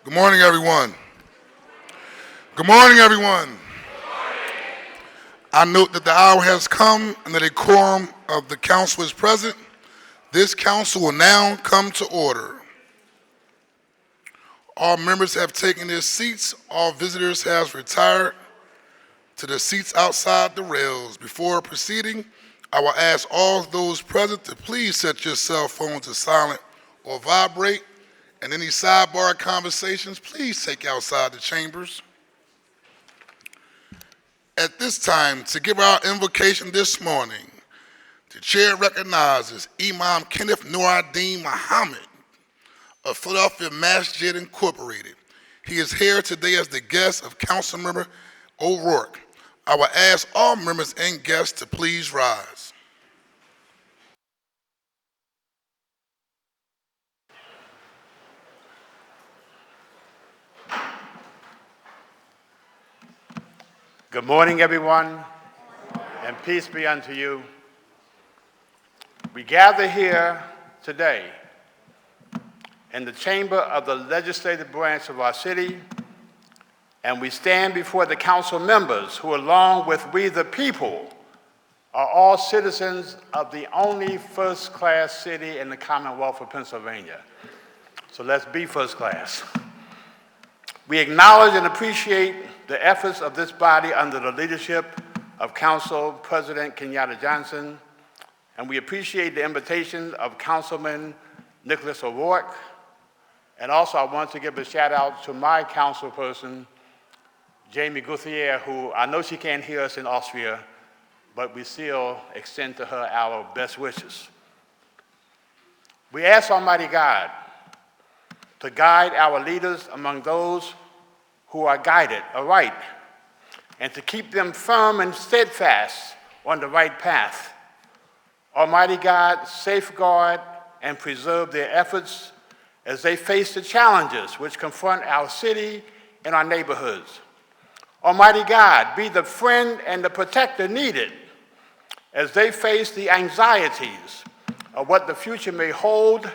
Good morning, everyone. Good morning, everyone. I note that the hour has come and that a quorum of the council is present. This council will now come to order. All members have taken their seats. All visitors have retired to their seats outside the rails. Before proceeding, I will ask all those present to please set your cell phone to silent or vibrate, and any sidebar conversations, please take outside the chambers. At this time, to give our invocation this morning, the chair recognizes Imam Kenneth Noureddin Muhammad of Philadelphia Masjid Incorporated. He is here today as the guest of Councilmember O'Rourke. I will ask all members and guests to please rise. Good morning, everyone, and peace be unto you. We gather here today in the chamber of the legislative branch of our city, and we stand before the council members who, along with we the people, are all citizens of the only first-class city in the Commonwealth of Pennsylvania. So let's be first class. We acknowledge and appreciate the efforts of this body under the leadership of Council President Kenyatta Johnson, and we appreciate the invitation of Councilman Nicholas O'Rourke. And also I want to give a shout out to my councilperson, Jamie Guthier, who I know she can't hear us in Austria, but we still extend to her our best wishes. We ask Almighty God to guide our leaders among those who are guided aright, and to keep them firm and steadfast on the right path. Almighty God, safeguard and preserve their efforts as they face the challenges which confront our city and our neighborhoods. Almighty God, be the friend and the protector needed as they face the anxieties of what the future may hold,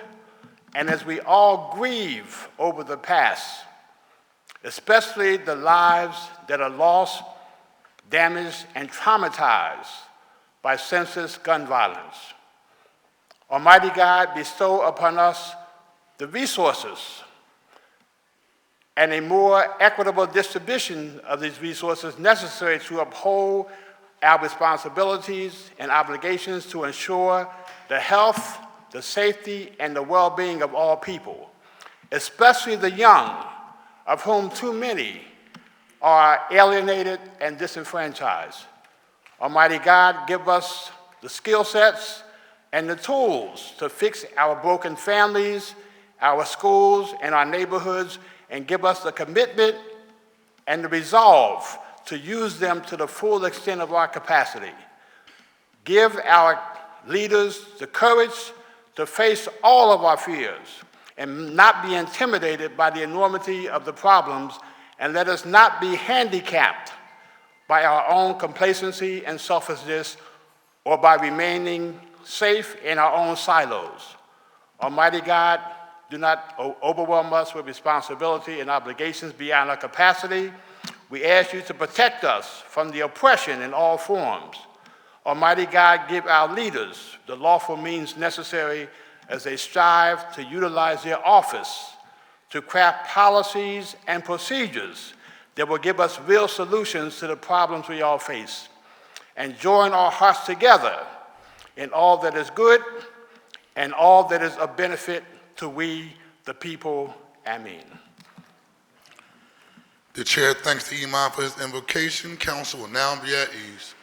and as we all grieve over the past, especially the lives that are lost, damaged, and traumatized by senseless gun violence. Almighty God, bestow upon us the resources and a more equitable distribution of these resources necessary to uphold our responsibilities and obligations to ensure the health, the safety, and the well-being of all people, especially the young, of whom too many are alienated and disenfranchised. Almighty God, give us the skill sets and the tools to fix our broken families, our schools, and our neighborhoods, and give us the commitment and the resolve to use them to the full extent of our capacity. Give our leaders the courage to face all of our fears and not be intimidated by the enormity of the problems, and let us not be handicapped by our own complacency and selfishness, or by remaining safe in our own silos. Almighty God, do not overwhelm us with responsibility and obligations beyond our capacity. We ask you to protect us from the oppression in all forms. Almighty God, give our leaders the lawful means necessary as they strive to utilize their office to craft policies and procedures that will give us real solutions to the problems we all face, and join our hearts together in all that is good and all that is of benefit to we, the people. Amen. The chair thanks the Imam for his invocation. Council will now be at ease.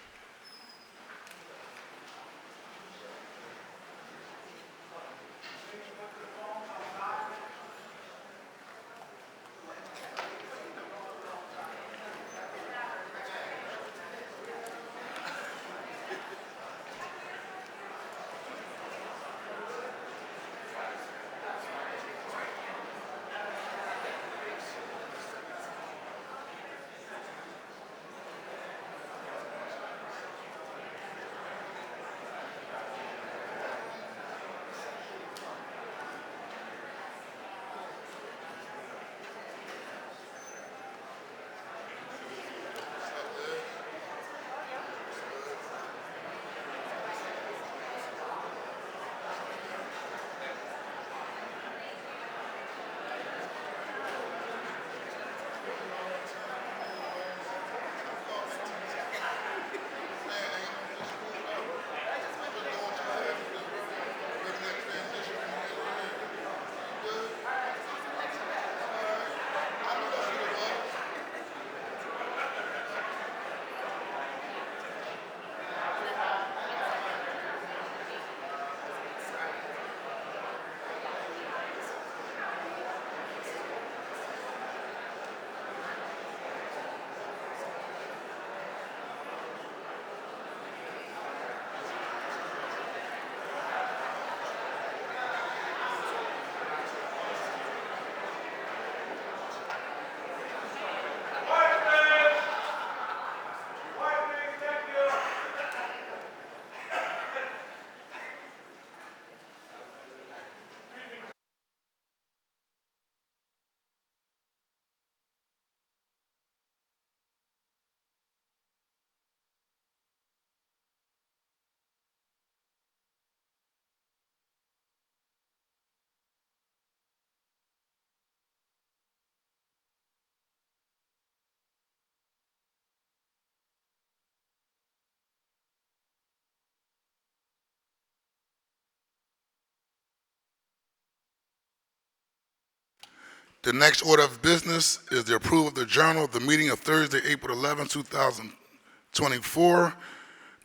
The next order of business is the approval of the journal of the meeting of Thursday, April 11, 2024.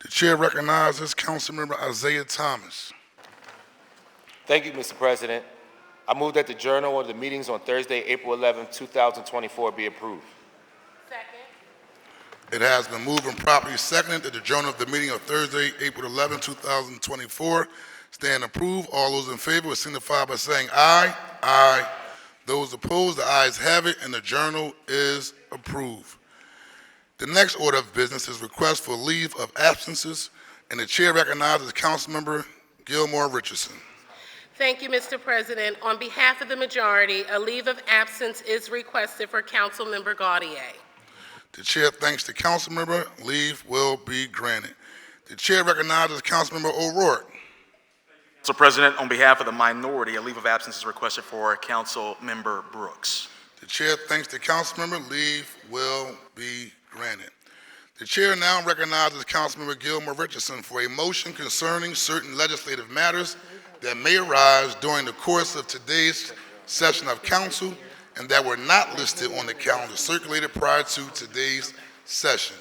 The chair recognizes Councilmember Isaiah Thomas. Thank you, Mr. President. I move that the journal of the meetings on Thursday, April 11, 2024 be approved. It has been moved and properly seconded that the journal of the meeting of Thursday, April 11, 2024 stand approved. All those in favor will signify by saying aye. Aye. Those opposed, the ayes have it, and the journal is approved. The next order of business is request for leave of absences, and the chair recognizes Councilmember Gilmore Richardson. Thank you, Mr. President. On behalf of the majority, a leave of absence is requested for Councilmember Gaudier. The chair thanks the councilmember. Leave will be granted. The chair recognizes Councilmember O'Rourke. Mr. President, on behalf of the minority, a leave of absence is requested for Councilmember Brooks. The chair thanks the councilmember. Leave will be granted. The chair now recognizes Councilmember Gilmore Richardson for a motion concerning certain legislative matters that may arise during the course of today's session of council and that were not listed on the calendar circulated prior to today's session.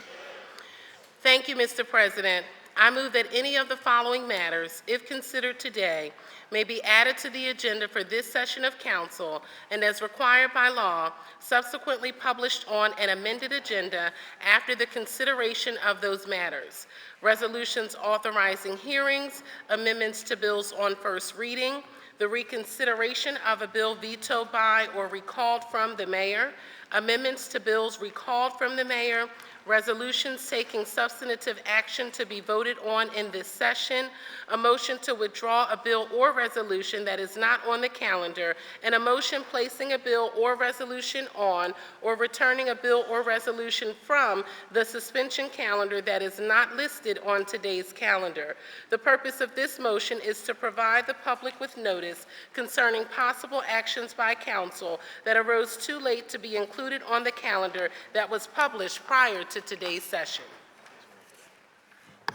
Thank you, Mr. President. I move that any of the following matters, if considered today, may be added to the agenda for this session of council and as required by law, subsequently published on an amended agenda after the consideration of those matters. Resolutions authorizing hearings, amendments to bills on first reading, the reconsideration of a bill vetoed by or recalled from the mayor, amendments to bills recalled from the mayor, resolutions taking substantive action to be voted on in this session, a motion to withdraw a bill or resolution that is not on the calendar, and a motion placing a bill or resolution on or returning a bill or resolution from the suspension calendar that is not listed on today's calendar. The purpose of this motion is to provide the public with notice concerning possible actions by council that arose too late to be included on the calendar that was published prior to today's session.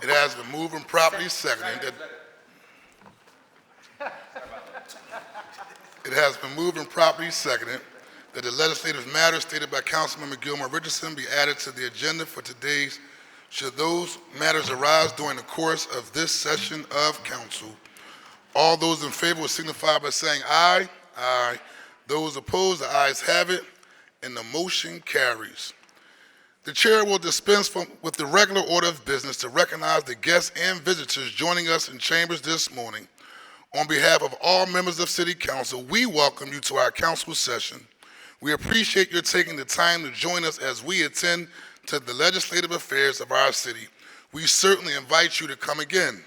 It has been moved and properly seconded that the legislative matters stated by Councilmember Gilmore Richardson be added to the agenda for today's, should those matters arise during the course of this session of council. All those in favor will signify by saying aye. Aye. Those opposed, the ayes have it, and the motion carries. The chair will dispense with the regular order of business to recognize the guests and visitors joining us in chambers this morning. On behalf of all members of City Council, we welcome you to our council session. We appreciate your taking the time to join us as we attend to the legislative affairs of our city. We certainly invite you to come again.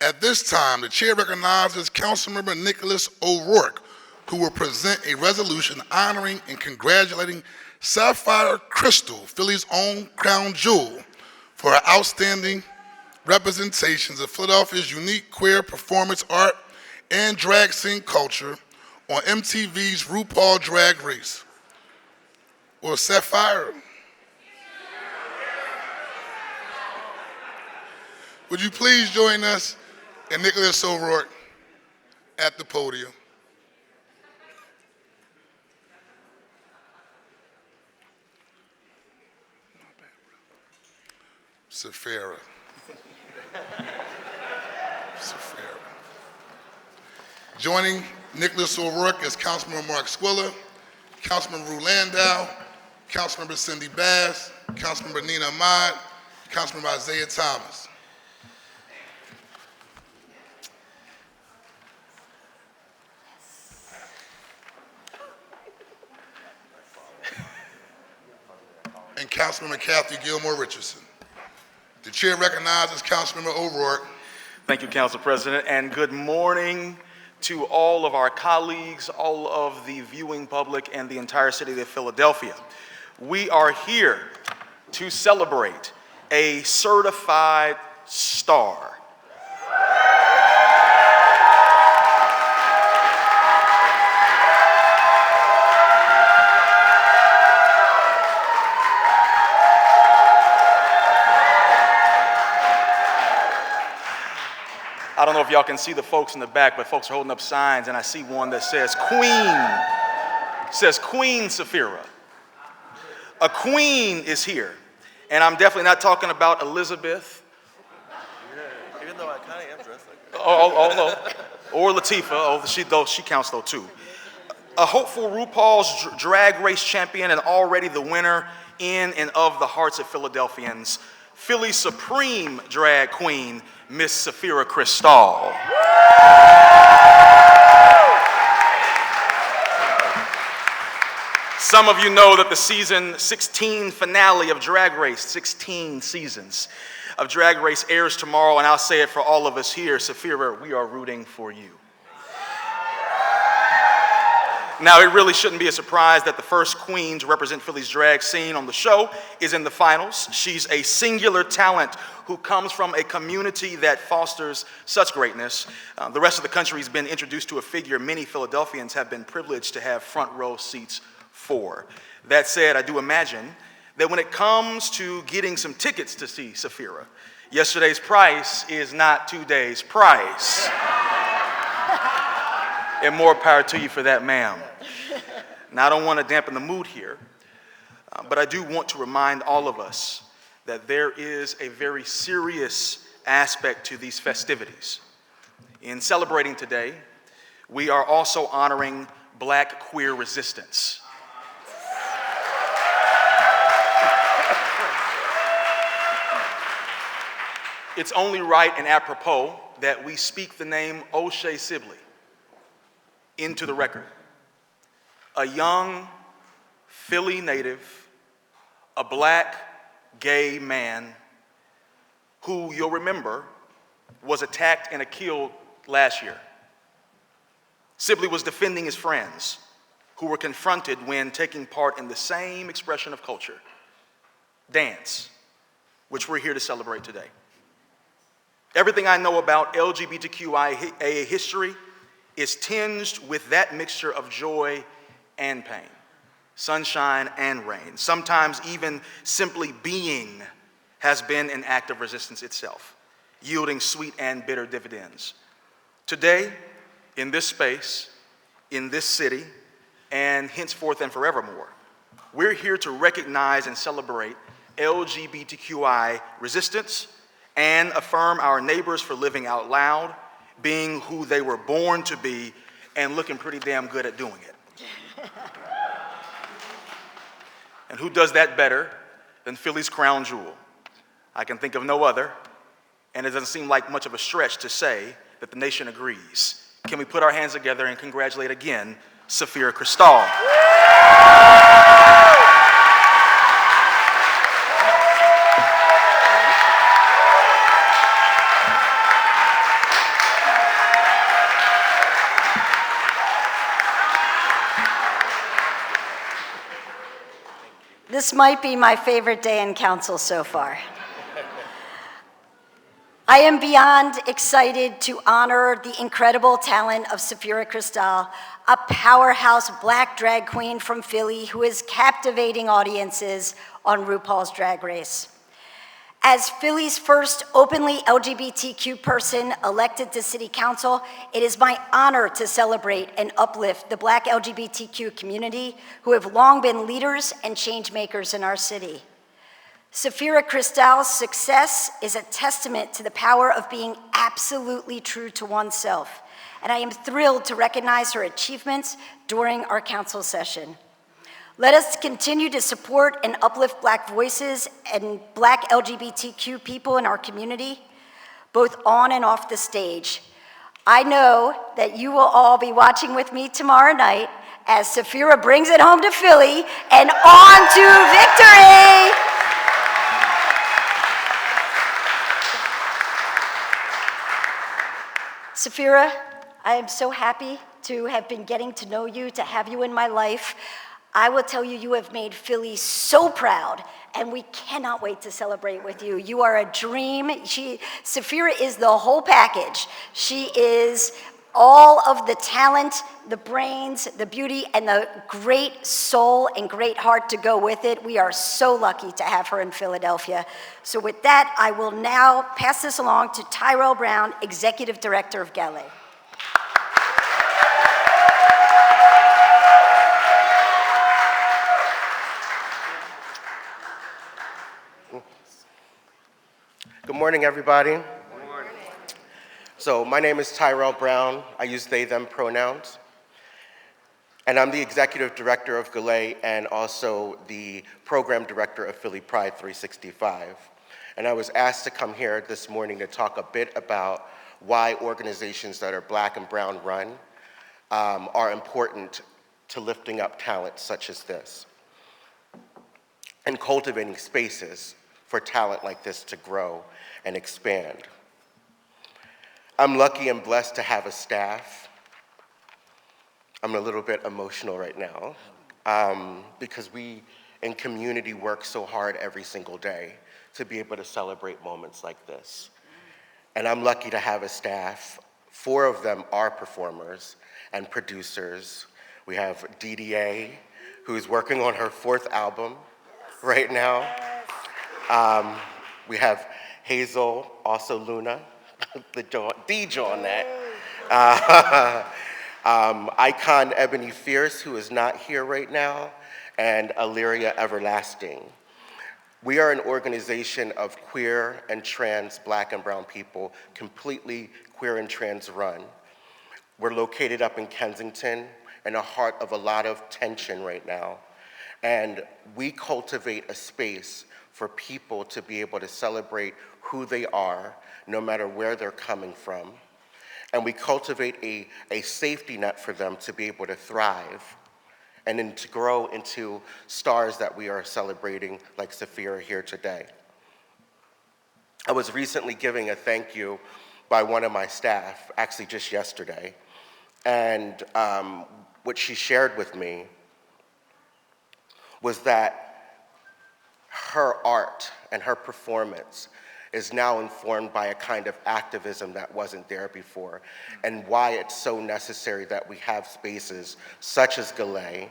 At this time, the chair recognizes Councilmember Nicholas O'Rourke, who will present a resolution honoring and congratulating Sapphire Crystal, Philly's own crown jewel, for her outstanding representations of Philadelphia's unique queer performance art and drag scene culture on MTV's RuPaul Drag Race. Or Sapphire. Would you please join us and Nicholas O'Rourke at the podium? Sapphira. Sapphira. Joining Nicholas O'Rourke is Councilmember Mark Squilla, Councilmember Rue Landau, Councilmember Cindy Bass, Councilmember Nina Ahmad, Councilmember Isaiah Thomas. And Councilmember Kathy Gilmore Richardson. The chair recognizes Councilmember O'Rourke. Thank you, Council President, and good morning to all of our colleagues, all of the viewing public, and the entire city of Philadelphia. We are here to celebrate a certified star. don't know if y'all can see the folks in the back, but folks are holding up signs, and I see one that says Queen. It says Queen Safira. A queen is here. And I'm definitely not talking about Elizabeth. Yeah, even though I kind of am dressed like that. Oh, no. Or Latifah. She counts though too. A hopeful RuPaul's Drag Race champion and already the winner in and of the hearts of Philadelphians, Philly Supreme Drag Queen, Miss Safira Cristal. Some of you know that the season 16 finale of Drag Race, 16 seasons of Drag Race airs tomorrow, and I'll say it for all of us here, Safira, we are rooting for you. Now, it really shouldn't be a surprise that the first queen to represent Philly's drag scene on the show is in the finals. She's a singular talent who comes from a community that fosters such greatness. The rest of the country has been introduced to a figure many Philadelphians have been privileged to have front row seats for. That said, I do imagine that when it comes to getting some tickets to see Safira, yesterday's price is not today's price. And more power to you for that, ma'am. Now, I don't want to dampen the mood here, but I do want to remind all of us that there is a very serious aspect to these festivities. In celebrating today, we are also honoring Black queer resistance. It's only right and apropos that we speak the name O'Shea Sibley into the record. A young Philly native, a Black gay man who you'll remember was attacked and killed last year. Sibley was defending his friends who were confronted when taking part in the same expression of culture, dance, which we're here to celebrate today. Everything I know about LGBTQIA history is tinged with that mixture of joy and pain, sunshine and rain. Sometimes even simply being has been an act of resistance itself, yielding sweet and bitter dividends. Today, in this space, in this city, and henceforth and forevermore, we're here to recognize and celebrate LGBTQI resistance and affirm our neighbors for living out loud, being who they were born to be, and looking pretty damn good at doing it. And who does that better than Philly's crown jewel? I can think of no other, and it doesn't seem like much of a stretch to say that the nation agrees. Can we put our hands together and congratulate again Safira Cristal? This might be my favorite day in council so far. I am beyond excited to honor the incredible talent of Safira Cristal, a powerhouse Black drag queen from Philly who is captivating audiences on RuPaul's Drag Race. As Philly's first openly LGBTQ person elected to City Council, it is my honor to celebrate and uplift the Black LGBTQ community who have long been leaders and change makers in our city. Safira Cristal's success is a testament to the power of being absolutely true to oneself, and I am thrilled to recognize her achievements during our council session. Let us continue to support and uplift Black voices and Black LGBTQ people in our community, both on and off the stage. I know that you will all be watching with me tomorrow night as Safira brings it home to Philly and on to victory! Safira, I am so happy to have been getting to know you, to have you in my life. I will tell you, you have made Philly so proud, and we cannot wait to celebrate with you. You are a dream. Safira is the whole package. She is all of the talent, the brains, the beauty, and the great soul and great heart to go with it. We are so lucky to have her in Philadelphia. So with that, I will now pass this along to Tyrell Brown, Executive Director of Galley. Good morning, everybody. Good morning. So my name is Tyrell Brown. I use they, them pronouns. And I'm the executive director of Galley and also the program director of Philly Pride 365. And I was asked to come here this morning to talk a bit about why organizations that are Black and brown run are important to lifting up talent such as this and cultivating spaces for talent like this to grow and expand. I'm lucky and blessed to have a staff. I'm a little bit emotional right now because we in community work so hard every single day to be able to celebrate moments like this. And I'm lucky to have a staff. 4 of them are performers and producers. We have DDA, who's working on her 4th album right now. We have Hazel, also Luna, the Johnette. Icon Ebony Fierce, who is not here right now, and Illyria Everlasting. We are an organization of queer and trans Black and brown people, completely queer and trans run. We're located up in Kensington, in the heart of a lot of tension right now. And we cultivate a space for people to be able to celebrate who they are, no matter where they're coming from. And we cultivate a safety net for them to be able to thrive and then to grow into stars that we are celebrating, like Saphira here today. I was recently giving a thank you by one of my staff, actually just yesterday, and what she shared with me was that her art and her performance is now informed by a kind of activism that wasn't there before, and why it's so necessary that we have spaces such as Galley,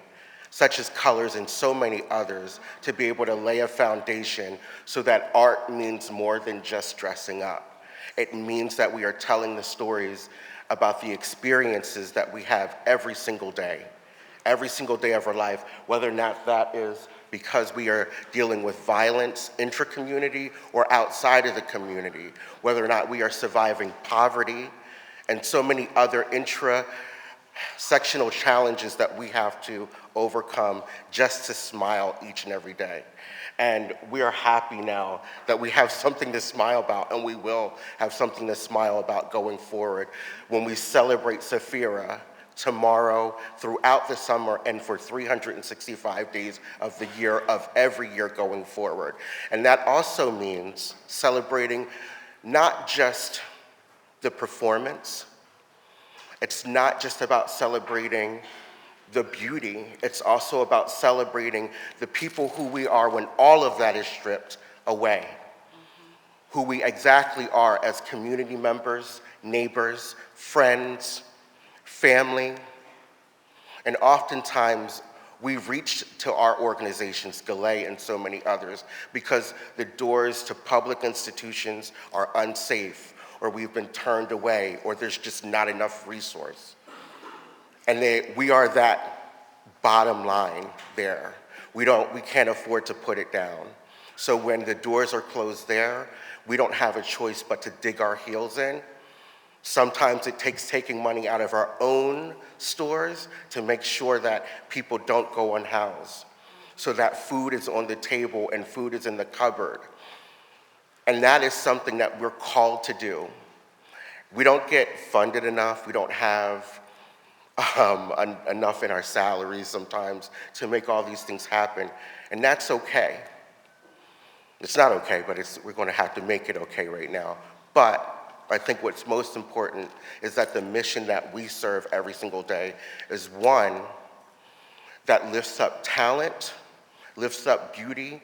such as Colors, and so many others to be able to lay a foundation so that art means more than just dressing up. It means that we are telling the stories about the experiences that we have every single day of our life, whether or not that is because we are dealing with violence intra-community or outside of the community, whether or not we are surviving poverty and so many other intra-sectional challenges that we have to overcome just to smile each and every day. And we are happy now that we have something to smile about, and we will have something to smile about going forward when we celebrate Saphira tomorrow, throughout the summer, and for 365 days of the year, of every year going forward. And that also means celebrating not just the performance, it's not just about celebrating the beauty, it's also about celebrating the people who we are when all of that is stripped away. Who we exactly are as community members, neighbors, friends, family. And oftentimes we reach to our organizations, Galley and so many others, because the doors to public institutions are unsafe, or we've been turned away, or there's just not enough resource. And we are that bottom line there. We can't afford to put it down. So when the doors are closed there, we don't have a choice but to dig our heels in. Sometimes it takes taking money out of our own stores to make sure that people don't go unhoused, so that food is on the table and food is in the cupboard. And that is something that we're called to do. We don't get funded enough. We don't have enough in our salaries sometimes to make all these things happen. And that's okay. It's not okay, but we're going to have to make it okay right now. But I think what's most important is that the mission that we serve every single day is one that lifts up talent, lifts up beauty,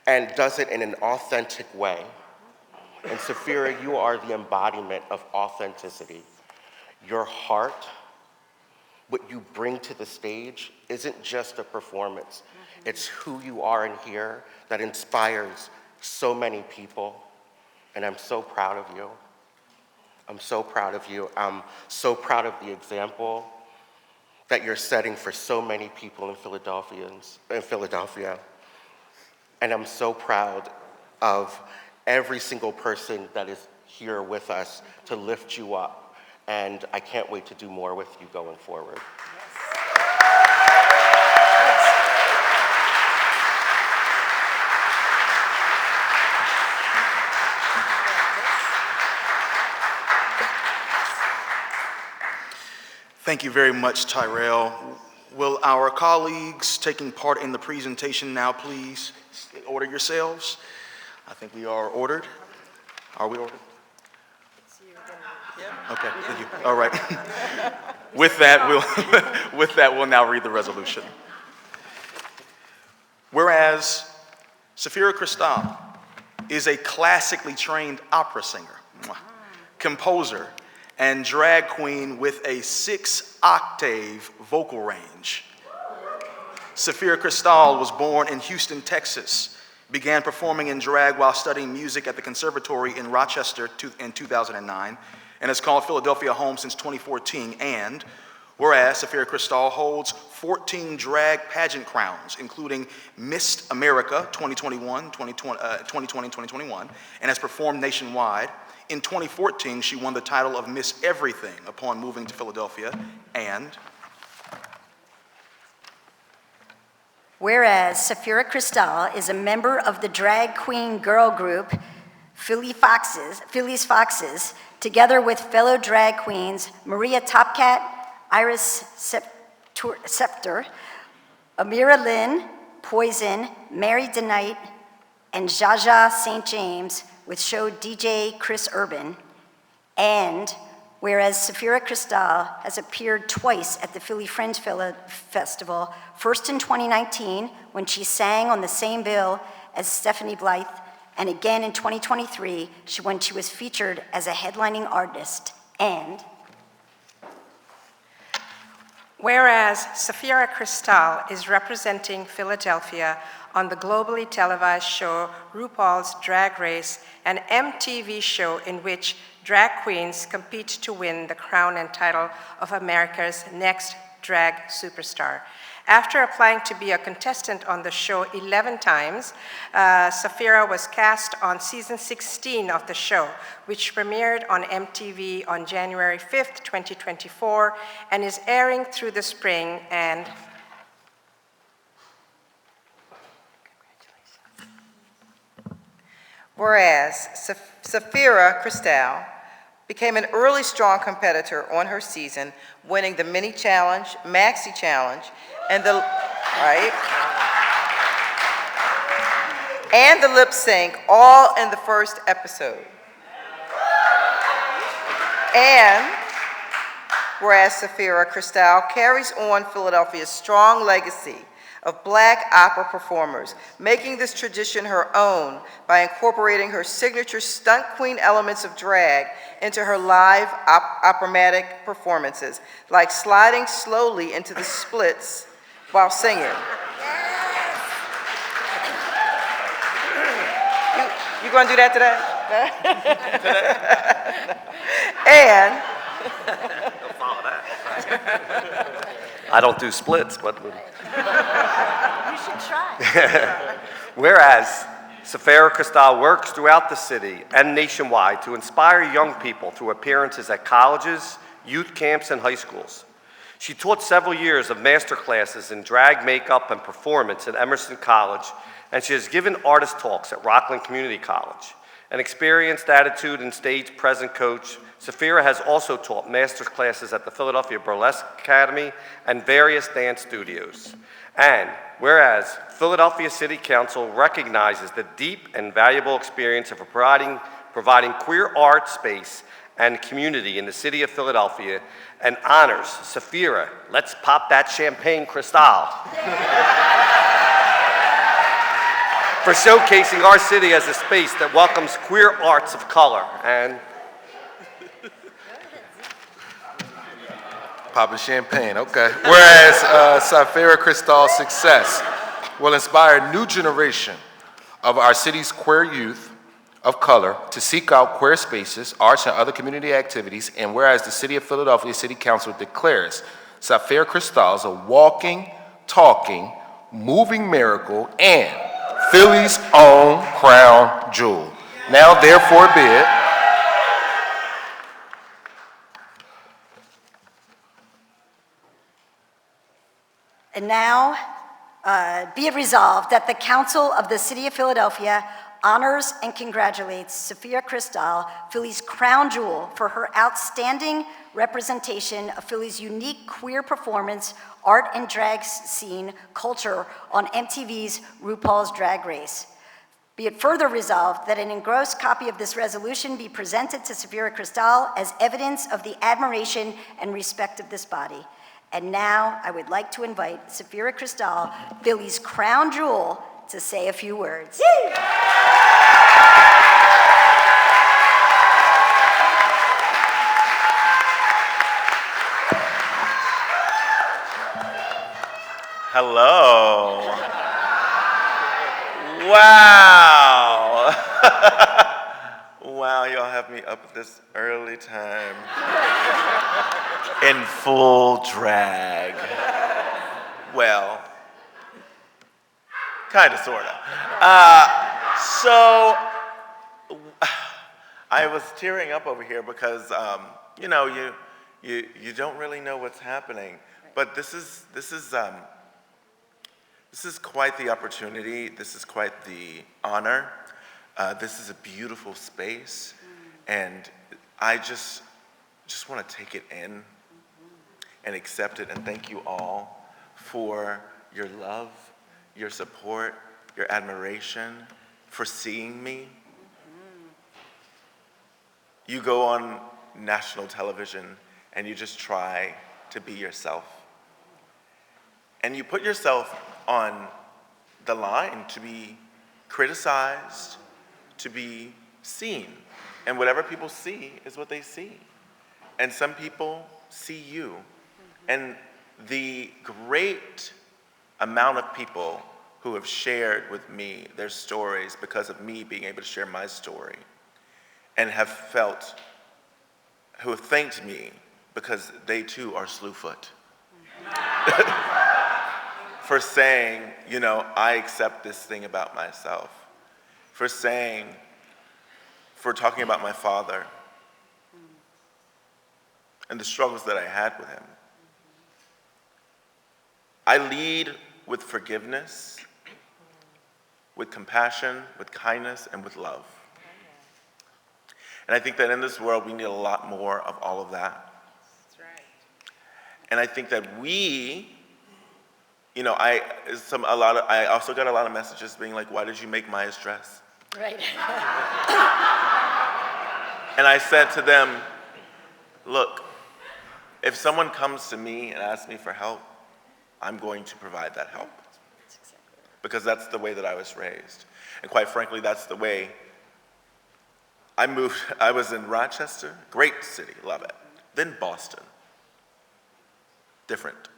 and does it in an authentic way. And Saphira, you are the embodiment of authenticity. Your heart, what you bring to the stage, isn't just a performance. It's who you are in here that inspires so many people. And I'm so proud of you. I'm so proud of you. I'm so proud of the example that you're setting for so many people in Philadelphia. And I'm so proud of every single person that is here with us to lift you up. And I can't wait to do more with you going forward. Thank you very much, Tyrell. Will our colleagues taking part in the presentation now please order yourselves? I think we are ordered. Are we ordered? Okay, thank you. All right. With that, we'll now read the resolution. Whereas Safira Cristal is a classically trained opera singer, composer, and drag queen with a 6-octave vocal range. Safira Cristal was born in Houston, Texas, began performing in drag while studying music at the Conservatory in Rochester in 2009, and has called Philadelphia home since 2014. And whereas Safira Cristal holds 14 drag pageant crowns, including Miss America 2020, 2021, and has performed nationwide. In 2014, she won the title of Miss Everything upon moving to Philadelphia. And whereas Safira Cristal is a member of the drag queen girl group Philly's Foxes, together with fellow drag queens Maria Topcat, Iris Scepter, Amira Lynn, Poison, Mary DeKnight, and Jaja St. James, with show DJ Chris Urban. And whereas Safira Cristal has appeared twice at the Philly Fringe Festival, first in 2019 when she sang on the same bill as Stephanie Blythe, and again in 2023 when she was featured as a headlining artist. And whereas Safira Cristal is representing Philadelphia on the globally televised show RuPaul's Drag Race, an MTV show in which drag queens compete to win the crown and title of America's next drag superstar. After applying to be a contestant on the show 11 times, Safira was cast on season 16 of the show, which premiered on MTV on January 5th, 2024, and is airing through the spring. And whereas Safira Cristal became an early strong competitor on her season, winning the Mini Challenge, Maxi Challenge, and the lip sync, all in the first episode. And whereas Safira Cristal carries on Philadelphia's strong legacy of Black opera performers, making this tradition her own by incorporating her signature stunt queen elements of drag into her live operatic performances, like sliding slowly into the splits while singing. You gonna do that today? And Don't follow that. I don't do splits, but you should try. whereas Safira Cristal works throughout the city and nationwide to inspire young people through appearances at colleges, youth camps, and high schools. She taught several years of master classes in drag makeup and performance at Emerson College, and she has given artist talks at Rockland Community College. An experienced attitude and stage present coach, Safira has also taught master classes at the Philadelphia Burlesque Academy and various dance studios. And whereas Philadelphia City Council recognizes the deep and valuable experience of providing queer art space and community in the city of Philadelphia and honors Safira, let's pop that champagne, Cristal, for showcasing our city as a space that welcomes queer arts of color. And Popping champagne, okay. Whereas Safira Cristal's success will inspire a new generation of our city's queer youth of color to seek out queer spaces, arts, and other community activities, and whereas the City of Philadelphia City Council declares Safira Cristal is a walking, talking, moving miracle and Philly's own crown jewel. Now, therefore, be it. And now, be it resolved that the Council of the City of Philadelphia honors and congratulates Safira Cristal, Philly's crown jewel, for her outstanding representation of Philly's unique queer performance, art and drag scene culture on MTV's RuPaul's Drag Race. Be it further resolved that an engrossed copy of this resolution be presented to Safira Cristal as evidence of the admiration and respect of this body. And now I would like to invite Safira Cristal, Philly's crown jewel, to say a few words. Hello. Wow. Wow, y'all have me up at this early time. In full drag. Well, kind of, sort of. So, I was tearing up over here because, you know, you don't really know what's happening. But this is quite the opportunity. This is quite the honor. This is a beautiful space, and I just want to take it in and accept it, and thank you all for your love, your support, your admiration, for seeing me. You go on national television and you just try to be yourself. And you put yourself on the line to be criticized, to be seen. And whatever people see is what they see. And some people see you. And the great amount of people who have shared with me their stories because of me being able to share my story, and have who have thanked me because they too are Slewfoot. For saying, you know, I accept this thing about myself. For talking about my father and the struggles that I had with him. I lead with forgiveness, with compassion, with kindness, and with love. And I think that in this world, we need a lot more of all of that. That's right. And I think that we, you know, I also got a lot of messages being like, why did you make Maya's dress? Right. And I said to them, look, if someone comes to me and asks me for help, I'm going to provide that help. Because that's the way that I was raised. And quite frankly, that's the way I moved. I was in Rochester, great city, love it. Then Boston, different.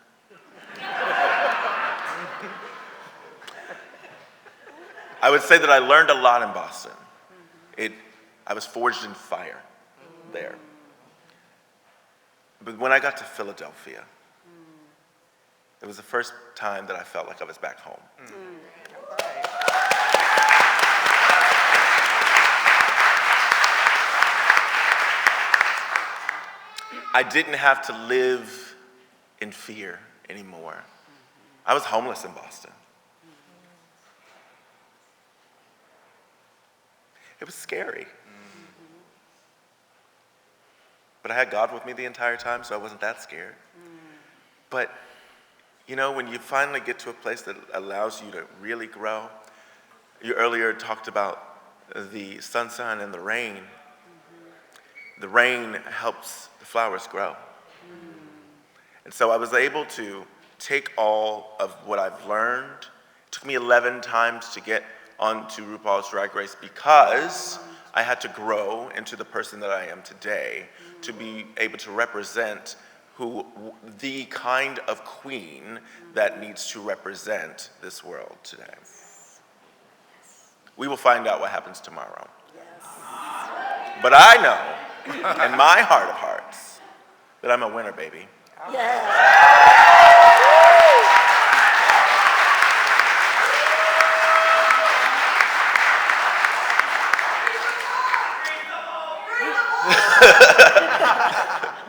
I would say that I learned a lot in Boston. I was forged in fire there. But when I got to Philadelphia, it was the first time that I felt like I was back home. I didn't have to live in fear anymore. I was homeless in Boston. It was scary. But I had God with me the entire time, so I wasn't that scared. But, you know, when you finally get to a place that allows you to really grow, you earlier talked about the sunshine and the rain. The rain helps the flowers grow. And so I was able to take all of what I've learned. It took me 11 times to get onto RuPaul's Drag Race because I had to grow into the person that I am today to be able to represent the kind of queen that needs to represent this world today. We will find out what happens tomorrow. But I know, in my heart of hearts, that I'm a winner, baby.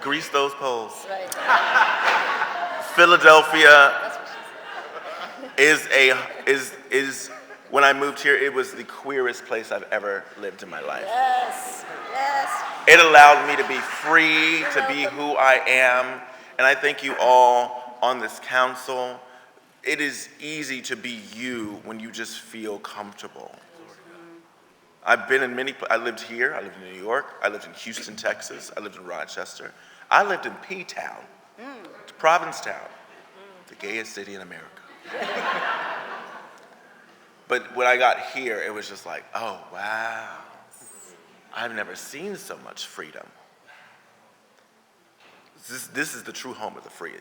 Grease those poles. Philadelphia is when I moved here, it was the queerest place I've ever lived in my life. It allowed me to be free, to be who I am, and I thank you all on this council. It is easy to be you when you just feel comfortable. I've been in I lived here, I lived in New York, I lived in Houston, Texas, I lived in Rochester. I lived in P-Town, Provincetown, the gayest city in America. But when I got here, it was just like, oh, wow. I've never seen so much freedom. This is the true home of the free.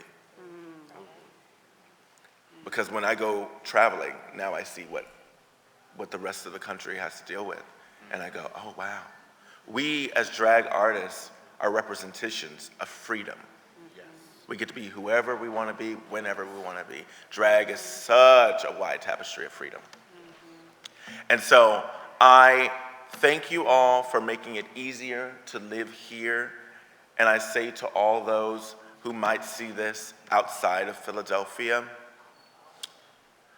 Because when I go traveling, now I see what the rest of the country has to deal with. And I go, oh, wow. We as drag artists are representations of freedom. We get to be whoever we want to be, whenever we want to be. Drag is such a wide tapestry of freedom. And so I thank you all for making it easier to live here. And I say to all those who might see this outside of Philadelphia,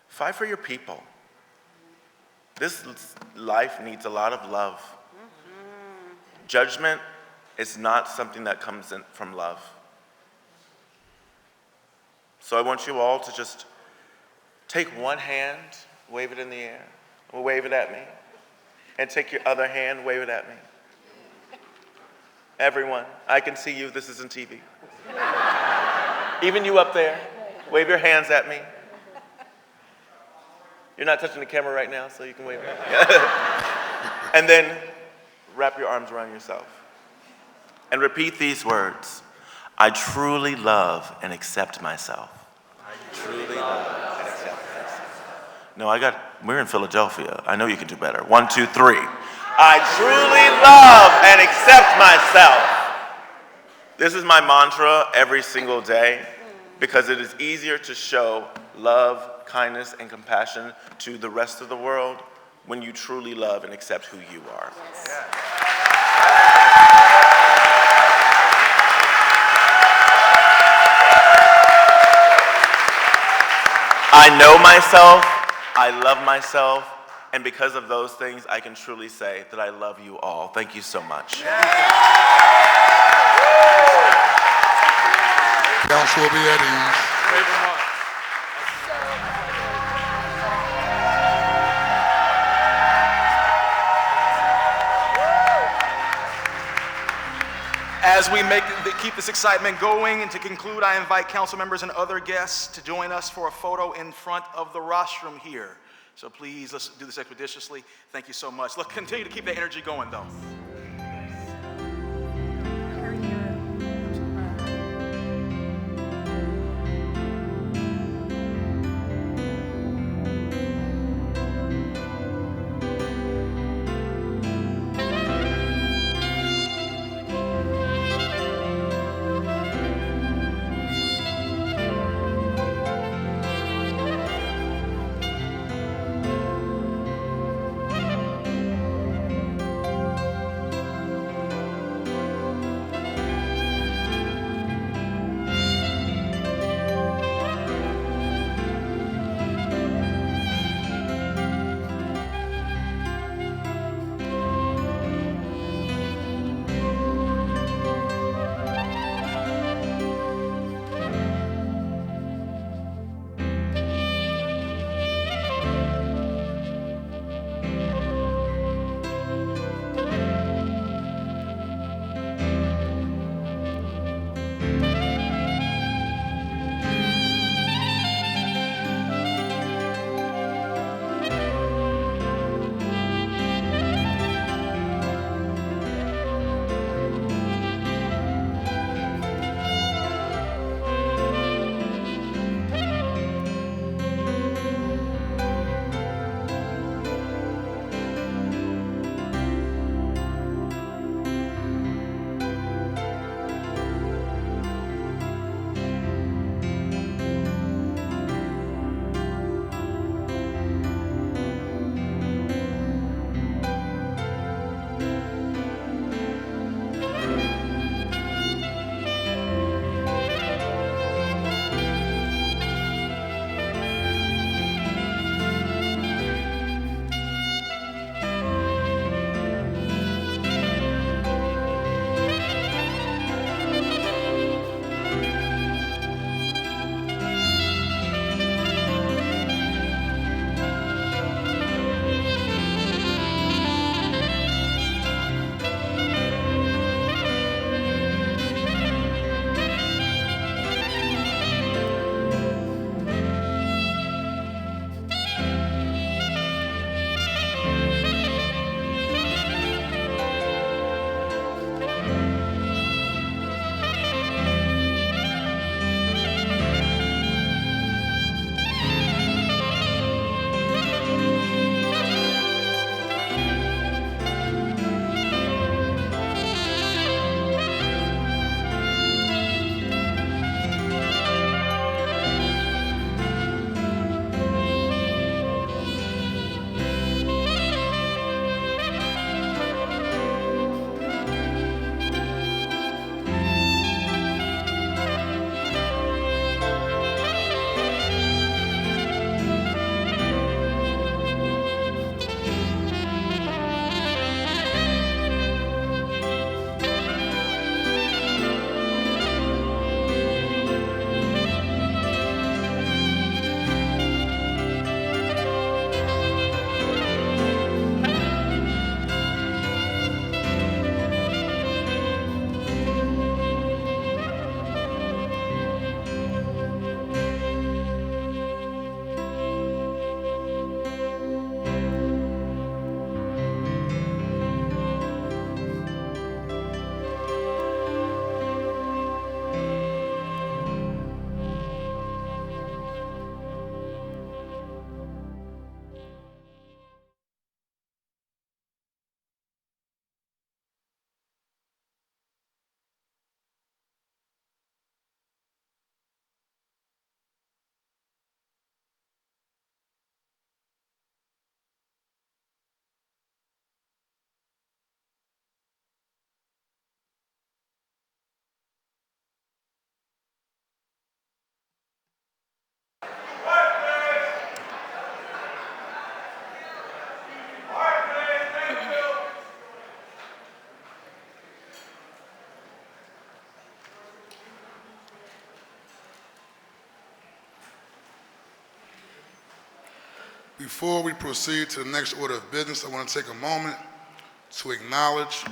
fight for your people. This life needs a lot of love. Judgment is not something that comes in from love. So I want you all to just take one hand, wave it in the air, or wave it at me, and take your other hand, wave it at me. Everyone, I can see you, this isn't TV. Even you up there, wave your hands at me. You're not touching the camera right now, so you can wave it. And then wrap your arms around yourself. And repeat these words. I truly love and accept myself. I truly love and accept myself. No, we're in Philadelphia. I know you can do better. 1, 2, 3. I truly love and accept myself. This is my mantra every single day because it is easier to show love, kindness, and compassion to the rest of the world when you truly love and accept who you are. I know myself, I love myself, and because of those things, I can truly say that I love you all. Thank you so much. Council will be at ease. As we keep this excitement going, and to conclude, I invite council members and other guests to join us for a photo in front of the rostrum here. So please, let's do this expeditiously. Thank you so much. Look, continue to keep that energy going, though. Before we proceed to the next order of business, I want to take a moment to acknowledge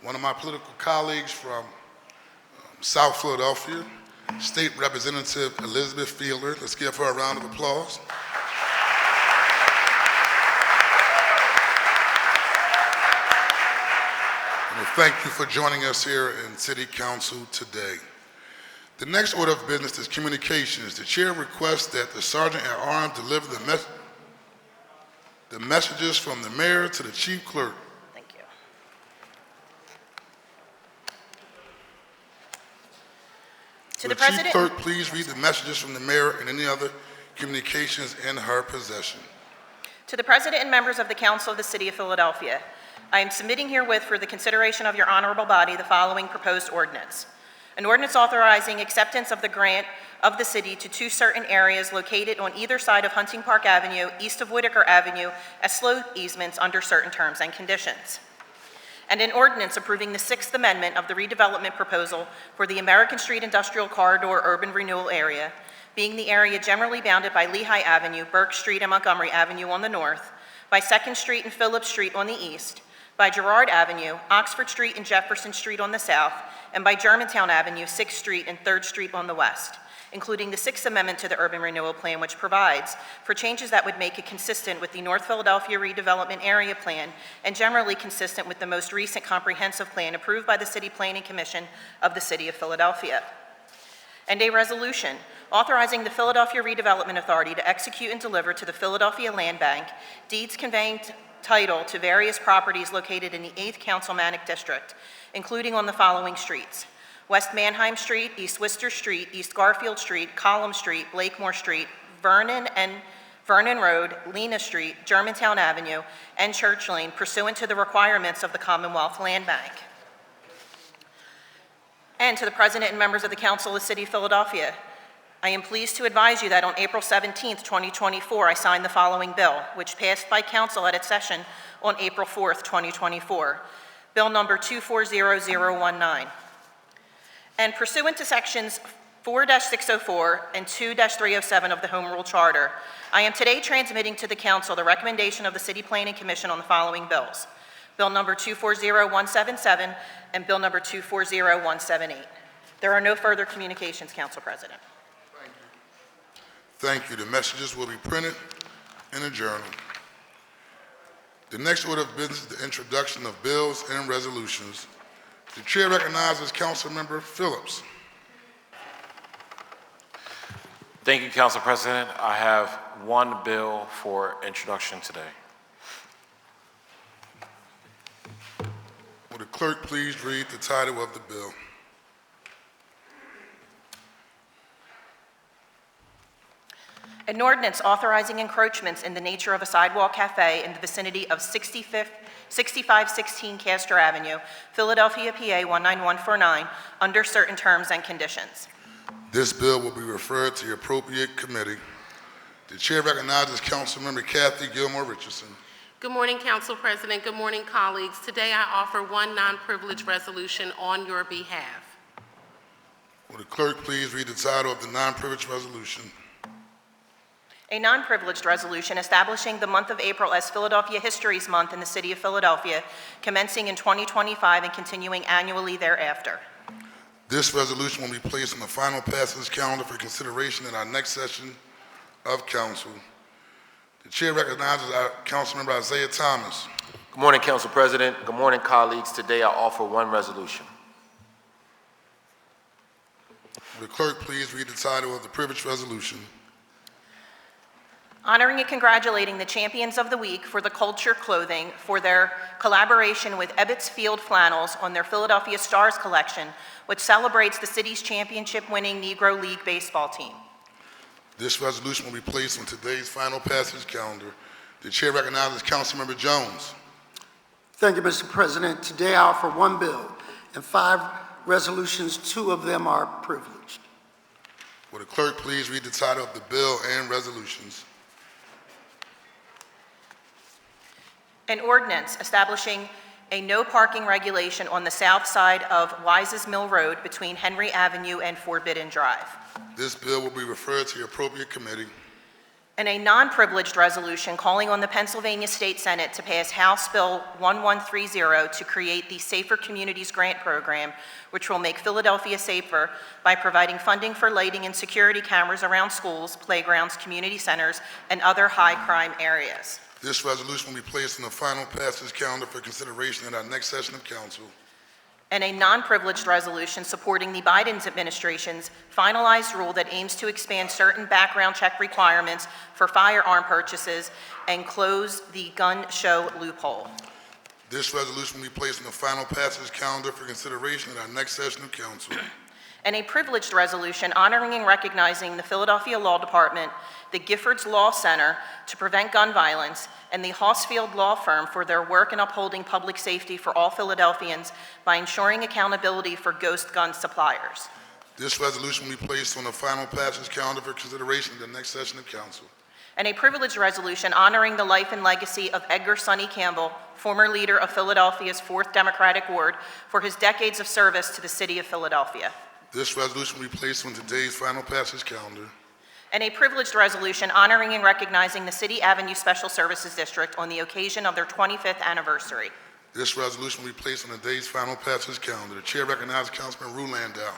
one of my political colleagues from South Philadelphia, State Representative Elizabeth Fielder. Let's give her a round of applause. And thank you for joining us here in City Council today. The next order of business is communications. The chair requests that the Sergeant at Arms deliver the messages from the mayor to the chief clerk. Thank you. To the Will the chief President. clerk please read the messages from the mayor and any other communications in her possession? To the President and members of the Council of the City of Philadelphia, I am submitting herewith for the consideration of your honorable body the following proposed ordinance. An ordinance authorizing acceptance of the grant of the city to two certain areas located on either side of Hunting Park Avenue, east of Whitaker Avenue, as slope easements under certain terms and conditions. And an ordinance approving the Sixth Amendment of the redevelopment proposal for the American Street Industrial Corridor Urban Renewal Area, being the area generally bounded by Lehigh Avenue, Burke Street, and Montgomery Avenue on the north, by 2nd Street and Phillips Street on the east, by Girard Avenue, Oxford Street, and Jefferson Street on the south, and by Germantown Avenue, 6th Street, and 3rd Street on the west, including the Sixth Amendment to the Urban Renewal Plan, which provides for changes that would make it consistent with the North Philadelphia Redevelopment Area Plan and generally consistent with the most recent comprehensive plan approved by the City Planning Commission of the City of Philadelphia. And a resolution authorizing the Philadelphia Redevelopment Authority to execute and deliver to the Philadelphia Land Bank deeds conveying title to various properties located in the 8th Councilmanic District, including on the following streets: West Manheim Street, East Worcester Street, East Garfield Street, Column Street, Blakemore Street, Vernon Road, Lena Street, Germantown Avenue, and Church Lane, pursuant to the requirements of the Commonwealth Land Bank. And to the President and members of the Council of the City of Philadelphia, I am pleased to advise you that on April 17, 2024, I signed the following bill, which passed by Council at its session on April 4, 2024, Bill Number 240019. And pursuant to Sections 4-604 and 2-307 of the Home Rule Charter, I am today transmitting to the Council the recommendation of the City Planning Commission on the following bills: Bill Number 240177 and Bill Number 240178. There are no further communications, Council President. Thank you. The messages will be printed in a journal. The next order of business is the introduction of bills and resolutions. The chair recognizes Councilmember Phillips. Thank you, Council President. I have one bill for introduction today. Will the clerk please read the title of the bill? An ordinance authorizing encroachments in the nature of a sidewalk cafe in the vicinity of 6516 Castor Avenue, Philadelphia, PA 19149, under certain terms and conditions. This bill will be referred to the appropriate committee. The chair recognizes Councilmember Kathy Gilmore Richardson. Good morning, Council President. Good morning, colleagues. Today I offer one non-privileged resolution on your behalf. Will the clerk please read the title of the non-privileged resolution? A non-privileged resolution establishing the month of April as Philadelphia History's Month in the City of Philadelphia, commencing in 2025 and continuing annually thereafter. This resolution will be placed on the final passage calendar for consideration in our next session of council. The chair recognizes Councilmember Isaiah Thomas. Good morning, Council President. Good morning, colleagues. Today I offer one resolution. Will the clerk please read the title of the privileged resolution? Honoring and congratulating the champions of the week for the culture clothing for their collaboration with Ebbets Field Flannels on their Philadelphia Stars collection, which celebrates the city's championship-winning Negro League baseball team. This resolution will be placed on today's final passage calendar. The chair recognizes Councilmember Jones. Thank you, Mr. President. Today I offer one bill and 5 resolutions. 2 of them are privileged. Will the clerk please read the title of the bill and resolutions? An ordinance establishing a no parking regulation on the south side of Wises Mill Road between Henry Avenue and Forbidden Drive. This bill will be referred to the appropriate committee. And a non-privileged resolution calling on the Pennsylvania State Senate to pass House Bill 1130 to create the Safer Communities Grant Program, which will make Philadelphia safer by providing funding for lighting and security cameras around schools, playgrounds, community centers, and other high-crime areas. This resolution will be placed on the final passage calendar for consideration at our next session of council. And a non-privileged resolution supporting the Biden administration's finalized rule that aims to expand certain background check requirements for firearm purchases and close the gun show loophole. This resolution will be placed on the final passage calendar for consideration at our next session of council. And a privileged resolution honoring and recognizing the Philadelphia Law Department, the Giffords Law Center to prevent gun violence, and the Hossfield Law Firm for their work in upholding public safety for all Philadelphians by ensuring accountability for ghost gun suppliers. This resolution will be placed on the final passage calendar for consideration at the next session of council. And a privileged resolution honoring the life and legacy of Edgar Sonny Campbell, former leader of Philadelphia's 4th Democratic Ward, for his decades of service to the city of Philadelphia. This resolution will be placed on today's final passage calendar. And a privileged resolution honoring and recognizing the City Avenue Special Services District on the occasion of their 25th anniversary. This resolution will be placed on today's final passage calendar. The chair recognizes Councilman Rue Landau.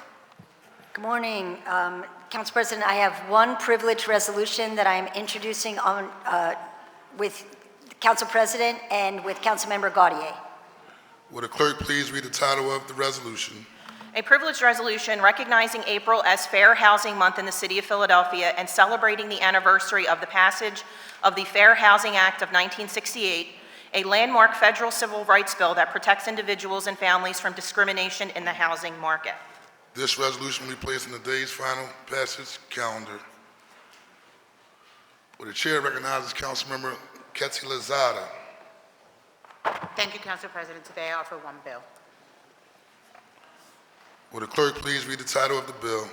Good morning, Council President. I have one privileged resolution that I am introducing on, with Council President and with Councilmember Gaudier. Will the clerk please read the title of the resolution? A privileged resolution recognizing April as Fair Housing Month in the City of Philadelphia and celebrating the anniversary of the passage of the Fair Housing Act of 1968, a landmark federal civil rights bill that protects individuals and families from discrimination in the housing market. This resolution will be placed on today's final passage calendar. Will the chair recognizes Councilmember Ketty Lozada. Thank you, Council President. Today I offer one bill. Will the clerk please read the title of the bill?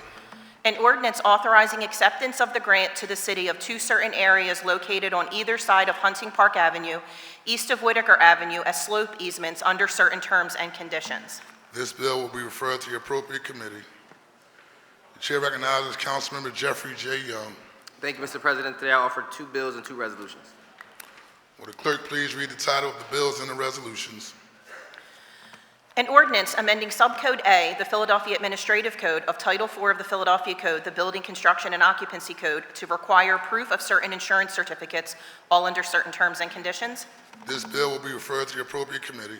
An ordinance authorizing acceptance of the grant to the city of two certain areas located on either side of Hunting Park Avenue, east of Whitaker Avenue, as slope easements under certain terms and conditions. This bill will be referred to the appropriate committee. The chair recognizes Councilmember Jeffrey J. Young. Thank you, Mr. President. Today I offer two bills and two resolutions. Will the clerk please read the title of the bills and the resolutions? An ordinance amending Subcode A, the Philadelphia Administrative Code of Title IV of the Philadelphia Code, the Building Construction and Occupancy Code, to require proof of certain insurance certificates, all under certain terms and conditions. This bill will be referred to the appropriate committee.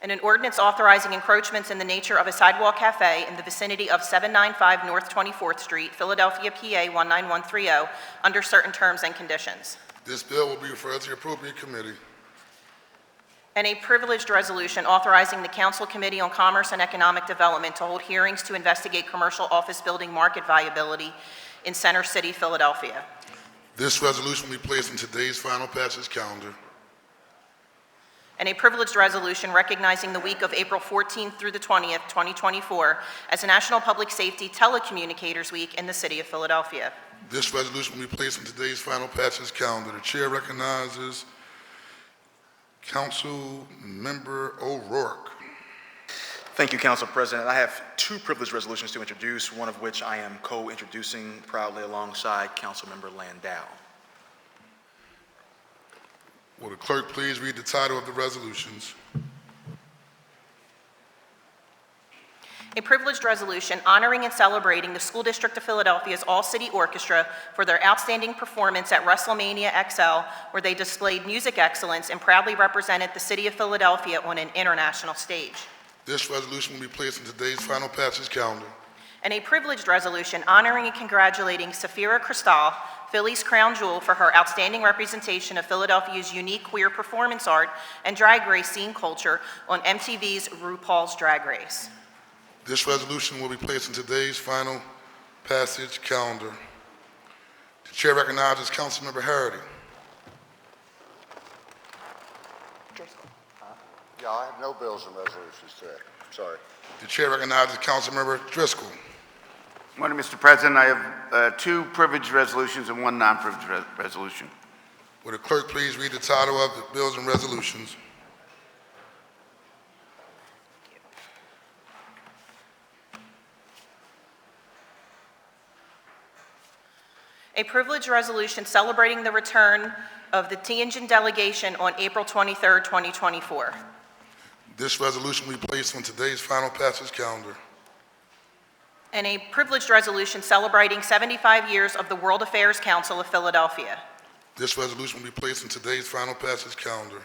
And an ordinance authorizing encroachments in the nature of a sidewalk cafe in the vicinity of 795 North 24th Street, Philadelphia, PA 19130, under certain terms and conditions. This bill will be referred to the appropriate committee. And a privileged resolution authorizing the Council Committee on Commerce and Economic Development to hold hearings to investigate commercial office building market viability in Center City, Philadelphia. This resolution will be placed on today's final passage calendar. And a privileged resolution recognizing the week of April 14th through the 20th, 2024, as a National Public Safety Telecommunicators Week in the City of Philadelphia. This resolution will be placed on today's final passage calendar. The chair recognizes Council Member O'Rourke. Thank you, Council President. I have two privileged resolutions to introduce, one of which I am co-introducing proudly alongside Councilmember Landau. Will the clerk please read the title of the resolutions? A privileged resolution honoring and celebrating the School District of Philadelphia's All-City Orchestra for their outstanding performance at WrestleMania XL, where they displayed music excellence and proudly represented the city of Philadelphia on an international stage. This resolution will be placed on today's final passage calendar. And a privileged resolution honoring and congratulating Safira Cristal, Philly's crown jewel, for her outstanding representation of Philadelphia's unique queer performance art and drag race scene culture on MTV's RuPaul's Drag Race. This resolution will be placed on today's final passage calendar. The chair recognizes Councilmember Harity. Yeah, I have no bills and resolutions today. Sorry. The chair recognizes Councilmember Driscoll. Morning, Mr. President. I have two privileged resolutions and one non-privileged resolution. Will the clerk please read the title of the bills and resolutions? A privileged resolution celebrating the return of the Tianjin delegation on April 23, 2024. This resolution will be placed on today's final passage calendar. And a privileged resolution celebrating 75 years of the World Affairs Council of Philadelphia. This resolution will be placed on today's final passage calendar.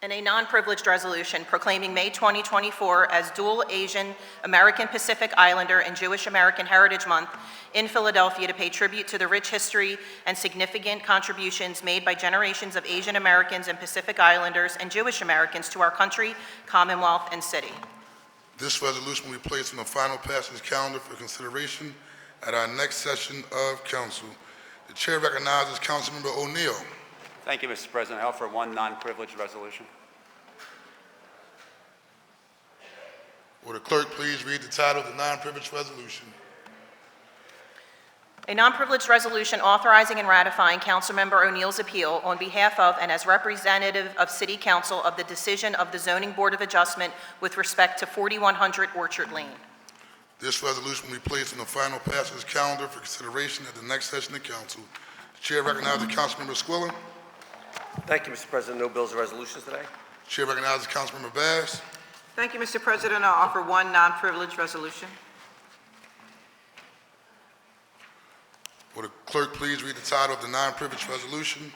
And a non-privileged resolution proclaiming May 2024 as Dual Asian American Pacific Islander and Jewish American Heritage Month in Philadelphia to pay tribute to the rich history and significant contributions made by generations of Asian Americans and Pacific Islanders and Jewish Americans to our country, Commonwealth, and city. This resolution will be placed on the final passage calendar for consideration at our next session of council. The chair recognizes Councilmember O'Neill. Thank you, Mr. President. I offer one non-privileged resolution. Will the clerk please read the title of the non-privileged resolution? A non-privileged resolution authorizing and ratifying Councilmember O'Neill's appeal on behalf of and as representative of City Council of the decision of the Zoning Board of Adjustment with respect to 4100 Orchard Lane. This resolution will be placed on the final passage calendar for consideration at the next session of council. The chair recognizes Councilmember Squilla. Thank you, Mr. President. No bills or resolutions today. The chair recognizes Councilmember Bass. Thank you, Mr. President. I'll offer one non-privileged resolution. Will the clerk please read the title of the non-privileged resolution?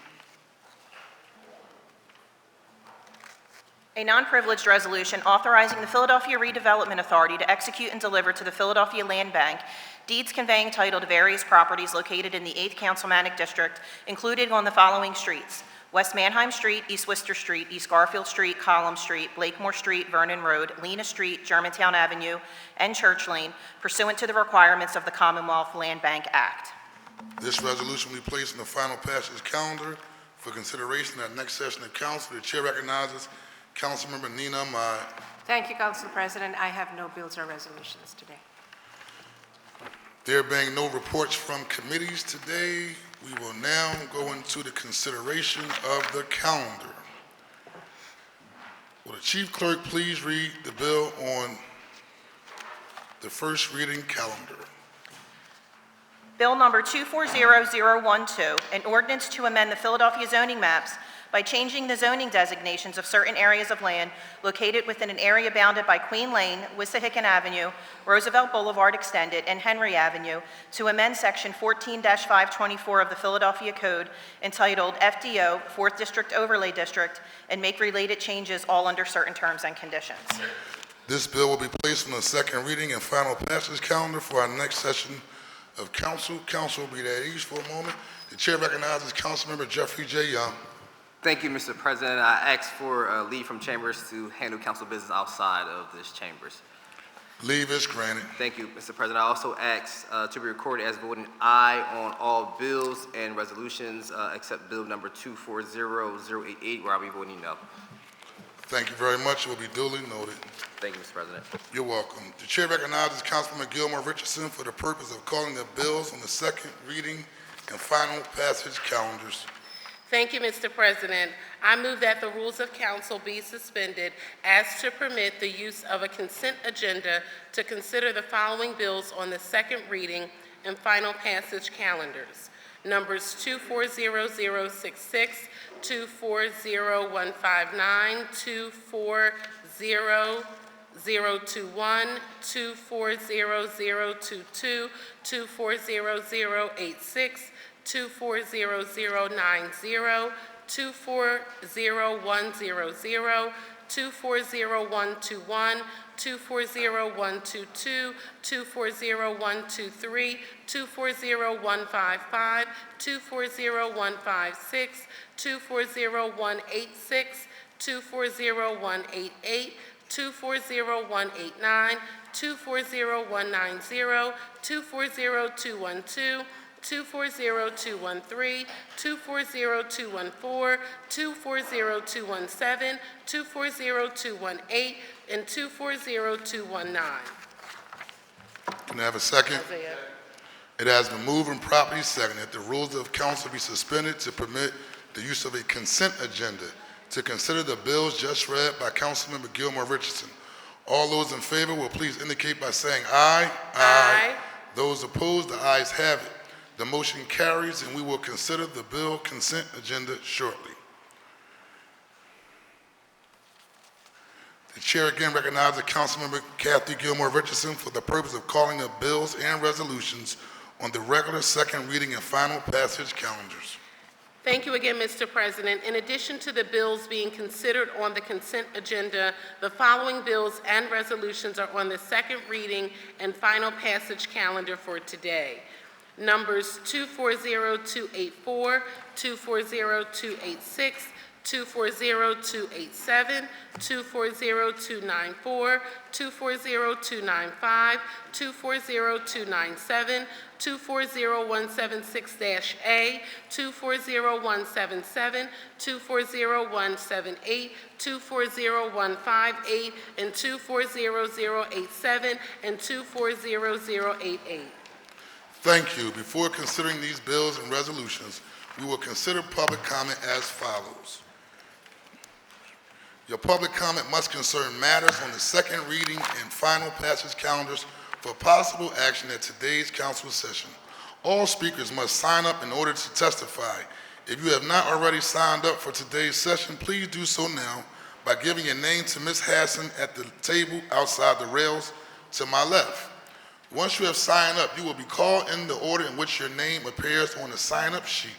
A non-privileged resolution authorizing the Philadelphia Redevelopment Authority to execute and deliver to the Philadelphia Land Bank deeds conveying title to various properties located in the 8th Councilmanic District, including on the following streets: West Manheim Street, East Worcester Street, East Garfield Street, Column Street, Blakemore Street, Vernon Road, Lena Street, Germantown Avenue, and Church Lane, pursuant to the requirements of the Commonwealth Land Bank Act. This resolution will be placed on the final passage calendar for consideration at next session of council. The chair recognizes Councilmember Nina Ahmad. Thank you, Council President. I have no bills or resolutions today. There being no reports from committees today, we will now go into the consideration of the calendar. Will the chief clerk please read the bill on the first reading calendar? Bill number 240012, an ordinance to amend the Philadelphia zoning maps by changing the zoning designations of certain areas of land located within an area bounded by Queen Lane, Wissahickon Avenue, Roosevelt Boulevard Extended, and Henry Avenue to amend Section 14-524 of the Philadelphia Code entitled FDO, 4th District Overlay District, and make related changes all under certain terms and conditions. This bill will be placed on the second reading and final passage calendar for our next session of council. Council will be at ease for a moment. The chair recognizes Councilmember Jeffrey J. Young. Thank you, Mr. President. I ask for leave from chambers to handle council business outside of this chambers. Leave is granted. Thank you, Mr. President. I also ask to be recorded as voting aye on all bills and resolutions except bill number 240088, where I'll be voting no. Thank you very much. It will be duly noted. Thank you, Mr. President. You're welcome. The chair recognizes Councilman Gilmore Richardson for the purpose of calling the bills on the second reading and final passage calendars. Thank you, Mr. President. I move that the rules of council be suspended as to permit the use of a consent agenda to consider the following bills on the second reading and final passage calendars. Numbers 240066, 240159, 240021, 240022, 240086, 240090, 240100, 240121, 240122, 240123, 240155, 240156, 240186, 240188, 240189, 240190, 240212, 240213, 240214, 240217, 240218, and 240219. Can I have a second? It has been moved and properly seconded that the rules of council be suspended to permit the use of a consent agenda to consider the bills just read by Councilmember Gilmore Richardson. All those in favor will please indicate by saying aye. Aye. Those opposed, the ayes have it. The motion carries, and we will consider the bill consent agenda shortly. The chair again recognizes Councilmember Kathy Gilmore Richardson for the purpose of calling up bills and resolutions on the regular second reading and final passage calendars. Thank you again, Mr. President. In addition to the bills being considered on the consent agenda, the following bills and resolutions are on the second reading and final passage calendar for today. Numbers 240284, 240286, 240287, 240294, 240295, 240297, 240176-A, 240177, 240178, 240158, and 240087, and 240088. Thank you. Before considering these bills and resolutions, we will consider public comment as follows. Your public comment must concern matters on the second reading and final passage calendars for possible action at today's council session. All speakers must sign up in order to testify. If you have not already signed up for today's session, please do so now by giving your name to Ms. Hassan at the table outside the rails to my left. Once you have signed up, you will be called in the order in which your name appears on the sign-up sheet.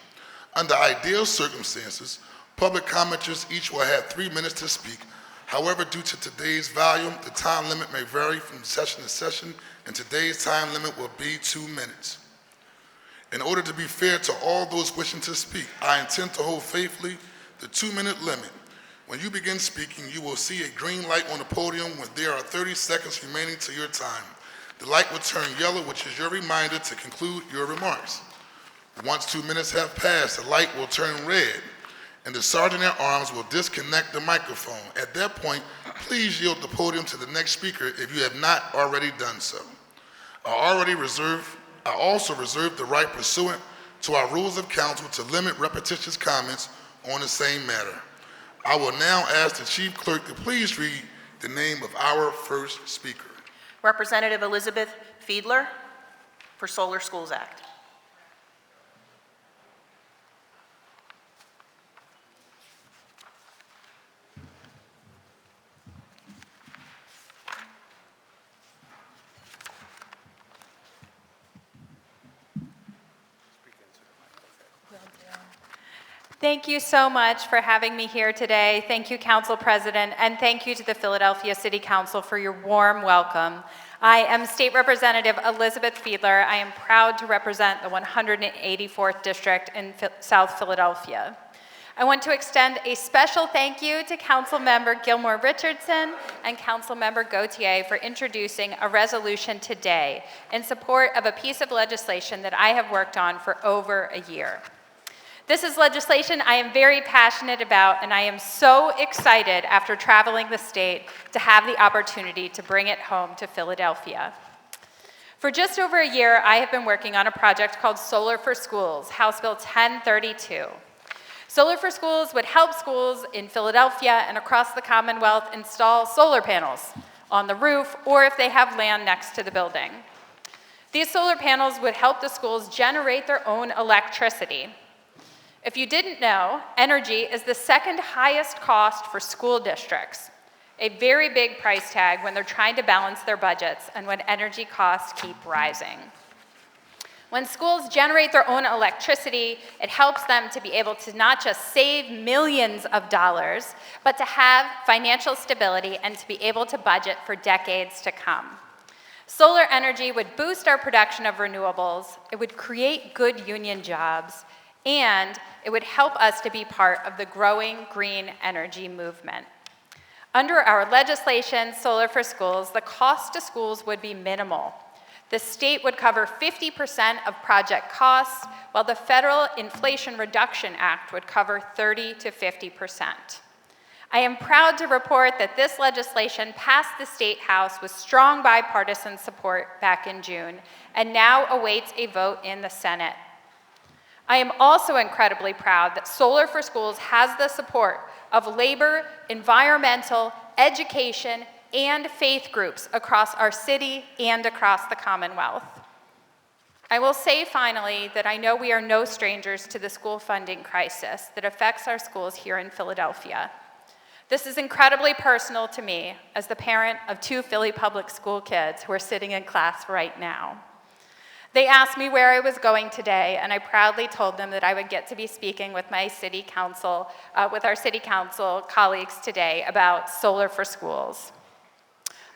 Under ideal circumstances, public commenters each will have 3 minutes to speak. However, due to today's volume, the time limit may vary from session to session, and today's time limit will be 2 minutes. In order to be fair to all those wishing to speak, I intend to hold faithfully the 2-minute limit. When you begin speaking, you will see a green light on the podium when there are 30 seconds remaining to your time. The light will turn yellow, which is your reminder to conclude your remarks. Once 2 minutes have passed, the light will turn red, and the sergeant at arms will disconnect the microphone. At that point, please yield the podium to the next speaker if you have not already done so. I also reserve the right pursuant to our rules of council to limit repetitious comments on the same matter. I will now ask the chief clerk to please read the name of our first speaker. Representative Elizabeth Fiedler for Solar Schools Act. Thank you so much for having me here today. Thank you, Council President, and thank you to the Philadelphia City Council for your warm welcome. I am State Representative Elizabeth Fiedler. I am proud to represent the 184th District in South Philadelphia. I want to extend a special thank you to Councilmember Gilmore Richardson and Councilmember Gautier for introducing a resolution today in support of a piece of legislation that I have worked on for over a year. This is legislation I am very passionate about, and I am so excited after traveling the state to have the opportunity to bring it home to Philadelphia. For just over a year, I have been working on a project called Solar for Schools, House Bill 1032. Solar for Schools would help schools in Philadelphia and across the Commonwealth install solar panels on the roof or if they have land next to the building. These solar panels would help the schools generate their own electricity. If you didn't know, energy is the second highest cost for school districts, a very big price tag when they're trying to balance their budgets and when energy costs keep rising. When schools generate their own electricity, it helps them to be able to not just save millions of dollars, but to have financial stability and to be able to budget for decades to come. Solar energy would boost our production of renewables, it would create good union jobs, and it would help us to be part of the growing green energy movement. Under our legislation, Solar for Schools, the cost to schools would be minimal. The state would cover 50% of project costs, while the Federal Inflation Reduction Act would cover 30 to 50%. I am proud to report that this legislation passed the State House with strong bipartisan support back in June, and now awaits a vote in the Senate. I am also incredibly proud that Solar for Schools has the support of labor, environmental, education, and faith groups across our city and across the Commonwealth. I will say finally that I know we are no strangers to the school funding crisis that affects our schools here in Philadelphia. This is incredibly personal to me as the parent of 2 Philly public school kids who are sitting in class right now. They asked me where I was going today, and I proudly told them that I would get to be speaking with my city council, with our city council colleagues today about Solar for Schools.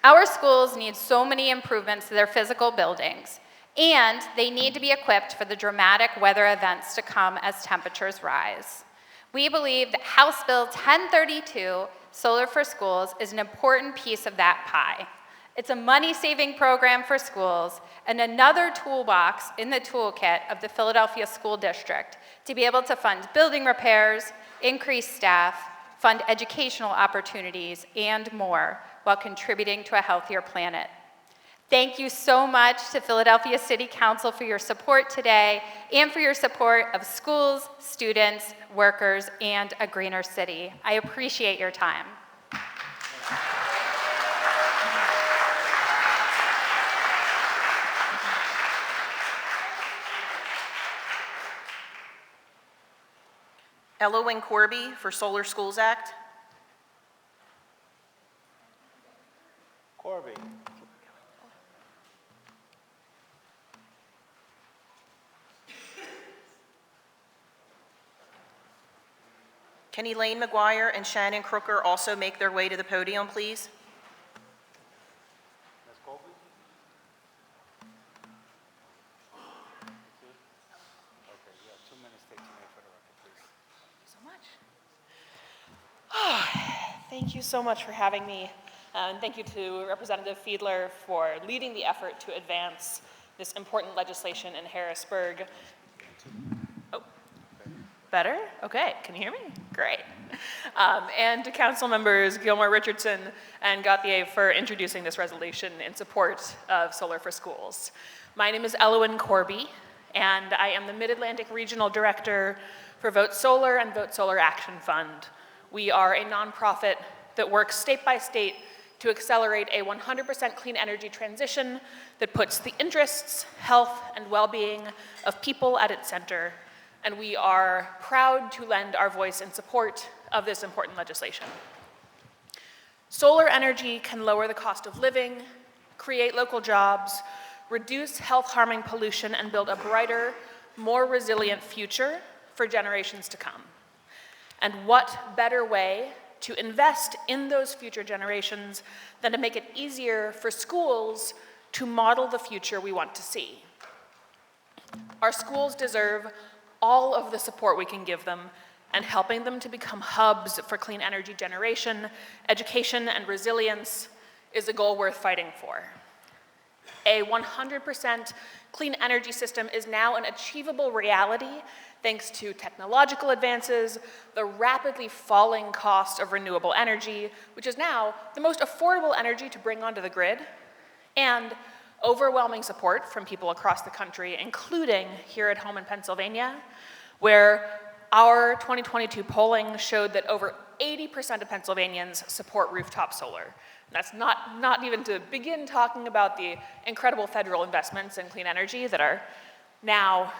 Our schools need so many improvements to their physical buildings, and they need to be equipped for the dramatic weather events to come as temperatures rise. We believe that House Bill 1032, Solar for Schools, is an important piece of that pie. It's a money-saving program for schools and another toolbox in the toolkit of the Philadelphia School District to be able to fund building repairs, increase staff, fund educational opportunities, and more, while contributing to a healthier planet. Thank you so much to Philadelphia City Council for your support today and for your support of schools, students, workers, and a greener city. I appreciate your time. Elowin Corby for Solar Schools Act. Corby. Can Elaine McGuire and Shannon Crooker also make their way to the podium, please? Ms. Colby? Okay, you have 2 minutes. Take 2 minutes for the record, please. Thank you so much for having me. And thank you to Representative Fiedler for leading the effort to advance this important legislation in Harrisburg. Oh, better? Okay, can you hear me? Great. And to Council Members Gilmore Richardson and Gauthier for introducing this resolution in support of Solar for Schools. My name is Elowin Corby, and I am the Mid-Atlantic Regional Director for Vote Solar and Vote Solar Action Fund. We are a nonprofit that works state by state to accelerate a 100% clean energy transition that puts the interests, health, and well-being of people at its center. And we are proud to lend our voice in support of this important legislation. Solar energy can lower the cost of living, create local jobs, reduce health-harming pollution, and build a brighter, more resilient future for generations to come. And what better way to invest in those future generations than to make it easier for schools to model the future we want to see. Our schools deserve all of the support we can give them, and helping them to become hubs for clean energy generation, education, and resilience is a goal worth fighting for. A 100% clean energy system is now an achievable reality thanks to technological advances, the rapidly falling cost of renewable energy, which is now the most affordable energy to bring onto the grid, and overwhelming support from people across the country, including here at home in Pennsylvania, where our 2022 polling showed that over 80% of Pennsylvanians support rooftop solar. And that's not even to begin talking about the incredible federal investments in clean energy that are now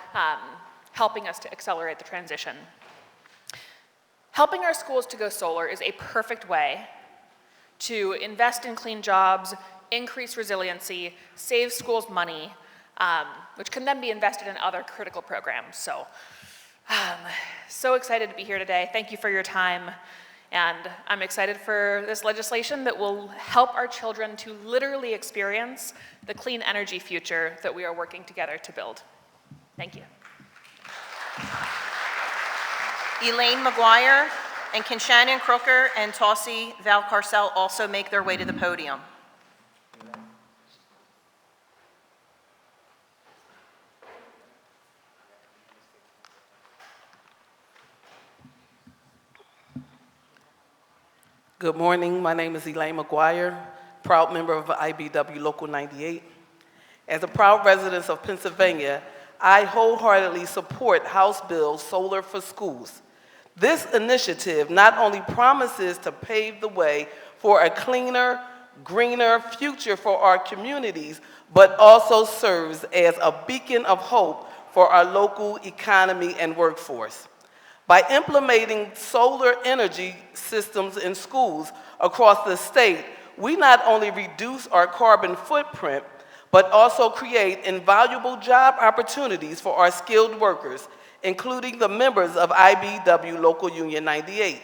helping us to accelerate the transition. Helping our schools to go solar is a perfect way to invest in clean jobs, increase resiliency, save schools money, which can then be invested in other critical programs. So excited to be here today. Thank you for your time. And I'm excited for this legislation that will help our children to literally experience the clean energy future that we are working together to build. Thank you. Elaine McGuire, and can Shannon Crooker and Tossie Valcarcel also make their way to the podium? Good morning. My name is Elaine McGuire, proud member of IBW Local 98. As a proud resident of Pennsylvania, I wholeheartedly support House Bill Solar for Schools. This initiative not only promises to pave the way for a cleaner, greener future for our communities, but also serves as a beacon of hope for our local economy and workforce. By implementing solar energy systems in schools across the state, we not only reduce our carbon footprint, but also create invaluable job opportunities for our skilled workers, including the members of IBEW Local Union 98.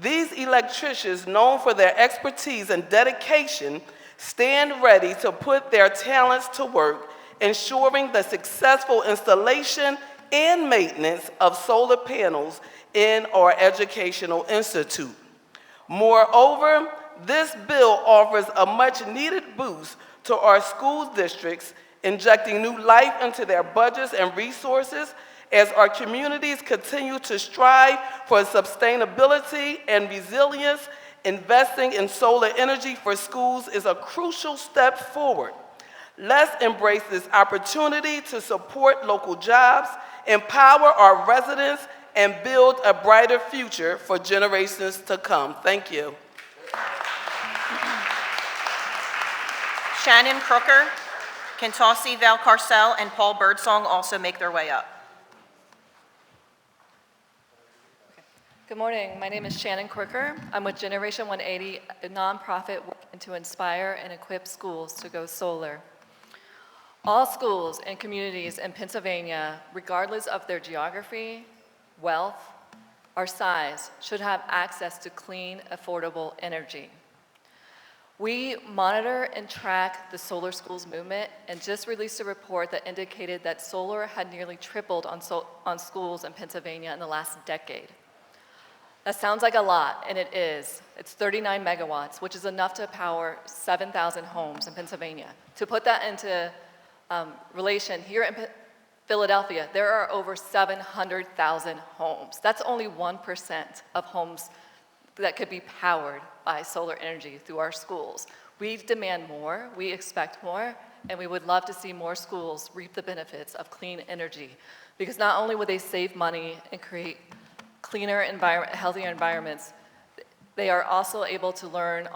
These electricians, known for their expertise and dedication, stand ready to put their talents to work, ensuring the successful installation and maintenance of solar panels in our educational institute. Moreover, this bill offers a much-needed boost to our school districts, injecting new life into their budgets and resources as our communities continue to strive for sustainability and resilience. Investing in solar energy for schools is a crucial step forward. Let's embrace this opportunity to support local jobs, empower our residents, and build a brighter future for generations to come. Thank you. Shannon Crooker, Kentausi Valcarcel, and Paul Birdsong also make their way up. Good morning. My name is Shannon Crooker. I'm with Generation 180, a nonprofit working to inspire and equip schools to go solar. All schools and communities in Pennsylvania, regardless of their geography, wealth, or size, should have access to clean, affordable energy. We monitor and track the solar schools movement and just released a report that indicated that solar had nearly tripled on schools in Pennsylvania in the last decade. That sounds like a lot, and it is. It's 39 megawatts, which is enough to power 7,000 homes in Pennsylvania. To put that into relation, here in Philadelphia, there are over 700,000 homes. That's only 1% of homes that could be powered by solar energy through our schools. We demand more, we expect more, and we would love to see more schools reap the benefits of clean energy, because not only would they save money and create cleaner, healthier environments, they are also able to learn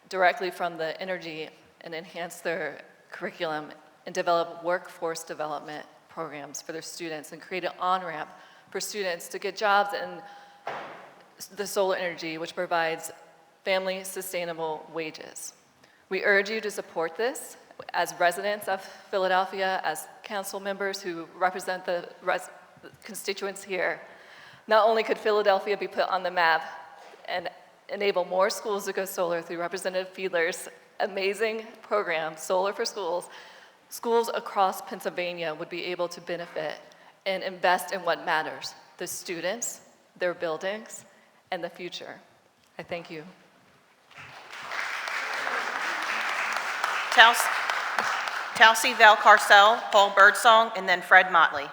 directly from the energy and enhance their curriculum and develop workforce development programs for their students and create an on-ramp for students to get jobs in the solar energy, which provides family sustainable wages. We urge you to support this as residents of Philadelphia, as council members who represent the constituents here. Not only could Philadelphia be put on the map and enable more schools to go solar through Representative Fiedler's amazing program, Solar for Schools, schools across Pennsylvania would be able to benefit and invest in what matters, the students, their buildings, and the future. I thank you. Kentausi Valcarcel, Paul Birdsong, and then Fred Motley.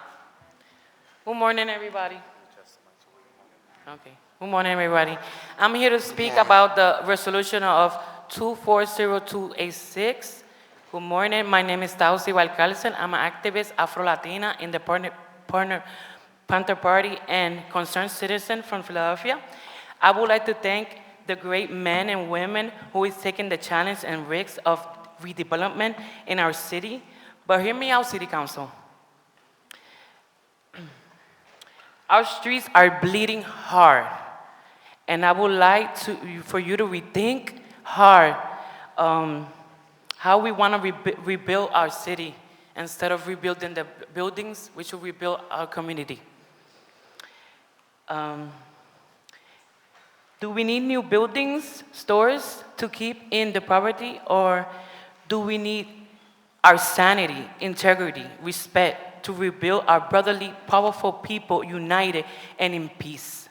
Good morning, everybody. Okay. Good morning, everybody. I'm here to speak about the resolution of 240286. Good morning. My name is Kentausi Valcarcel. I'm an activist, Afro-Latina in the Panther Party and concerned citizen from Philadelphia. I would like to thank the great men and women who is taking the challenge and risks of redevelopment in our city. But hear me out, City Council. Our streets are bleeding hard, and I would like for you to rethink hard how we want to rebuild our city. Instead of rebuilding the buildings, we should rebuild our community. Do we need new buildings, stores to keep in the poverty, or do we need our sanity, integrity, respect, to rebuild our brotherly, powerful people united and in peace?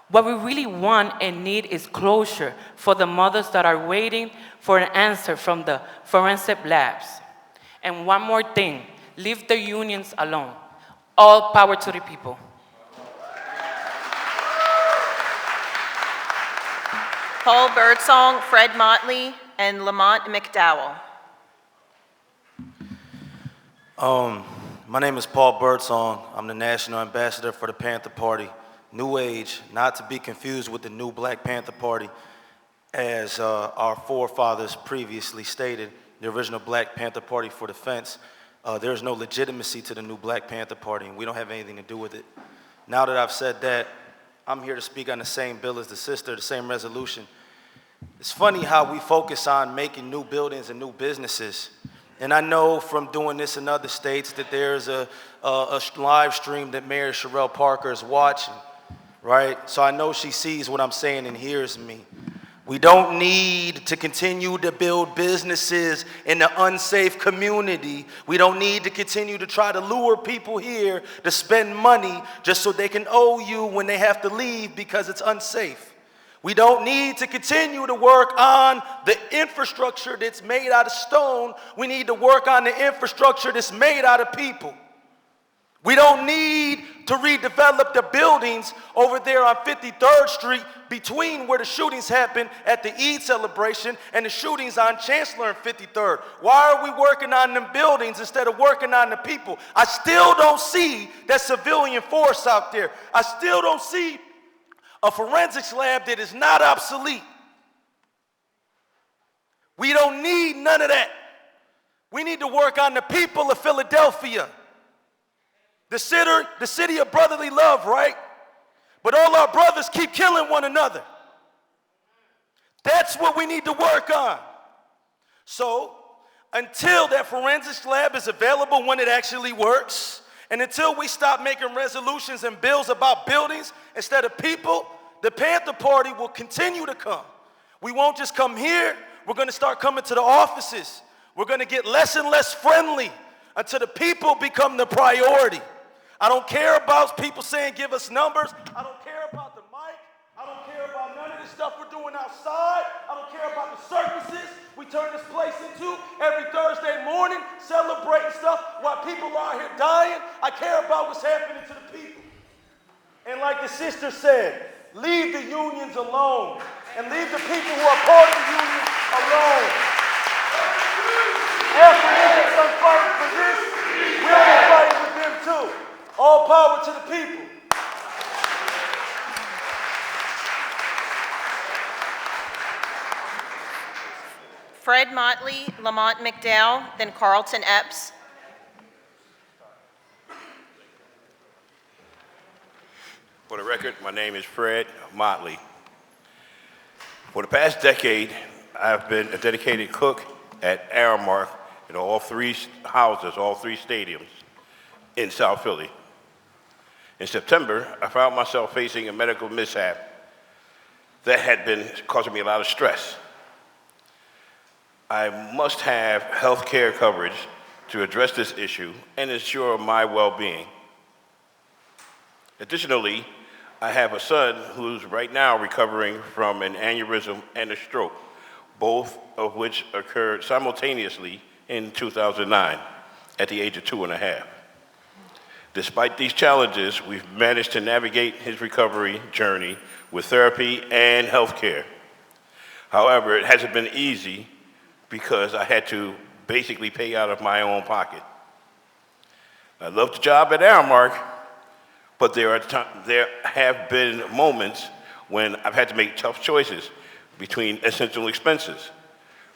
What we really want and need is closure for the mothers that are waiting for an answer from the forensic labs. And one more thing, leave the unions alone. All power to the people. Paul Birdsong, Fred Motley, and Lamont McDowell. My name is Paul Birdsong. I'm the National Ambassador for the Panther Party, New Age, not to be confused with the New Black Panther Party. as our forefathers previously stated, the original Black Panther Party for Defense, there is no legitimacy to the new Black Panther Party, and we don't have anything to do with it. Now that I've said that, I'm here to speak on the same bill as the sister, the same resolution. It's funny how we focus on making new buildings and new businesses. And I know from doing this in other states that there's a live stream that Mayor Sherelle Parker is watching, right? So I know she sees what I'm saying and hears me. We don't need to continue to build businesses in the unsafe community. We don't need to continue to try to lure people here to spend money just so they can owe you when they have to leave because it's unsafe. We don't need to continue to work on the infrastructure that's made out of stone. We need to work on the infrastructure that's made out of people. We don't need to redevelop the buildings over there on 53rd Street between where the shootings happened at the Eid celebration and the shootings on Chancellor and 53rd. Why are we working on them buildings instead of working on the people? I still don't see that civilian force out there. I still don't see a forensics lab that is not obsolete. We don't need none of that. We need to work on the people of Philadelphia. The city of brotherly love, right? But all our brothers keep killing one another. That's what we need to work on. So, until that forensics lab is available when it actually works, and until we stop making resolutions and bills about buildings instead of people, the Panther Party will continue to come. We won't just come here. We're going to start coming to the offices. We're going to get less and less friendly until the people become the priority. I don't care about people saying give us numbers. I don't care about the mic. I don't care about none of this stuff we're doing outside. I don't care about the circuses we turn this place into every Thursday morning, celebrating stuff while people are out here dying. I care about what's happening to the people. And like the sister said, leave the unions alone and leave the people who are part of the union alone. After niggas done fighting for this, we're gonna fight with them too. All power to the people. Fred Motley, Lamont McDowell, then Carlton Epps. For the record, my name is Fred Motley. For the past decade, I've been a dedicated cook at Aramark in all three houses, all three stadiums in South Philly. In September, I found myself facing a medical mishap that had been causing me a lot of stress. I must have health care coverage to address this issue and ensure my well-being. Additionally, I have a son who's right now recovering from an aneurysm and a stroke, both of which occurred simultaneously in 2009 at the age of 2.5. Despite these challenges, we've managed to navigate his recovery journey with therapy and health care. However, it hasn't been easy because I had to basically pay out of my own pocket. I love the job at Aramark, but there have been moments when I've had to make tough choices between essential expenses.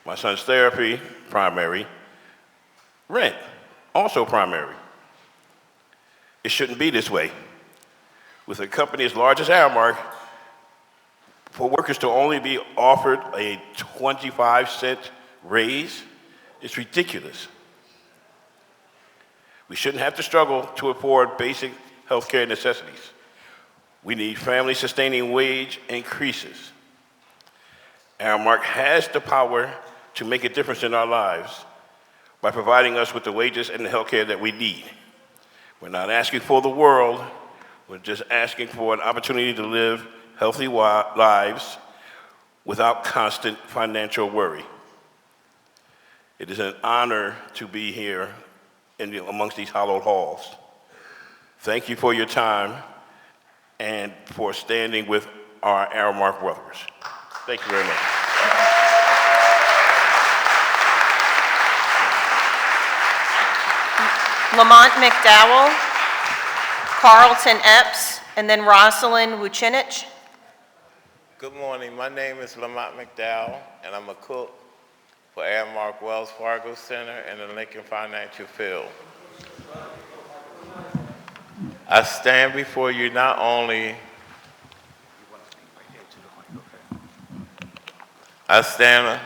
My son's therapy, primary. Rent, also primary. It shouldn't be this way. With a company as large as Aramark, for workers to only be offered a 25-cent raise is ridiculous. We shouldn't have to struggle to afford basic healthcare necessities. We need family-sustaining wage increases. Aramark has the power to make a difference in our lives by providing us with the wages and the healthcare that we need. We're not asking for the world, we're just asking for an opportunity to live healthy lives without constant financial worry. It is an honor to be here amongst these hallowed halls. Thank you for your time and for standing with our Aramark brothers. Thank you very much. Lamont McDowell, Carlton Epps, and then Rosalind Wucinic. Good morning. My name is Lamont McDowell, and I'm a cook for Aramark Wells Fargo Center and the Lincoln Financial Field. I stand before you not only I stand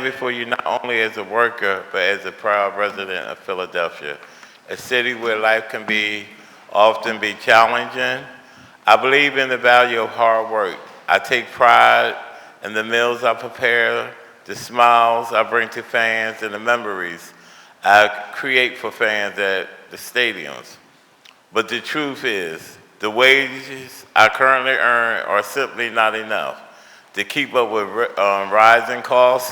before you not only as a worker, but as a proud resident of Philadelphia, a city where life can often be challenging. I believe in the value of hard work. I take pride in the meals I prepare, the smiles I bring to fans, and the memories I create for fans at the stadiums. But the truth is, the wages I currently earn are simply not enough to keep up with rising costs.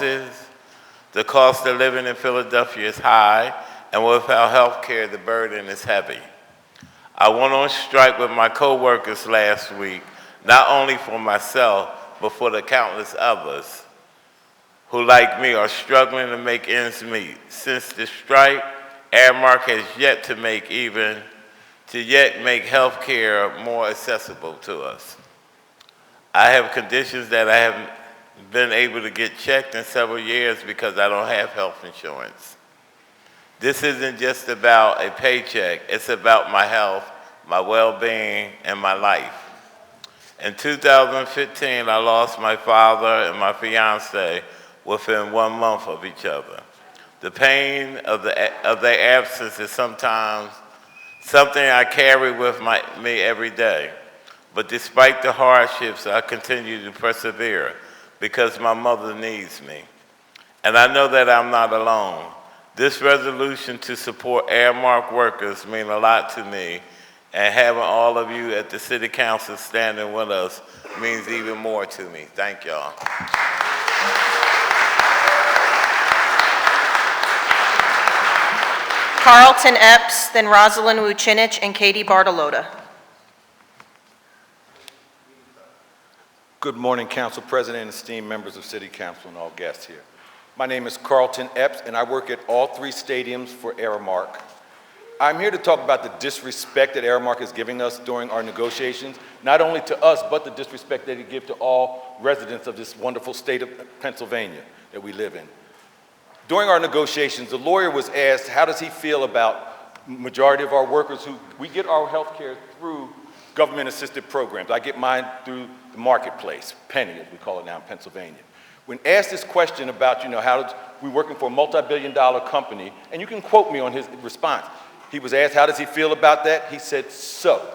The cost of living in Philadelphia is high, and without health care, the burden is heavy. I went on strike with my coworkers last week, not only for myself, but for the countless others who, like me, are struggling to make ends meet. Since the strike, Aramark has yet to make health care more accessible to us. I have conditions that I haven't been able to get checked in several years because I don't have health insurance. This isn't just about a paycheck, it's about my health, my well-being, and my life. In 2015, I lost my father and my fiance within 1 month of each other. The pain of their absence is sometimes something I carry with me every day. But despite the hardships, I continue to persevere because my mother needs me. And I know that I'm not alone. This resolution to support Aramark workers means a lot to me, and having all of you at the City Council standing with us means even more to me. Thank y'all. Carlton Epps, then Rosalind Wucinic and Katie Bartolota. Good morning, Council President and esteemed members of City Council and all guests here. My name is Carlton Epps, and I work at all 3 stadiums for Aramark. I'm here to talk about the disrespect that Aramark is giving us during our negotiations, not only to us, but the disrespect that they give to all residents of this wonderful state of Pennsylvania that we live in. During our negotiations, the lawyer was asked, how does he feel about majority of our workers who, we get our health care through government-assisted programs. I get mine through the marketplace, Penny, as we call it now in Pennsylvania. When asked this question about, how we're working for a multi-billion-dollar company, and you can quote me on his response. He was asked, how does he feel about that? He said, so.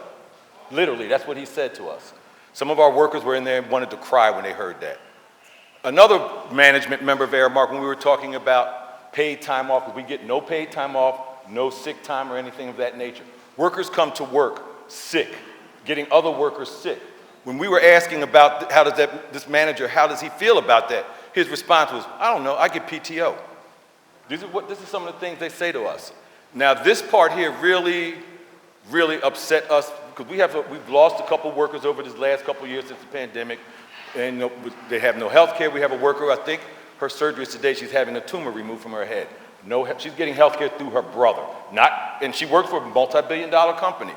Literally, that's what he said to us. Some of our workers were in there and wanted to cry when they heard that. Another management member of Aramark, when we were talking about paid time off, because we get no paid time off, no sick time or anything of that nature. Workers come to work sick, getting other workers sick. When we were asking about how does this manager, how does he feel about that? His response was, I don't know, I get PTO. This is some of the things they say to us. Now this part here really upset us because we've lost a couple workers over this last couple years since the pandemic, and they have no health care. We have a worker, I think her surgery is today, she's having a tumor removed from her head. She's getting health care through her brother, and she works for a multi-billion-dollar company.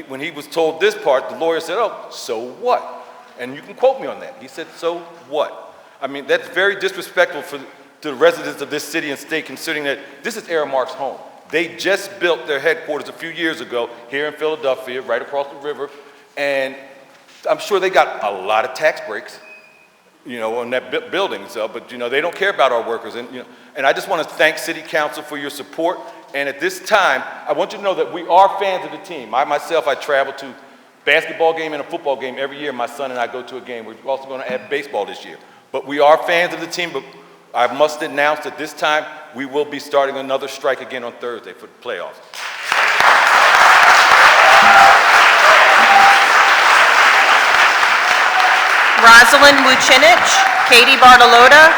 When he was told this part, the lawyer said, oh, so what? And you can quote me on that. He said, so what? I mean, that's very disrespectful to the residents of this city and state, considering that this is Aramark's home. They just built their headquarters a few years ago here in Philadelphia, right across the river, and I'm sure they got a lot of tax breaks, on that building. But they don't care about our workers, and I just want to thank City Council for your support. And at this time, I want you to know that we are fans of the team. I travel to basketball game and a football game every year. My son and I go to a game. We're also going to add baseball this year. But we are fans of the team, but I must announce that this time we will be starting another strike again on Thursday for the playoffs. Rosalind Wucinic, Katie Bartolota,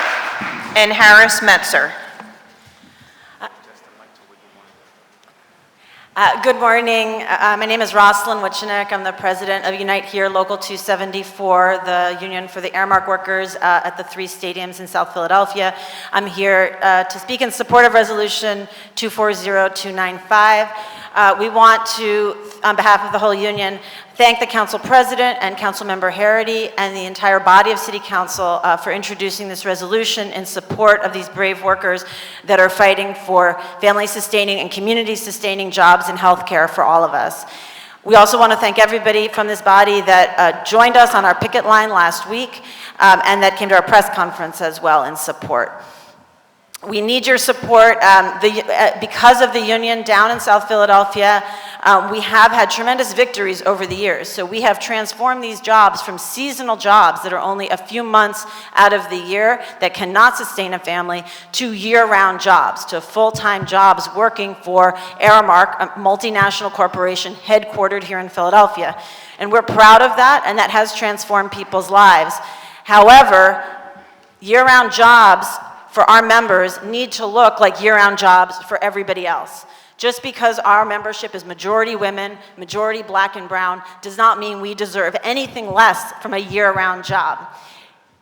and Harris Metzer. Good morning. My name is Rosalind Wucinic. I'm the president of Unite Here Local 274, the union for the Aramark workers at the 3 stadiums in South Philadelphia. I'm here to speak in support of Resolution 240295. We want to, on behalf of the whole union, thank the council president and Councilmember Harity and the entire body of City Council for introducing this resolution in support of these brave workers that are fighting for family-sustaining and community-sustaining jobs and health care for all of us. We also want to thank everybody from this body that joined us on our picket line last week and that came to our press conference as well in support. We need your support. Because of the union down in South Philadelphia, we have had tremendous victories over the years. So we have transformed these jobs from seasonal jobs that are only a few months out of the year that cannot sustain a family to year-round jobs, to full-time jobs working for Aramark, a multinational corporation headquartered here in Philadelphia. And we're proud of that, and that has transformed people's lives. However, year-round jobs for our members need to look like year-round jobs for everybody else. Just because our membership is majority women, majority black and brown, does not mean we deserve anything less from a year-round job.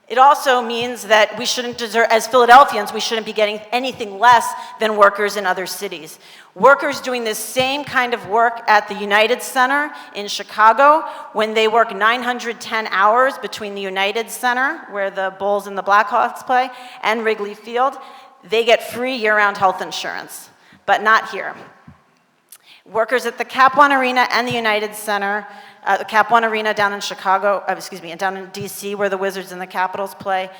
It also means that we shouldn't deserve, as Philadelphians, we shouldn't be getting anything less than workers in other cities. Workers doing this same kind of work at the United Center in Chicago, when they work 910 hours between the United Center, where the Bulls and the Blackhawks play, and Wrigley Field, they get free year-round health insurance, but not here. Workers at the Cap One Arena and the United Center, the Cap One Arena down in Chicago, down in DC where the Wizards and the Capitals play.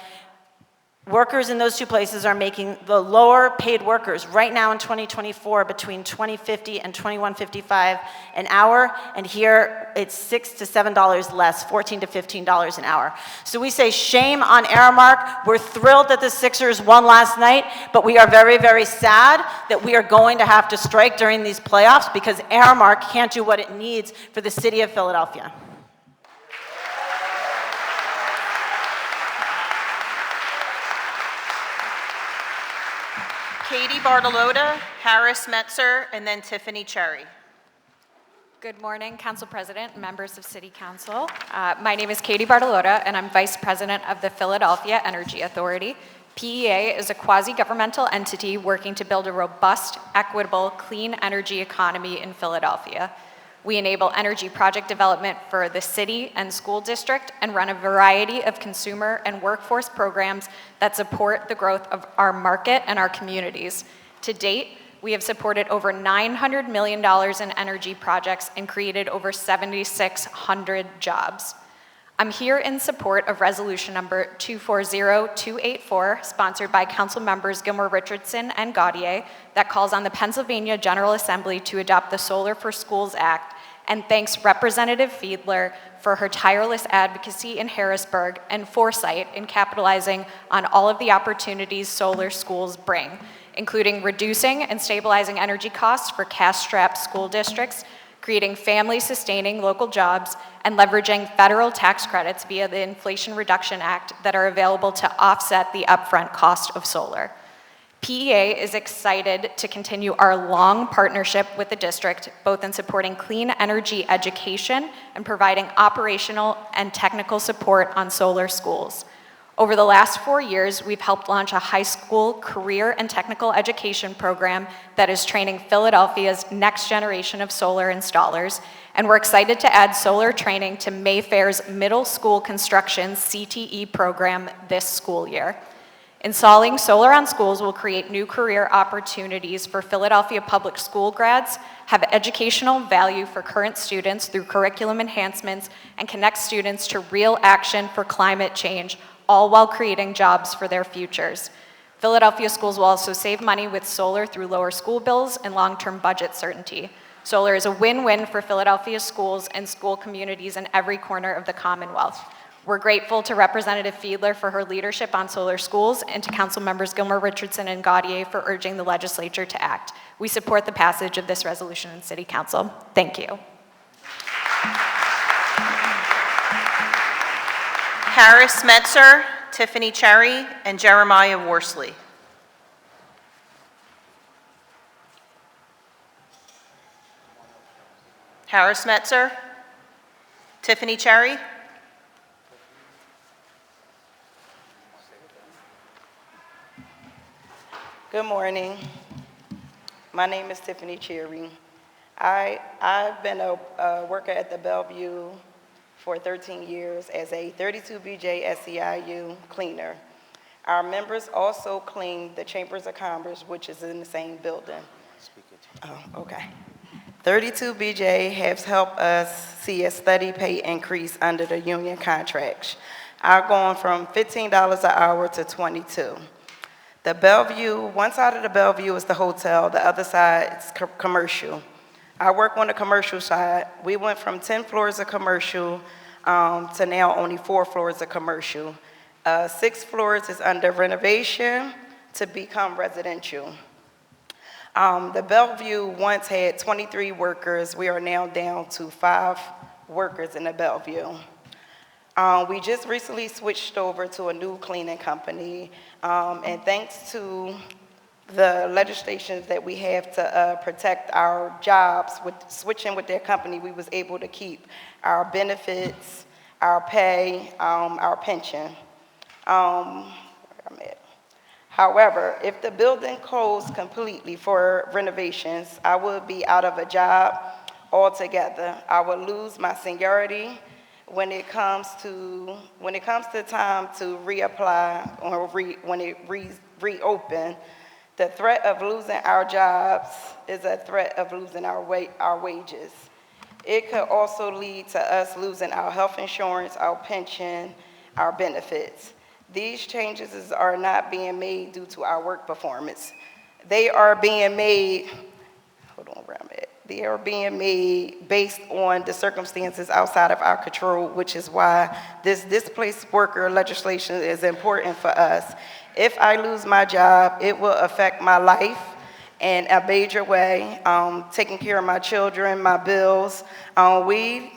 Workers in those two places are making the lower paid workers right now in 2024 between $20.50 and $21.55 an hour, and here it's $6 to $7 less, $14 to $15 an hour. So we say shame on Aramark. We're thrilled that the Sixers won last night, but we are very, very sad that we are going to have to strike during these playoffs because Aramark can't do what it needs for the city of Philadelphia. Katie Bartolotta, Harris Metzer, and then Tiffany Cherry. Good morning, Council President and members of City Council. My name is Katie Bartolotta, and I'm Vice President of the Philadelphia Energy Authority. PEA is a quasi-governmental entity working to build a robust, equitable, clean energy economy in Philadelphia. We enable energy project development for the city and school district and run a variety of consumer and workforce programs that support the growth of our market and our communities. To date, we have supported over $900 million in energy projects and created over 7,600 jobs. I'm here in support of resolution number 240284, sponsored by Council members Gilmore Richardson and Gaudier, that calls on the Pennsylvania General Assembly to adopt the Solar for Schools Act, and thanks Representative Fiedler for her tireless advocacy in Harrisburg and foresight in capitalizing on all of the opportunities solar schools bring, including reducing and stabilizing energy costs for cash-strapped school districts, creating family-sustaining local jobs, and leveraging federal tax credits via the Inflation Reduction Act that are available to offset the upfront cost of solar. PEA is excited to continue our long partnership with the district, both in supporting clean energy education and providing operational and technical support on solar schools. Over the last 4 years, we've helped launch a high school career and technical education program that is training Philadelphia's next generation of solar installers, and we're excited to add solar training to Mayfair's middle school construction CTE program this school year. Installing solar on schools will create new career opportunities for Philadelphia public school grads, have educational value for current students through curriculum enhancements, and connect students to real action for climate change, all while creating jobs for their futures. Philadelphia schools will also save money with solar through lower school bills and long-term budget certainty. Solar is a win-win for Philadelphia schools and school communities in every corner of the Commonwealth. We're grateful to Representative Fiedler for her leadership on solar schools and to Council members Gilmore Richardson and Gaudier for urging the legislature to act. We support the passage of this resolution in City Council. Thank you. Harris Metzer, Tiffany Cherry, and Jeremiah Worsley. Harris Metzer, Tiffany Cherry. Good morning. My name is Tiffany Cherry. I've been a worker at the Bellevue for 13 years as a 32BJ SEIU cleaner. Our members also clean the Chambers of Commerce, which is in the same building. Oh, okay. 32BJ has helped us see a steady pay increase under the union contracts. I've gone from $15 an hour to $22. The Bellevue, one side of the Bellevue is the hotel, the other side is commercial. I work on the commercial side. We went from 10 floors of commercial to now only 4 floors of commercial. 6 floors is under renovation to become residential. The Bellevue once had 23 workers. We are now down to 5 workers in the Bellevue. We just recently switched over to a new cleaning company, and thanks to the legislation that we have to protect our jobs, with switching with their company, we was able to keep our benefits, our pay, our pension. However, if the building closed completely for renovations, I would be out of a job altogether. I would lose my seniority when it comes to time to reapply or when it reopen. The threat of losing our jobs is a threat of losing our wages. It could also lead to us losing our health insurance, our pension, our benefits. These changes are not being made due to our work performance. They are being made, they are being made based on the circumstances outside of our control, which is why this displaced worker legislation is important for us. If I lose my job, it will affect my life in a major way, taking care of my children, my bills. We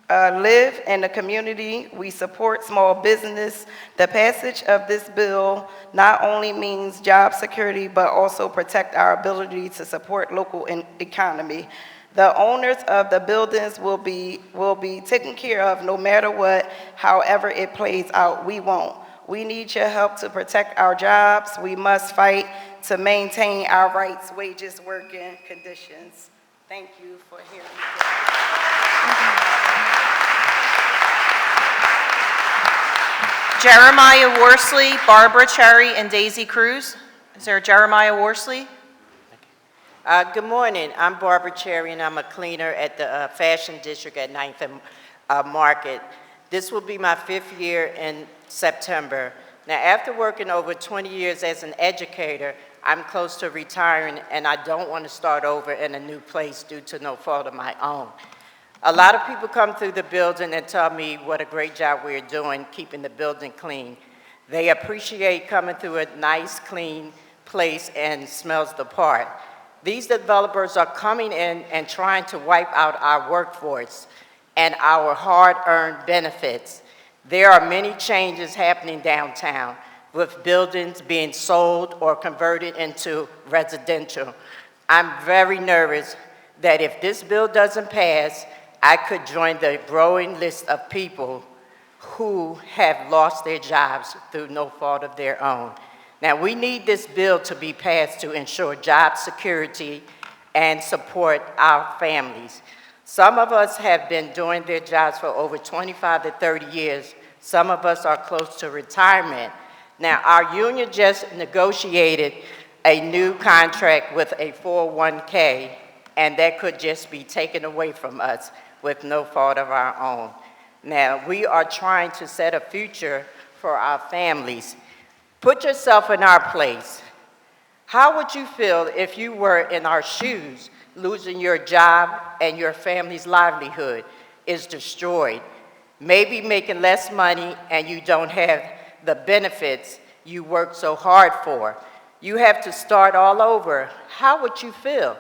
live in the community. We support small business. The passage of this bill not only means job security, but also protect our ability to support local economy. The owners of the buildings will be taken care of no matter what, however it plays out. We won't. We need your help to protect our jobs. We must fight to maintain our rights, wages, working conditions. Thank you for hearing me. Jeremiah Worsley, Barbara Cherry, and Daisy Cruz. Is there a Jeremiah Worsley? Good morning. I'm Barbara Cherry, and I'm a cleaner at the Fashion District at 9th and Market. This will be my 5th year in September. Now, after working over 20 years as an educator, I'm close to retiring, and I don't want to start over in a new place due to no fault of my own. A lot of people come through the building and tell me what a great job we're doing keeping the building clean. They appreciate coming through a nice, clean place and smells the part. These developers are coming in and trying to wipe out our workforce and our hard-earned benefits. There are many changes happening downtown, with buildings being sold or converted into residential. I'm very nervous that if this bill doesn't pass, I could join the growing list of people who have lost their jobs through no fault of their own. Now, we need this bill to be passed to ensure job security and support our families. Some of us have been doing their jobs for over 25 to 30 years. Some of us are close to retirement. Now, our union just negotiated a new contract with a 401k, and that could just be taken away from us with no fault of our own. Now, we are trying to set a future for our families. Put yourself in our place. How would you feel if you were in our shoes, losing your job and your family's livelihood is destroyed? Maybe making less money and you don't have the benefits you worked so hard for. You have to start all over. How would you feel?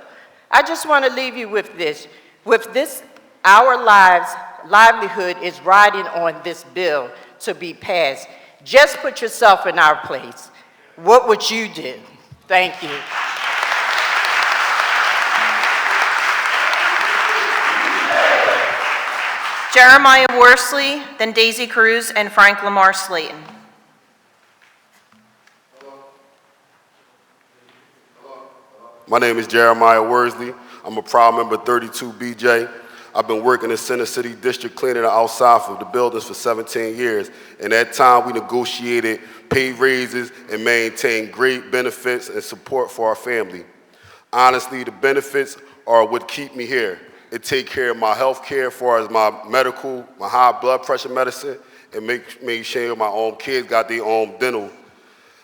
I just want to leave you with this. With this, our livelihood is riding on this bill to be passed. Just put yourself in our place. What would you do? Thank you. Jeremiah Worsley, then Daisy Cruz, and Frank Lamar Slayton. My name is Jeremiah Worsley. I'm a proud member of 32BJ. I've been working in Center City District cleaning the outside of the buildings for 17 years. And at that time, we negotiated pay raises and maintained great benefits and support for our family. Honestly, the benefits are what keep me here. It take care of my health care as far as my medical, my high blood pressure medicine, and make sure my own kids got their own dental.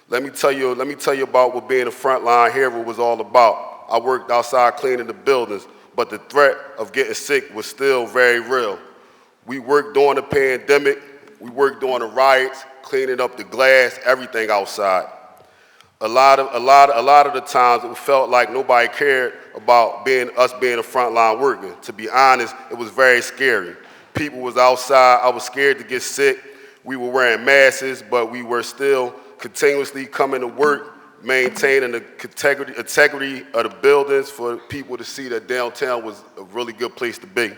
Let me tell you about what being a frontline hero was all about. I worked outside cleaning the buildings, but the threat of getting sick was still very real. We worked during the pandemic, we worked during the riots, cleaning up the glass, everything outside. A lot of the times it felt like nobody cared about us being a frontline worker. To be honest, it was very scary. People was outside, I was scared to get sick. We were wearing masks, but we were still continuously coming to work, maintaining the integrity of the buildings for people to see that downtown was a really good place to be.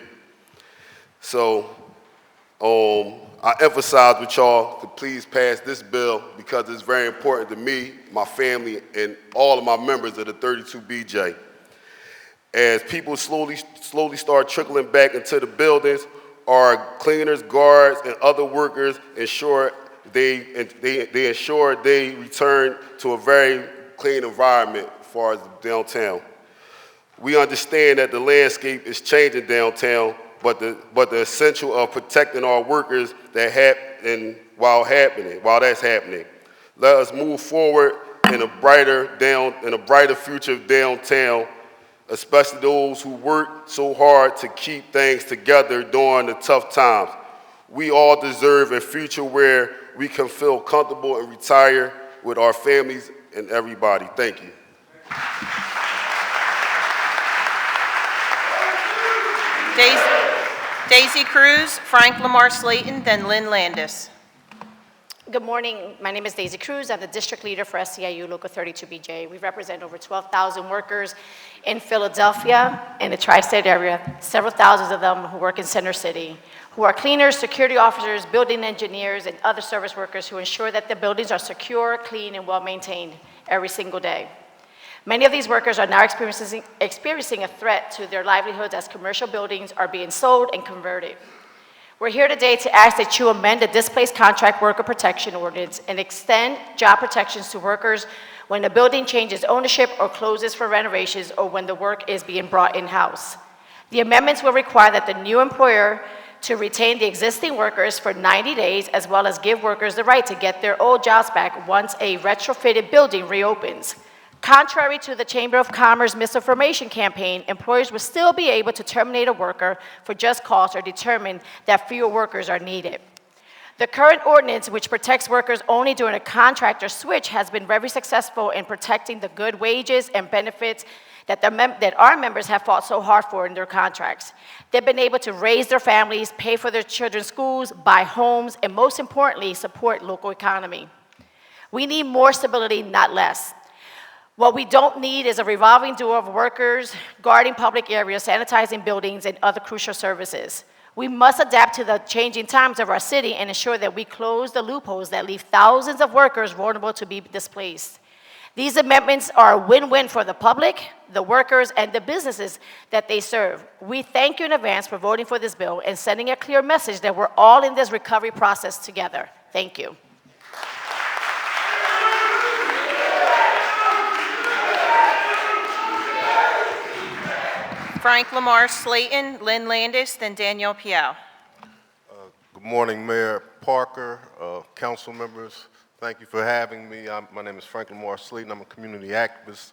So I emphasize with y'all to please pass this bill because it's very important to me, my family, and all of my members of the 32BJ. As people slowly start trickling back into the buildings, our cleaners, guards, and other workers ensure they return to a very clean environment as far as downtown. We understand that the landscape is changing downtown, but the essential of protecting our workers while that's happening. Let us move forward in a brighter future of downtown, especially those who work so hard to keep things together during the tough times. We all deserve a future where we can feel comfortable and retire with our families and everybody. Thank you. Daisy Cruz, Frank Lamar Slayton, then Lynn Landis. Good morning. My name is Daisy Cruz. I'm the district leader for SEIU Local 32BJ. We represent over 12,000 workers in Philadelphia and the tri-state area, several thousands of them who work in Center City, who are cleaners, security officers, building engineers, and other service workers who ensure that the buildings are secure, clean, and well-maintained every single day. Many of these workers are now experiencing a threat to their livelihoods as commercial buildings are being sold and converted. We're here today to ask that you amend the Displaced Contract Worker Protection Ordinance and extend job protections to workers when a building changes ownership or closes for renovations or when the work is being brought in-house. The amendments will require that the new employer to retain the existing workers for 90 days as well as give workers the right to get their old jobs back once a retrofitted building reopens. Contrary to the Chamber of Commerce misinformation campaign, employers will still be able to terminate a worker for just cause or determine that fewer workers are needed. The current ordinance, which protects workers only during a contract or switch, has been very successful in protecting the good wages and benefits that our members have fought so hard for in their contracts. They've been able to raise their families, pay for their children's schools, buy homes, and most importantly, support local economy. We need more stability, not less. What we don't need is a revolving door of workers guarding public areas, sanitizing buildings, and other crucial services. We must adapt to the changing times of our city and ensure that we close the loopholes that leave thousands of workers vulnerable to be displaced. These amendments are a win-win for the public, the workers, and the businesses that they serve. We thank you in advance for voting for this bill and sending a clear message that we're all in this recovery process together. Thank you. Frank Lamar Slayton, Lynn Landis, then Danielle Piau. Good morning, Mayor Parker, council members. Thank you for having me. My name is Frank Lamar Slayton. I'm a community activist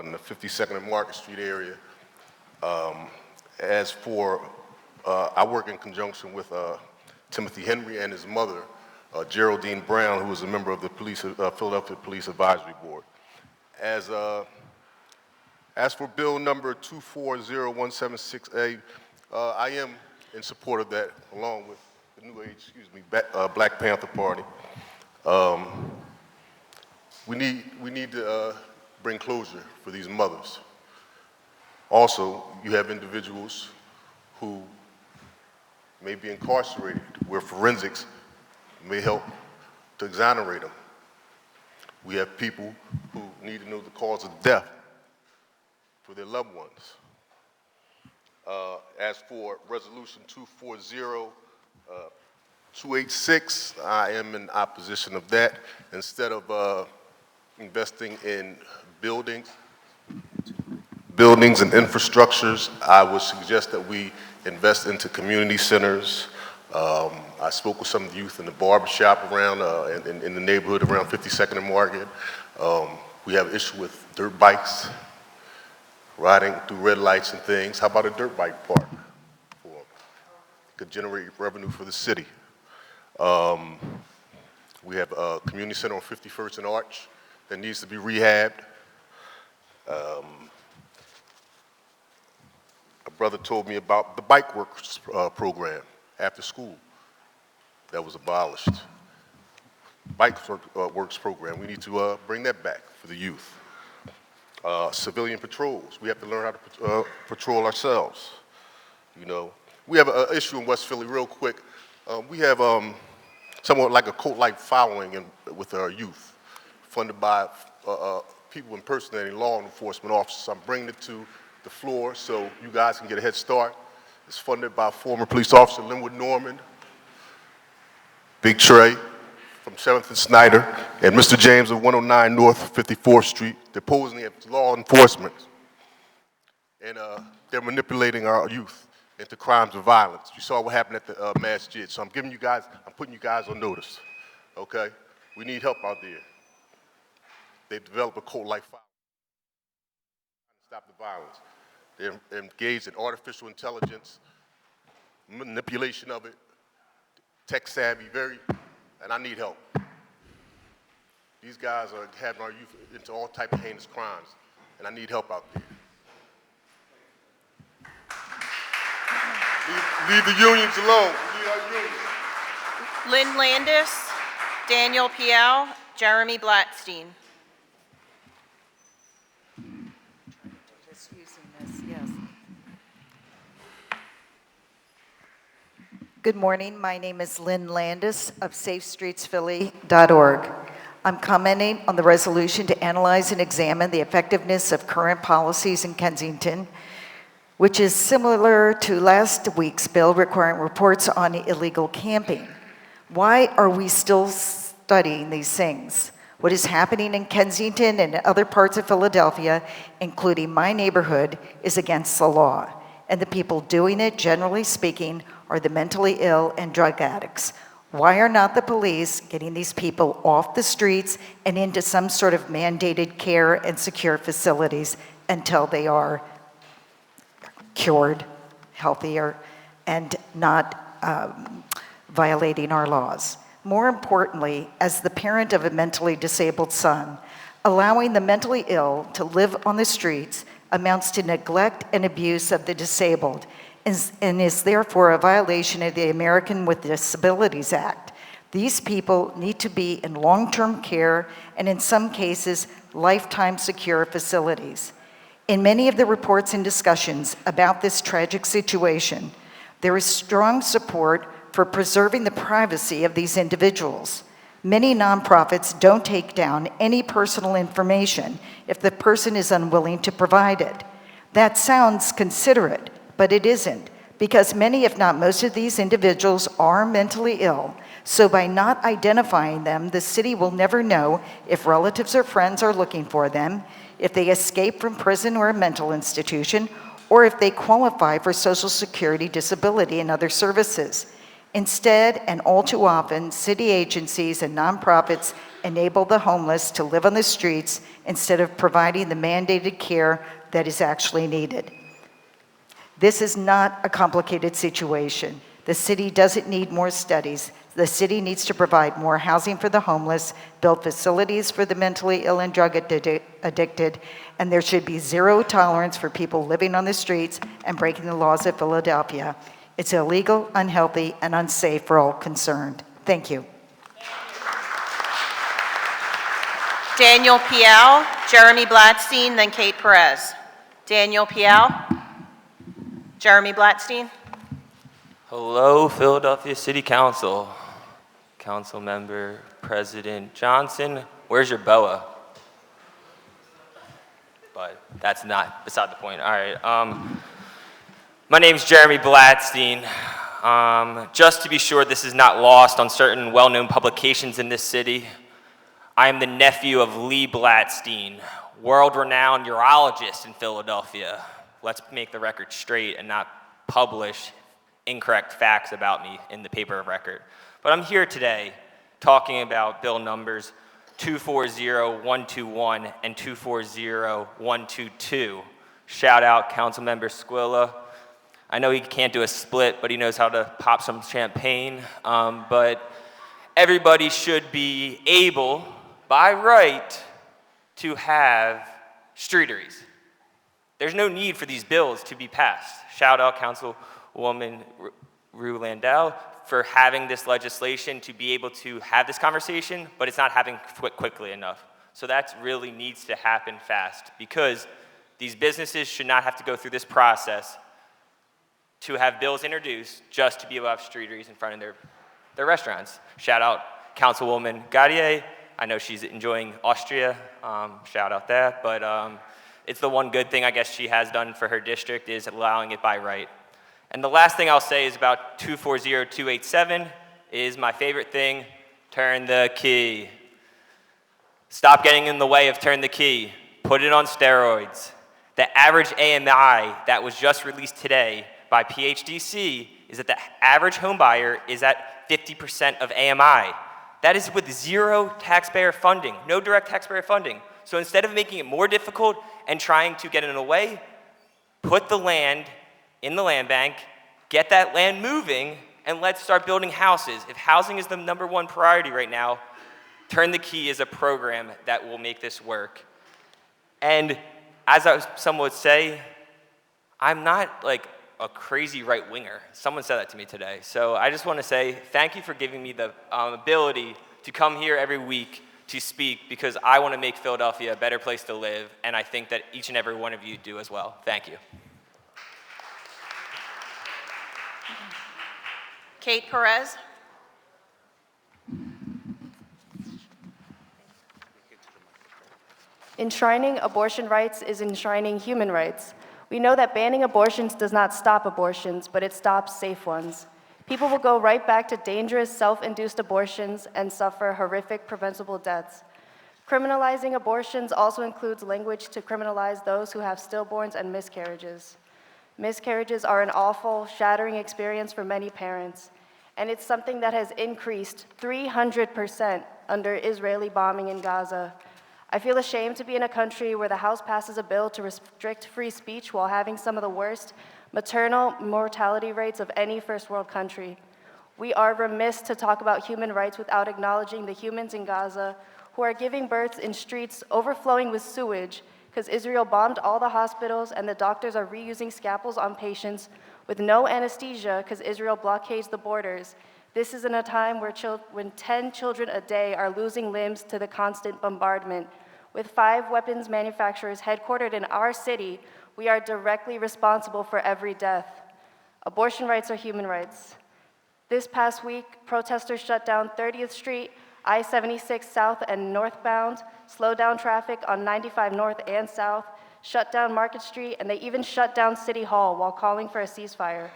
in the 52nd and Market Street area. I work in conjunction with Timothy Henry and his mother, Geraldine Brown, who is a member of the Philadelphia Police Advisory Board. As for bill number 240176A, I am in support of that, along with the New Age, Black Panther Party. We need to bring closure for these mothers. Also, you have individuals who may be incarcerated, where forensics may help to exonerate them. We have people who need to know the cause of death for their loved ones. As for Resolution 240-286, I am in opposition of that. Instead of investing in buildings and infrastructures, I would suggest that we invest into community centers. I spoke with some of the youth in the barbershop around, in the neighborhood around 52nd and Market. We have an issue with dirt bikes, riding through red lights and things. How about a dirt bike park? It could generate revenue for the city. We have a community center on 51st and Arch that needs to be rehabbed. A brother told me about the Bike Works program after school that was abolished. Bike Works program, we need to bring that back for the youth. Civilian patrols, we have to learn how to patrol ourselves. You know, we have an issue in West Philly real quick. We have somewhat like a cult-like following with our youth, funded by people impersonating law enforcement officers. I'm bringing it to the floor so you guys can get a head start. It's funded by former police officer Linwood Norman, Big Trey from 7th and Snyder, and Mr. James of 109 North 54th Street. They're posing as law enforcement, and they're manipulating our youth into crimes of violence. You saw what happened at the masjid, so I'm putting you guys on notice, okay? We need help out there. They've developed a cult-like following to stop the violence. They're engaged in artificial intelligence, manipulation of it, tech savvy, and I need help. These guys are having our youth into all types of heinous crimes, and I need help out there. Leave the unions alone. We need our unions. Lynn Landis, Daniel Piel, Jeremy Blattstein. Just using this, yes. Good morning. My name is Lynn Landis of SafeStreetsPhilly.org. I'm commenting on the resolution to analyze and examine the effectiveness of current policies in Kensington, which is similar to last week's bill requiring reports on illegal camping. Why are we still studying these things? What is happening in Kensington and other parts of Philadelphia, including my neighborhood, is against the law. And the people doing it, generally speaking, are the mentally ill and drug addicts. Why are not the police getting these people off the streets and into some sort of mandated care and secure facilities until they are cured, healthier, and not violating our laws? More importantly, as the parent of a mentally disabled son, allowing the mentally ill to live on the streets amounts to neglect and abuse of the disabled and is therefore a violation of the American with Disabilities Act. These people need to be in long-term care and in some cases, lifetime secure facilities. In many of the reports and discussions about this tragic situation, there is strong support for preserving the privacy of these individuals. Many nonprofits don't take down any personal information if the person is unwilling to provide it. That sounds considerate, but it isn't, because many, if not most of these individuals are mentally ill. So by not identifying them, the city will never know if relatives or friends are looking for them, if they escape from prison or a mental institution, or if they qualify for Social Security, disability, and other services. Instead, and all too often, city agencies and nonprofits enable the homeless to live on the streets instead of providing the mandated care that is actually needed. This is not a complicated situation. The city doesn't need more studies. The city needs to provide more housing for the homeless, build facilities for the mentally ill and drug addicted, and there should be zero tolerance for people living on the streets and breaking the laws of Philadelphia. It's illegal, unhealthy, and unsafe for all concerned. Thank you. Daniel Piel, Jeremy Blattstein, then Kate Perez. Daniel Piel, Jeremy Blattstein. Hello, Philadelphia City Council. Council Member President Johnson, where's your boa? But that's not beside the point. All right. My name's Jeremy Blatstein. Just to be sure this is not lost on certain well-known publications in this city, I am the nephew of Lee Blatstein, world-renowned urologist in Philadelphia. Let's make the record straight and not publish incorrect facts about me in the paper of record. But I'm here today talking about bill numbers 240121 and 240122. Shout out Councilmember Squilla. I know he can't do a split, but he knows how to pop some champagne. But everybody should be able, by right, to have streeteries. There's no need for these bills to be passed. Shout out Councilwoman Rue Landau for having this legislation to be able to have this conversation, but it's not happening quickly enough. So that really needs to happen fast, because these businesses should not have to go through this process to have bills introduced just to be able to have streeteries in front of their restaurants. Shout out Councilwoman Gaudier. I know she's enjoying Austria. Shout out that. But it's the one good thing I guess she has done for her district is allowing it by right. And the last thing I'll say is about 240287 is my favorite thing, turn the key. Stop getting in the way of turn the key. Put it on steroids. The average AMI that was just released today by PHDC is that the average home buyer is at 50% of AMI. That is with zero taxpayer funding, no direct taxpayer funding. So instead of making it more difficult and trying to get in the way, put the land in the land bank, get that land moving, and let's start building houses. If housing is the #1 priority right now, Turn the Key is a program that will make this work. And as some would say, I'm not like a crazy right-winger. Someone said that to me today. So I just want to say thank you for giving me the ability to come here every week to speak, because I want to make Philadelphia a better place to live, and I think that each and every one of you do as well. Thank you. Kate Perez. Enshrining abortion rights is enshrining human rights. We know that banning abortions does not stop abortions, but it stops safe ones. People will go right back to dangerous self-induced abortions and suffer horrific preventable deaths. Criminalizing abortions also includes language to criminalize those who have stillborns and miscarriages. Miscarriages are an awful, shattering experience for many parents, and it's something that has increased 300% under Israeli bombing in Gaza. I feel ashamed to be in a country where the House passes a bill to restrict free speech while having some of the worst maternal mortality rates of any first world country. We are remiss to talk about human rights without acknowledging the humans in Gaza who are giving birth in streets overflowing with sewage because Israel bombed all the hospitals and the doctors are reusing scalpels on patients with no anesthesia because Israel blockades the borders. This is in a time when 10 children a day are losing limbs to the constant bombardment. With 5 weapons manufacturers headquartered in our city, we are directly responsible for every death. Abortion rights are human rights. This past week, protesters shut down 30th Street, I-76 south and northbound, slowed down traffic on 95 north and south, shut down Market Street, and they even shut down City Hall while calling for a ceasefire.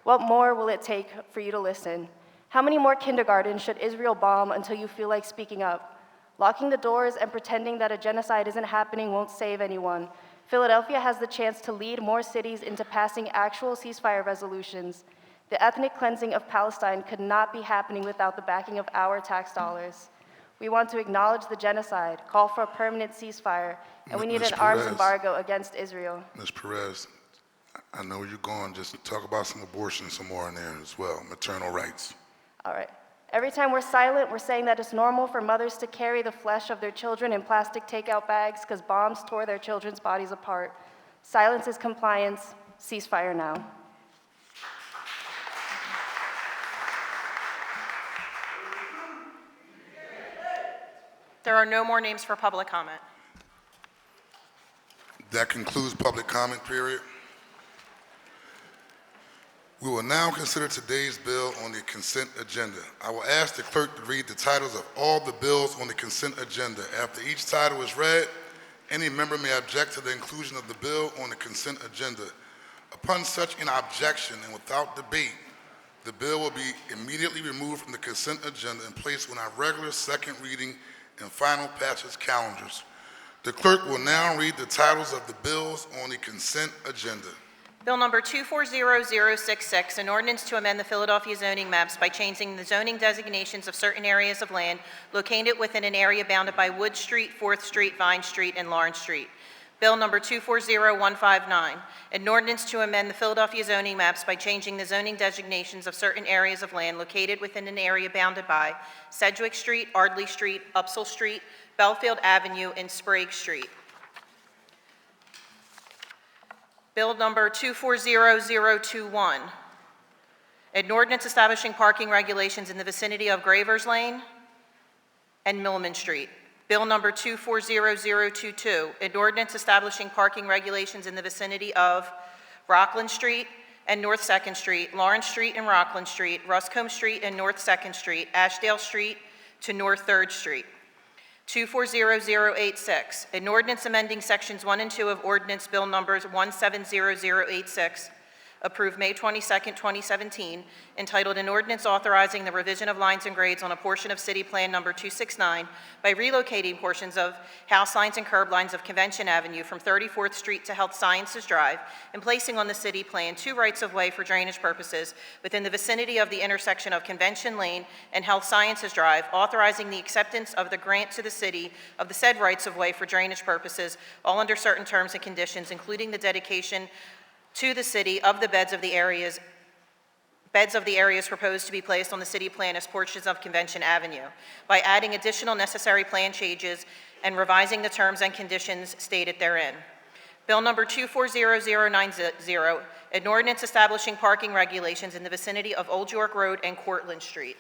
What more will it take for you to listen? How many more kindergartens should Israel bomb until you feel like speaking up? Locking the doors and pretending that a genocide isn't happening won't save anyone. Philadelphia has the chance to lead more cities into passing actual ceasefire resolutions. The ethnic cleansing of Palestine could not be happening without the backing of our tax dollars. We want to acknowledge the genocide, call for a permanent ceasefire, and we need an arms embargo against Israel. Ms. Perez, I know where you're going. Just talk about some abortion some more in there as well, maternal rights. All right. Every time we're silent, we're saying that it's normal for mothers to carry the flesh of their children in plastic takeout bags because bombs tore their children's bodies apart. Silence is compliance. Ceasefire now. There are no more names for public comment. That concludes public comment period. We will now consider today's bill on the consent agenda. I will ask the clerk to read the titles of all the bills on the consent agenda. After each title is read, any member may object to the inclusion of the bill on the consent agenda. Upon such an objection and without debate, the bill will be immediately removed from the consent agenda and placed on our regular second reading and final passage calendars. The clerk will now read the titles of the bills on the consent agenda. Bill number 240066, an ordinance to amend the Philadelphia zoning maps by changing the zoning designations of certain areas of land located within an area bounded by Wood Street, 4th Street, Vine Street, and Lawrence Street. Bill number 240159, an ordinance to amend the Philadelphia zoning maps by changing the zoning designations of certain areas of land located within an area bounded by Sedgwick Street, Ardley Street, Upsall Street, Belfield Avenue, and Sprague Street. Bill number 240021, an ordinance establishing parking regulations in the vicinity of Gravers Lane and Millman Street. Bill number 240022, an ordinance establishing parking regulations in the vicinity of Rockland Street and North 2nd Street, Lawrence Street and Rockland Street, Ruscombe Street and North 2nd Street, Ashdale Street to North 3rd Street. 240086, an ordinance amending sections 1 and 2 of ordinance bill numbers 170086, approved May 22, 2017, entitled An Ordinance Authorizing the Revision of Lines and Grades on a Portion of City Plan Number 269 by relocating portions of house lines and curb lines of Convention Avenue from 34th Street to Health Sciences Drive and placing on the city plan 2 rights-of-way for drainage purposes within the vicinity of the intersection of Convention Lane and Health Sciences Drive, authorizing the acceptance of the grant to the city of the said rights-of-way for drainage purposes, all under certain terms and conditions, including the dedication to the city of the beds of the areas proposed to be placed on the city plan as portions of Convention Avenue, by adding additional necessary plan changes and revising the terms and conditions stated therein. Bill number 240090, an ordinance establishing parking regulations in the vicinity of Old York Road and Cortlandt Street.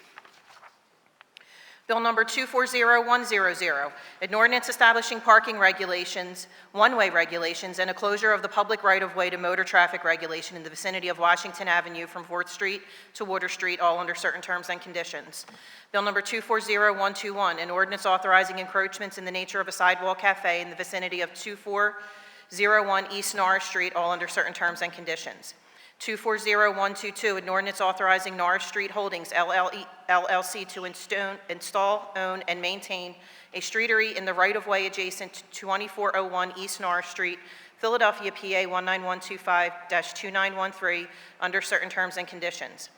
Bill number 240100, an ordinance establishing parking regulations, one-way regulations, and a closure of the public right-of-way to motor traffic regulation in the vicinity of Washington Avenue from 4th Street to Water Street, all under certain terms and conditions. Bill number 240121, an ordinance authorizing encroachments in the nature of a sidewalk cafe in the vicinity of 2401 East Norris Street, all under certain terms and conditions. 240122, an ordinance authorizing Norris Street Holdings LLC to install, own, and maintain a streetery in the right-of-way adjacent to 2401 East Norris Street, Philadelphia, PA 19125-2913, under certain terms and conditions.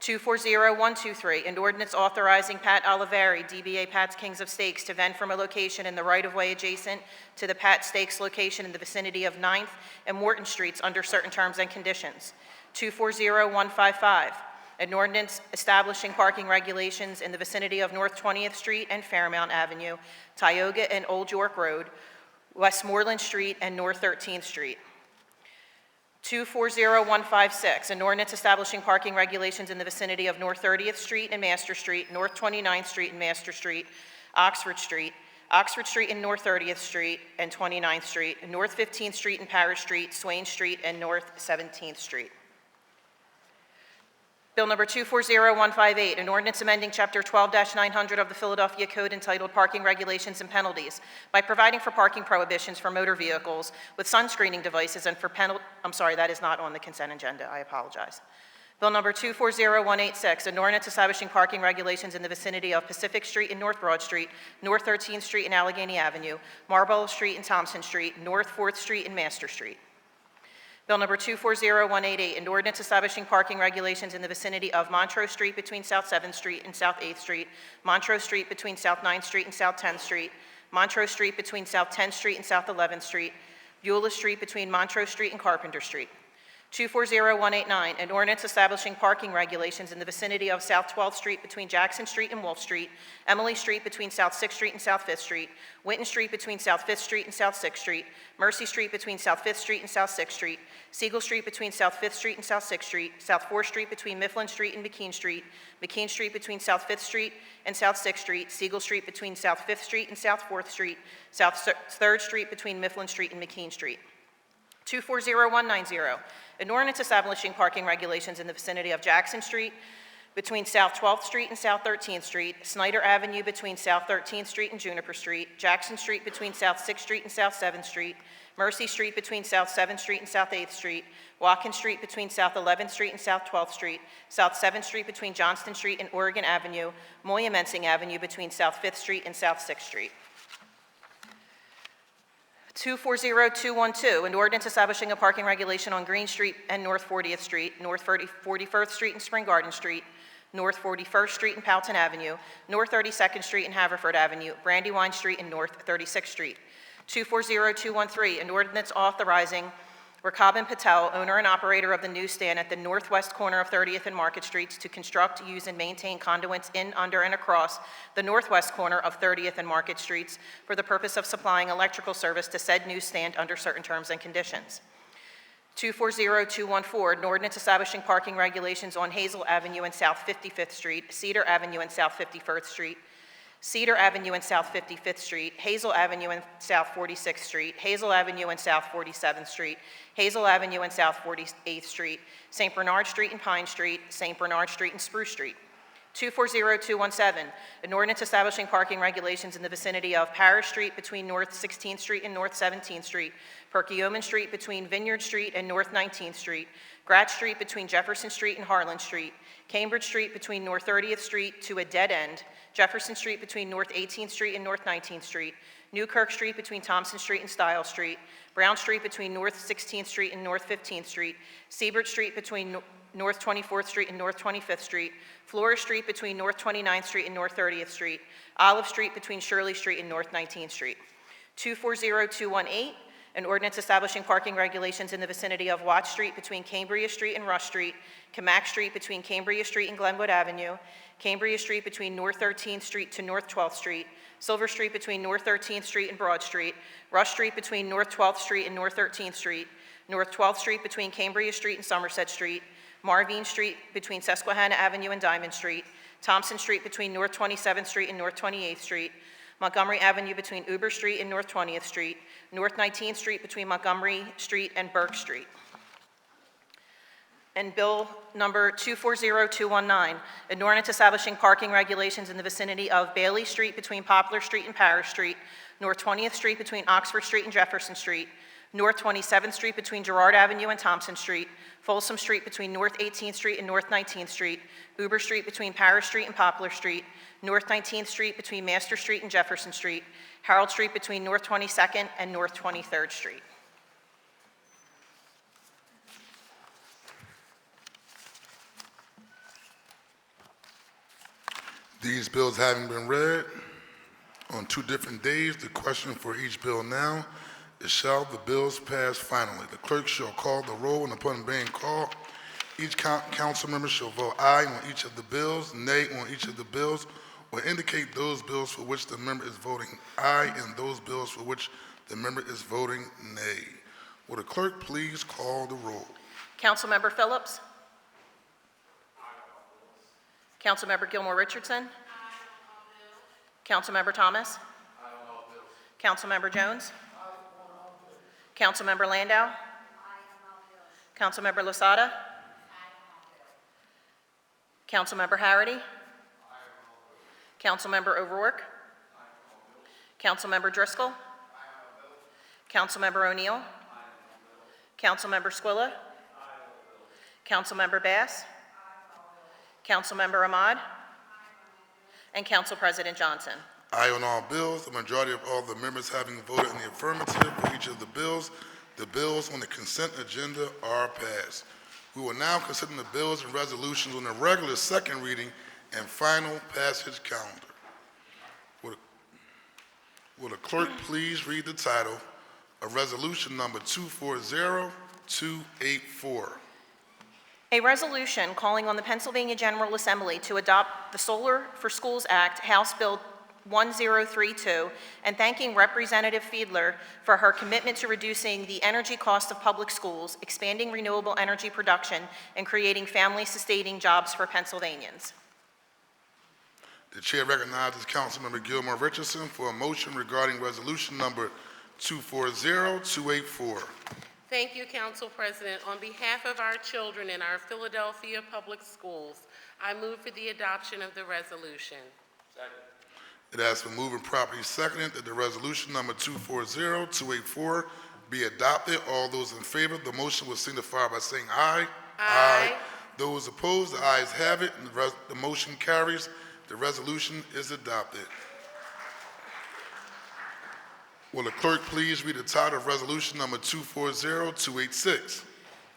240123, an ordinance authorizing Pat Oliveri, DBA Pat's Kings of Steaks, to vend from a location in the right-of-way adjacent to the Pat Steaks location in the vicinity of 9th and Morton Streets under certain terms and conditions. 240155, an ordinance establishing parking regulations in the vicinity of North 20th Street and Fairmount Avenue, Tioga and Old York Road, Westmoreland Street and North 13th Street. 240156, an ordinance establishing parking regulations in the vicinity of North 30th Street and Master Street, North 29th Street and Master Street, Oxford Street and North 30th Street and 29th Street, North 15th Street and Parish Street, Swain Street, and North 17th Street. Bill number 240158, an ordinance amending Chapter 12-900 of the Philadelphia Code entitled Parking Regulations and Penalties by providing for parking prohibitions for motor vehicles with sunscreening devices and for I'm sorry, that is not on the consent agenda. I apologize. Bill number 240186, an ordinance establishing parking regulations in the vicinity of Pacific Street and North Broad Street, North 13th Street and Allegheny Avenue, Marlborough Street and Thompson Street, North 4th Street and Master Street. Bill number 240188, an ordinance establishing parking regulations in the vicinity of Montrose Street between South 7th Street and South 8th Street, Montrose Street between South 9th Street and South 10th Street, Montrose Street between South 10th Street and South 11th Street, Beulah Street between Montrose Street and Carpenter Street. 240189, an ordinance establishing parking regulations in the vicinity of South 12th Street between Jackson Street and Wolf Street, Emily Street between South 6th Street and South 5th Street, Winton Street between South 5th Street and South 6th Street, Mercy Street between South 5th Street and South 6th Street, Siegel Street between South 5th Street and South 6th Street, South 4th Street between Mifflin Street and McKean Street, McKean Street between South 5th Street and South 6th Street, Siegel Street between South 5th Street and South 4th Street, South 3rd Street between Mifflin Street and McKean Street. 240190, an ordinance establishing parking regulations in the vicinity of Jackson Street between South 12th Street and South 13th Street, Snyder Avenue between South 13th Street and Juniper Street, Jackson Street between South 6th Street and South 7th Street, Mercy Street between South 7th Street and South 8th Street, Watkins Street between South 11th Street and South 12th Street, South 7th Street between Johnston Street and Oregon Avenue, Moyamensing Avenue between South 5th Street and South 6th Street. 240212, an ordinance establishing a parking regulation on Green Street and North 40th Street, North 41st Street and Spring Garden Street, North 41st Street and Powelton Avenue, North 32nd Street and Haverford Avenue, Brandywine Street and North 36th Street. 240213, an ordinance authorizing Rakabin Patel, owner and operator of the newsstand at the northwest corner of 30th and Market Streets, to construct, use, and maintain conduits in, under, and across the northwest corner of 30th and Market Streets for the purpose of supplying electrical service to said newsstand under certain terms and conditions. 240214, an ordinance establishing parking regulations on Hazel Avenue and South 55th Street, Cedar Avenue and South 51st Street, Cedar Avenue and South 55th Street, Hazel Avenue and South 46th Street, Hazel Avenue and South 47th Street, Hazel Avenue and South 48th Street, St. Bernard Street and Pine Street, St. Bernard Street and Spruce Street. 240217, an ordinance establishing parking regulations in the vicinity of Parish Street between North 16th Street and North 17th Street, Perkiomen Street between Vineyard Street and North 19th Street, Gratz Street between Jefferson Street and Harlan Street, Cambridge Street between North 30th Street to a dead end, Jefferson Street between North 18th Street and North 19th Street, Newkirk Street between Thompson Street and Stiles Street, Brown Street between North 16th Street and North 15th Street, Siebert Street between North 24th Street and North 25th Street, Flores Street between North 29th Street and North 30th Street, Olive Street between Shirley Street and North 19th Street. 240218, an ordinance establishing parking regulations in the vicinity of Watts Street between Cambria Street and Rush Street, Camac Street between Cambria Street and Glenwood Avenue, Cambria Street between North 13th Street to North 12th Street, Silver Street between North 13th Street and Broad Street, Rush Street between North 12th Street and North 13th Street, North 12th Street between Cambria Street and Somerset Street, Marvine Street between Susquehanna Avenue and Diamond Street, Thompson Street between North 27th Street and North 28th Street, Montgomery Avenue between Uber Street and North 20th Street, North 19th Street between Montgomery Street and Burke Street. And Bill number 240219, an ordinance establishing parking regulations in the vicinity of Bailey Street between Poplar Street and Parish Street, North 20th Street between Oxford Street and Jefferson Street, North 27th Street between Girard Avenue and Thompson Street, Folsom Street between North 18th Street and North 19th Street, Uber Street between Parish Street and Poplar Street, North 19th Street between Master Street and Jefferson Street, Harold Street between North 22nd and North 23rd Street. These bills having been read on 2 different days, the question for each bill now is, shall the bills pass finally? The clerk shall call the roll, and upon being called, each council member shall vote aye on each of the bills, nay on each of the bills, or indicate those bills for which the member is voting aye and those bills for which the member is voting nay. Will the clerk please call the roll? Councilmember Phillips? Councilmember Gilmore Richardson? Councilmember Thomas? Councilmember Jones? Councilmember Landau? Councilmember Losada? Councilmember Harity? Councilmember O'Rourke? Councilmember Driscoll? Councilmember O'Neill? Councilmember Squilla? Councilmember Bass? Councilmember Ahmad? And Council President Johnson. Aye on all bills. The majority of all the members having voted in the affirmative for each of the bills on the consent agenda are passed. We will now consider the bills and resolutions on the regular second reading and final passage calendar. Will the clerk please read the title of resolution number 240284? A resolution calling on the Pennsylvania General Assembly to adopt the Solar for Schools Act, House Bill 1032, and thanking Representative Fiedler for her commitment to reducing the energy cost of public schools, expanding renewable energy production, and creating family-sustaining jobs for Pennsylvanians. The chair recognizes Councilmember Gilmore Richardson for a motion regarding resolution number 240284. Thank you, Council President. On behalf of our children in our Philadelphia Public Schools, I move for the adoption of the resolution. It has been moved and properly seconded that the resolution number 240284 be adopted. All those in favor of the motion will signify by saying aye. Aye. Those opposed, the ayes have it, and the motion carries. The resolution is adopted. Will the clerk please read the title of resolution number 240286?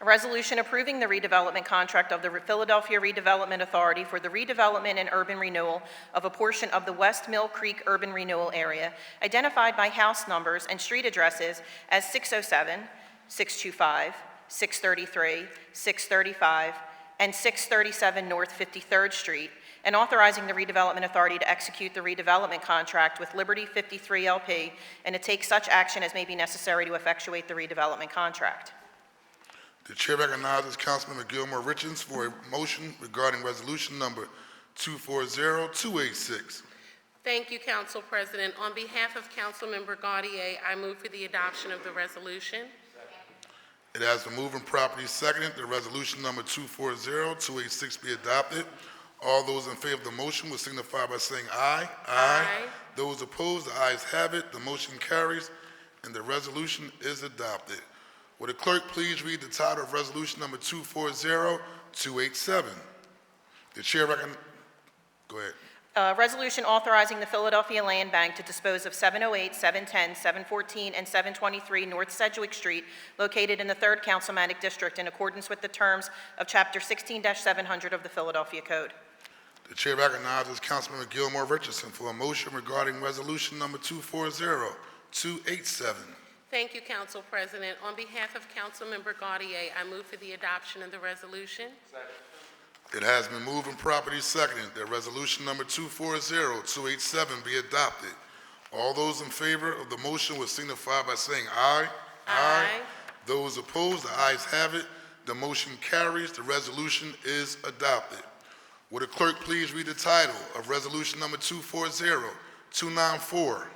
A resolution approving the redevelopment contract of the Philadelphia Redevelopment Authority for the redevelopment and urban renewal of a portion of the West Mill Creek urban renewal area, identified by house numbers and street addresses as 607, 625, 633, 635, and 637 North 53rd Street, and authorizing the redevelopment authority to execute the redevelopment contract with Liberty 53 LP and to take such action as may be necessary to effectuate the redevelopment contract. The chair recognizes Councilmember Gilmore Richards for a motion regarding resolution number 240286. Thank you, Council President. On behalf of Councilmember Gaudier, I move for the adoption of the resolution. It has been moved and properly seconded that resolution number 240286 be adopted. All those in favor of the motion will signify by saying aye. Aye. Those opposed, the ayes have it. The motion carries, and the resolution is adopted. Will the clerk please read the title of resolution number 240287? The chair go ahead. Resolution authorizing the Philadelphia Land Bank to dispose of 708, 710, 714, and 723 North Sedgwick Street, located in the 3rd Councilmanic District, in accordance with the terms of Chapter 16-700 of the Philadelphia Code. The chair recognizes Councilmember Gilmore Richardson for a motion regarding resolution number 240287. Thank you, Council President. On behalf of Councilmember Gaudier, I move for the adoption of the resolution. It has been moved and properly seconded that resolution number 240287 be adopted. All those in favor of the motion will signify by saying aye. Aye. Those opposed, the ayes have it. The motion carries. The resolution is adopted. Would the clerk please read the title of resolution number 240294?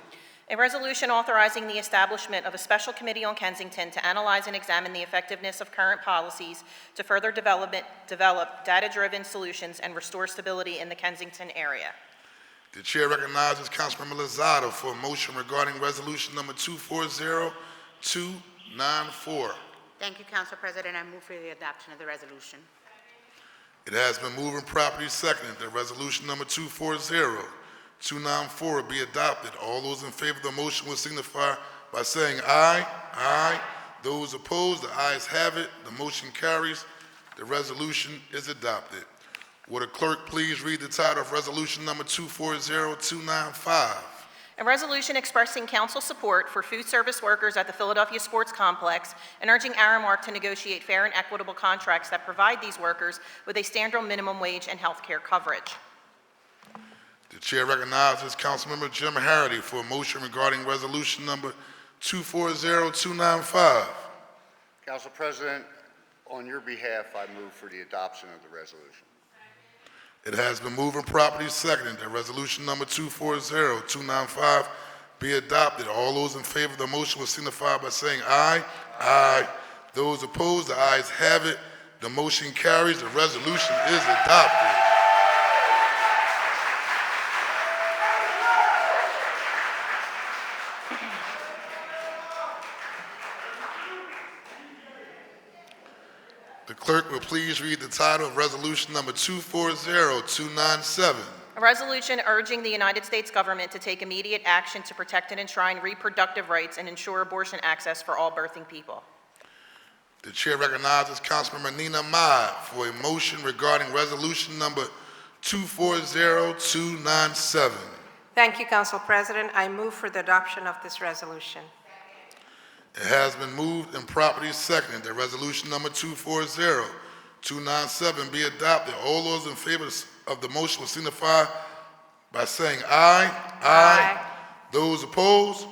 A resolution authorizing the establishment of a special committee on Kensington to analyze and examine the effectiveness of current policies to further develop data-driven solutions and restore stability in the Kensington area. The chair recognizes Councilmember Lozada for a motion regarding resolution number 240294. Thank you, Council President. I move for the adoption of the resolution. It has been moved and properly seconded that resolution number 240294 be adopted. All those in favor of the motion will signify by saying aye. Aye. Those opposed, the ayes have it. The motion carries. The resolution is adopted. Would the clerk please read the title of resolution number 240295? A resolution expressing council support for food service workers at the Philadelphia Sports Complex and urging Aramark to negotiate fair and equitable contracts that provide these workers with a standard minimum wage and health care coverage. The chair recognizes Councilmember Jim Harity for a motion regarding resolution number 240295. Council President, on your behalf, I move for the adoption of the resolution. It has been moved and properly seconded that resolution number 240295 be adopted. All those in favor of the motion will signify by saying aye. Aye. Those opposed, the ayes have it. The motion carries. The resolution is adopted. The clerk will please read the title of resolution number 240297. A resolution urging the United States government to take immediate action to protect and enshrine reproductive rights and ensure abortion access for all birthing people. The chair recognizes Councilmember Nina Mai for a motion regarding resolution number 240297. Thank you, Council President. I move for the adoption of this resolution. It has been moved and properly seconded that resolution number 240297 be adopted. All those in favor of the motion will signify by saying aye. Aye. Those opposed?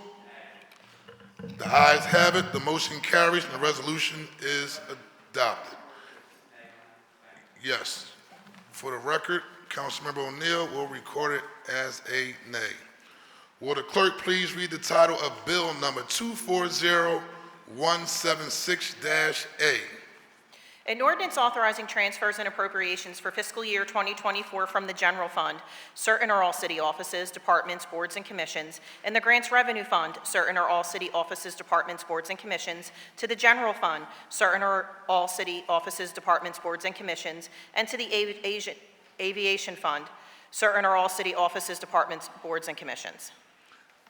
The ayes have it. The motion carries and the resolution is adopted. Yes. For the record, Councilmember O'Neill will record it as a nay. Will the clerk please read the title of bill number 240101? 176-A. An ordinance authorizing transfers and appropriations for fiscal year 2024 from the general fund, certain or all city offices, departments, boards, and commissions, and the grants revenue fund, certain or all city offices, departments, boards, and commissions, to the general fund, certain or all city offices, departments, boards, and commissions, and to the aviation fund, certain or all city offices, departments, boards, and commissions.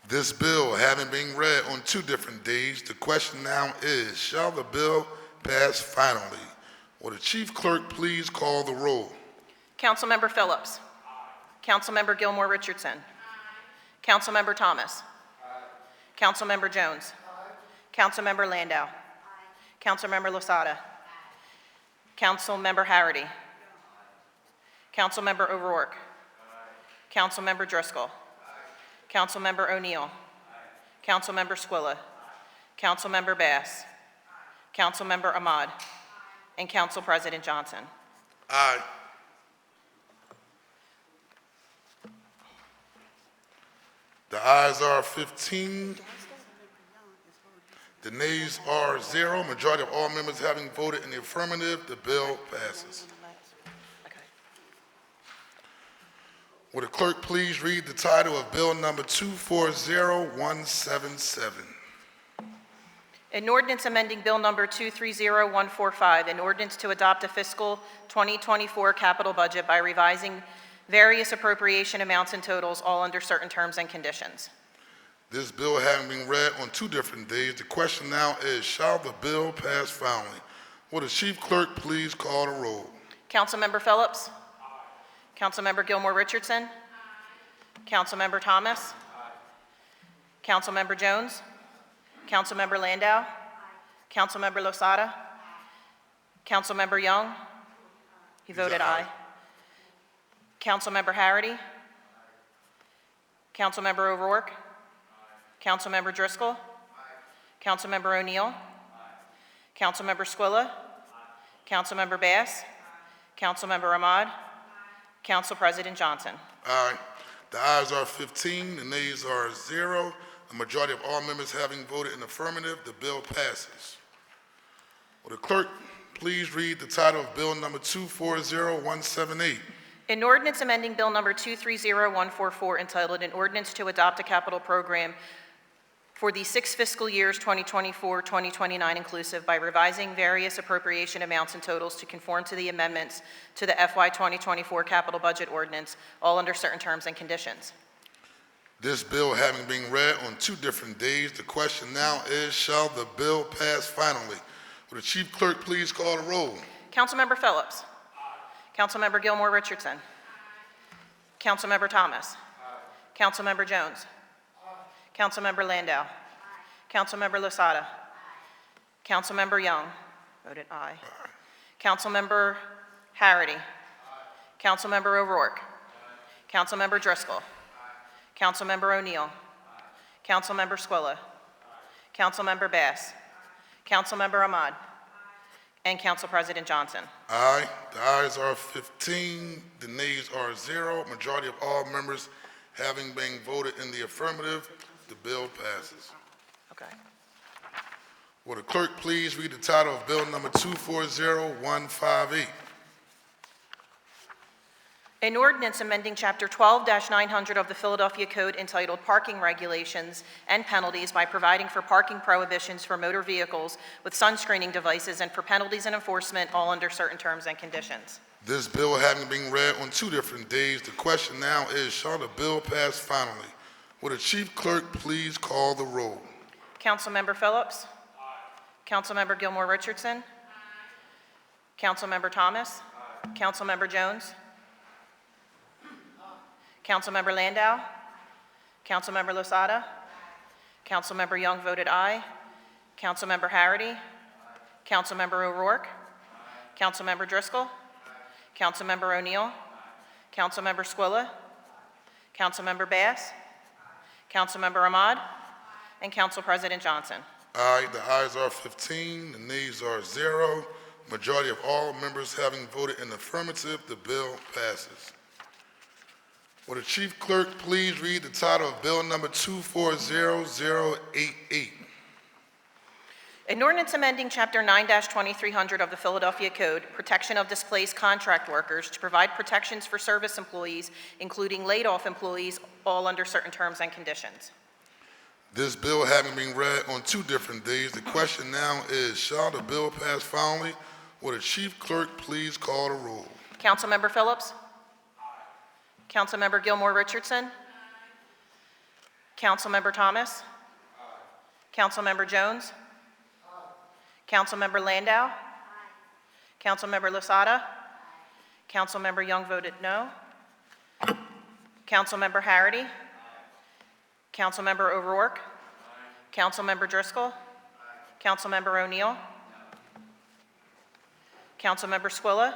This bill having been read on 2 different days, the question now is, shall the bill pass finally? Will the chief clerk please call the roll? Councilmember Phillips. Councilmember Gilmore Richardson. Councilmember Thomas. Councilmember Jones. Councilmember Landau. Councilmember Losada. Councilmember Harity. Councilmember O'Rourke. Councilmember Driscoll. Councilmember O'Neill. Councilmember Squilla. Councilmember Bass. Councilmember Ahmad. And Council President Johnson. Aye. The ayes are 15. The nays are 0. Majority of all members having voted in the affirmative, the bill passes. Will the clerk please read the title of Bill number 240177? An ordinance amending Bill Number 230145, an ordinance to adopt a fiscal 2024 capital budget by revising various appropriation amounts and totals, all under certain terms and conditions. This bill having been read on 2 different days, the question now is, shall the bill pass finally? Will the chief clerk please call the roll? Councilmember Phillips. Councilmember Gilmore Richardson. Councilmember Thomas. Councilmember Jones. Councilmember Landau. Councilmember Losada. Councilmember Young. He voted aye. Councilmember Harity. Councilmember O'Rourke. Councilmember Driscoll. Councilmember O'Neill. Councilmember Squilla. Councilmember Bass. Councilmember Ahmad. Council President Johnson. Aye. The ayes are 15, the nays are 0. The majority of all members having voted in affirmative, the bill passes. Will the clerk please read the title of Bill number 240178? An ordinance amending Bill Number 230144 entitled An Ordinance to Adopt a Capital Program for the 6 fiscal years 2024-2029 inclusive by revising various appropriation amounts and totals to conform to the amendments to the FY 2024 capital budget ordinance, all under certain terms and conditions. This bill having been read on 2 different days, the question now is, shall the bill pass finally? Will the chief clerk please call the roll? Councilmember Phillips. Councilmember Gilmore Richardson. Councilmember Thomas. Councilmember Jones. Councilmember Landau. Councilmember Losada. Councilmember Young. Voted aye. Councilmember Harity. Councilmember O'Rourke. Councilmember Driscoll. Councilmember O'Neill. Councilmember Squilla. Councilmember Bass. Councilmember Ahmad. And Council President Johnson. Aye. The ayes are 15, the nays are 0. Majority of all members having been voted in the affirmative, the bill passes. Okay. Will the clerk please read the title of Bill number 240158? An ordinance amending Chapter 12-900 of the Philadelphia Code entitled Parking Regulations and Penalties by providing for parking prohibitions for motor vehicles with sunscreening devices and for penalties and enforcement, all under certain terms and conditions. This bill having been read on 2 different days, the question now is, shall the bill pass finally? Will the chief clerk please call the roll? Councilmember Phillips. Councilmember Gilmore Richardson. Councilmember Thomas. Councilmember Jones. Councilmember Landau. Councilmember Losada. Councilmember Young voted aye. Councilmember Harity. Councilmember O'Rourke. Councilmember Driscoll. Councilmember O'Neill. Councilmember Squilla. Councilmember Bass. Councilmember Ahmad. And Council President Johnson. Aye. The ayes are 15, the nays are 0. Majority of all members having voted in the affirmative, the bill passes. Will the chief clerk please read the title of Bill number 240088? An ordinance amending Chapter 9-2300 of the Philadelphia Code, Protection of Displaced Contract Workers, to provide protections for service employees, including laid-off employees, all under certain terms and conditions. This bill having been read on 2 different days, the question now is, shall the bill pass finally? Will the chief clerk please call the roll? Councilmember Phillips? Councilmember Gilmore Richardson? Councilmember Thomas? Councilmember Jones? Councilmember Landau? Councilmember Lasada? Councilmember Young voted no. Councilmember Harity? Councilmember O'Rourke? Councilmember Driscoll? Councilmember O'Neill? Councilmember Squilla?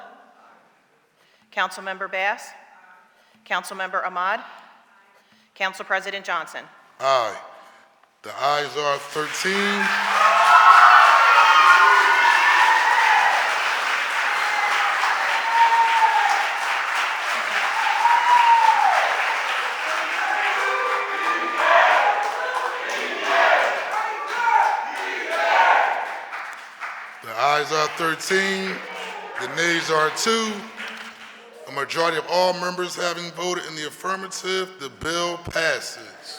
Councilmember Bass? Councilmember Ahmad? Council President Johnson? Aye. The ayes are 13. The ayes are 13. The nays are 2. A majority of all members having voted in the affirmative, the bill passes.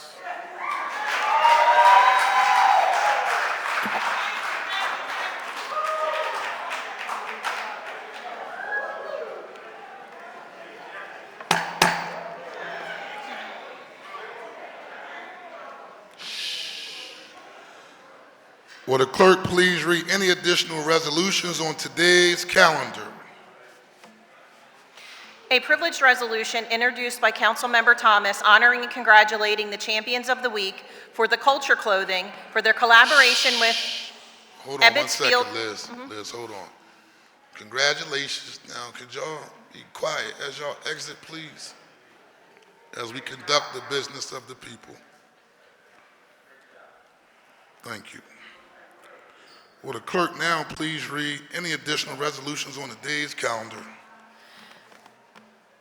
Will the clerk please read any additional resolutions on today's calendar? A privileged resolution introduced by Councilmember Thomas honoring and congratulating the champions of the week for the culture clothing for their collaboration with Hold on one Ebbets second, Field. Liz. Liz, hold on. Congratulations. Now, could y'all be quiet as y'all exit, please? As we conduct the business of the people. Thank you. Will the clerk now please read any additional resolutions on the day's calendar?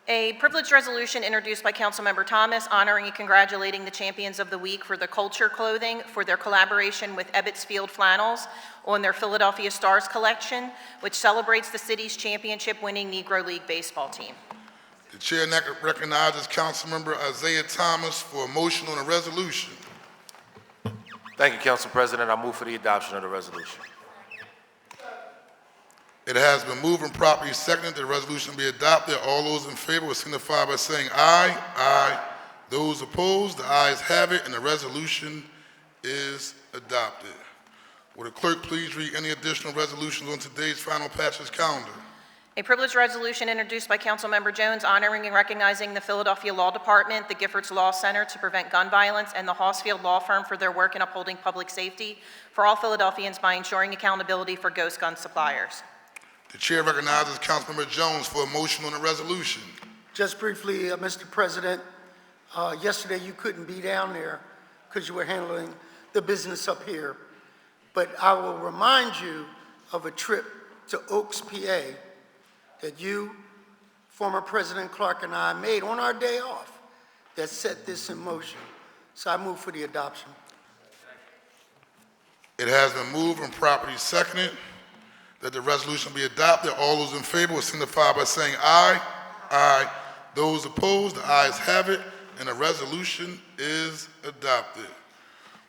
A privileged resolution introduced by Councilmember Thomas honoring and congratulating the champions of the week for the culture clothing for their collaboration with Ebbets Field Flannels on their Philadelphia Stars collection, which celebrates the city's championship-winning Negro League baseball team. The chair recognizes Councilmember Isaiah Thomas for a motion on the resolution. Thank you, Council President. I move for the adoption of the resolution. It has been moved and properly seconded that the resolution be adopted. All those in favor will signify by saying aye. Aye. Those opposed, the ayes have it, and the resolution is adopted. Will the clerk please read any additional resolutions on today's final passage calendar? A privileged resolution introduced by Councilmember Jones honoring and recognizing the Philadelphia Law Department, the Giffords Law Center to Prevent Gun Violence, and the Hossfield Law Firm for their work in upholding public safety for all Philadelphians by ensuring accountability for ghost gun suppliers. The chair recognizes Councilmember Jones for a motion on the resolution. Just briefly, Mr. President, yesterday you couldn't be down there because you were handling the business up here. But I will remind you of a trip to Oaks, PA, that you, former President Clark, and I made on our day off that set this in motion. So I move for the adoption. It has been moved and properly seconded that the resolution be adopted. All those in favor will signify by saying aye. Aye. Those opposed, the ayes have it, and the resolution is adopted.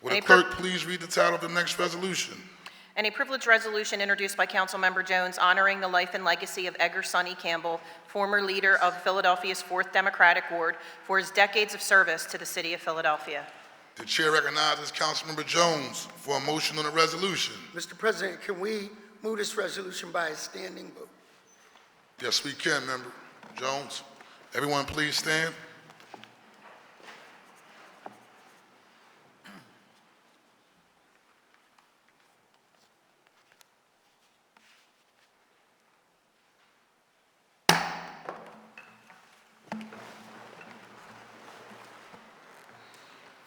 Will the clerk please read the title of the next resolution? And a privileged resolution introduced by Councilmember Jones honoring the life and legacy of Edgar Sonny Campbell, former leader of Philadelphia's 4th Democratic Ward, for his decades of service to the city of Philadelphia. The chair recognizes Councilmember Jones for a motion on the resolution. Mr. President, can we move this resolution by a standing vote? Yes, we can, Member Jones. Everyone please stand.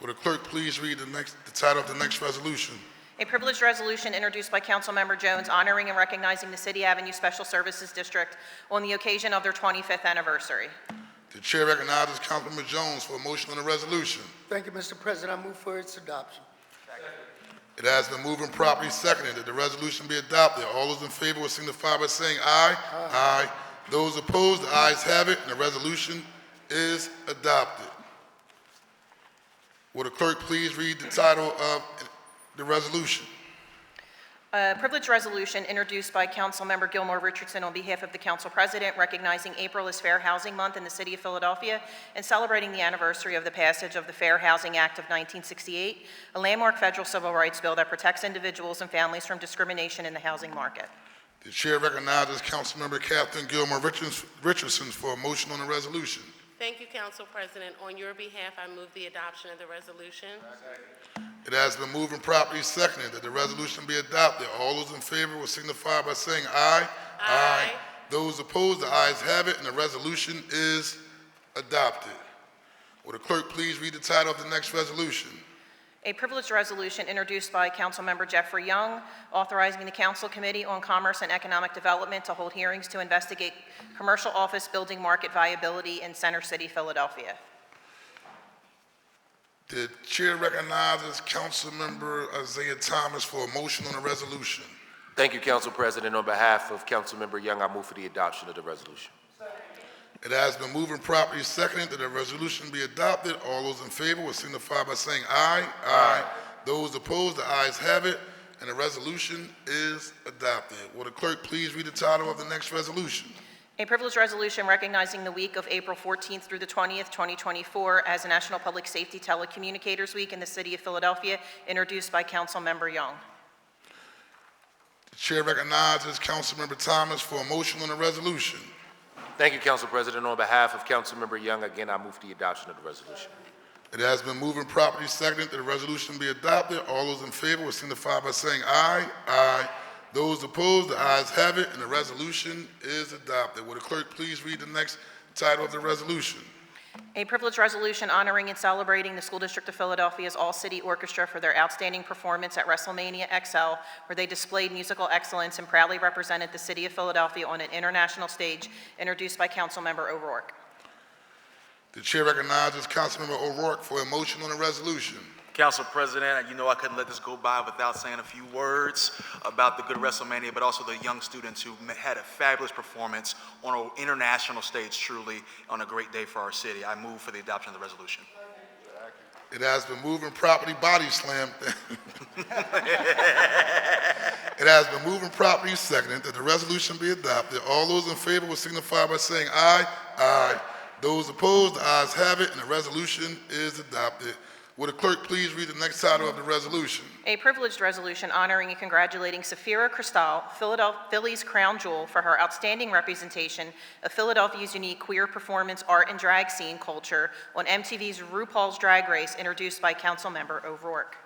Will the clerk please read the title of the next resolution? A privileged resolution introduced by Councilmember Jones honoring and recognizing the City Avenue Special Services District on the occasion of their 25th anniversary. The chair recognizes Councilmember Jones for a motion on the resolution. Thank you, Mr. President. I move for its adoption. It has been moved and properly seconded that the resolution be adopted. All those in favor will signify by saying aye. Aye. Those opposed, the ayes have it, and the resolution is adopted. Will the clerk please read the title of the resolution? A privileged resolution introduced by Councilmember Gilmore Richardson on behalf of the Council President, recognizing April as Fair Housing Month in the City of Philadelphia and celebrating the anniversary of the passage of the Fair Housing Act of 1968, a landmark federal civil rights bill that protects individuals and families from discrimination in the housing market. The chair recognizes Councilmember Catherine Gilmore Richardson for a motion on the resolution. Thank you, Council President. On your behalf, I move the adoption of the resolution. It has been moved and properly seconded that the resolution be adopted. All those in favor will signify by saying aye. Aye. Those opposed, the ayes have it, and the resolution is adopted. Will the clerk please read the title of the next resolution? A privileged resolution introduced by Councilmember Jeffrey Young, authorizing the Council Committee on Commerce and Economic Development to hold hearings to investigate commercial office building market viability in Center City, Philadelphia. The chair recognizes Councilmember Isaiah Thomas for a motion on the resolution. Thank you, Council President. On behalf of Councilmember Young, I move for the adoption of the resolution. It has been moved and properly seconded that the resolution be adopted. All those in favor will signify by saying aye. Aye. Those opposed, the ayes have it, and the resolution is adopted. Will the clerk please read the title of the next resolution? A privileged resolution recognizing the week of April 14th through the 20th, 2024 as National Public Safety Telecommunicators Week in the City of Philadelphia, introduced by Councilmember Young. The chair recognizes Councilmember Thomas for a motion on the resolution. Thank you, Council President. On behalf of Councilmember Young, again, I move for the adoption of the resolution. It has been moved and properly seconded that the resolution be adopted. All those in favor will signify by saying aye. Aye. Those opposed, the ayes have it, and the resolution is adopted. Will the clerk please read the next title of the resolution? A privileged resolution honoring and celebrating the School District of Philadelphia's All-City Orchestra for their outstanding performance at WrestleMania XL, where they displayed musical excellence and proudly represented the City of Philadelphia on an international stage, introduced by Councilmember O'Rourke. The chair recognizes Councilmember O'Rourke for a motion on the resolution. Council President, you know I couldn't let this go by without saying a few words about the good WrestleMania, but also the young students who had a fabulous performance on an international stage, truly on a great day for our city. I move for the adoption of the resolution. It has been moved and properly body slammed. It has been moved and properly seconded that the resolution be adopted. All those in favor will signify by saying aye. Aye. Those opposed, the ayes have it, and the resolution is adopted. Will the clerk please read the next title of the resolution? A privileged resolution honoring and congratulating Safira Cristal, Philly's crown jewel, for her outstanding representation of Philadelphia's unique queer performance, art, and drag scene culture on MTV's RuPaul's Drag Race, introduced by Councilmember O'Rourke.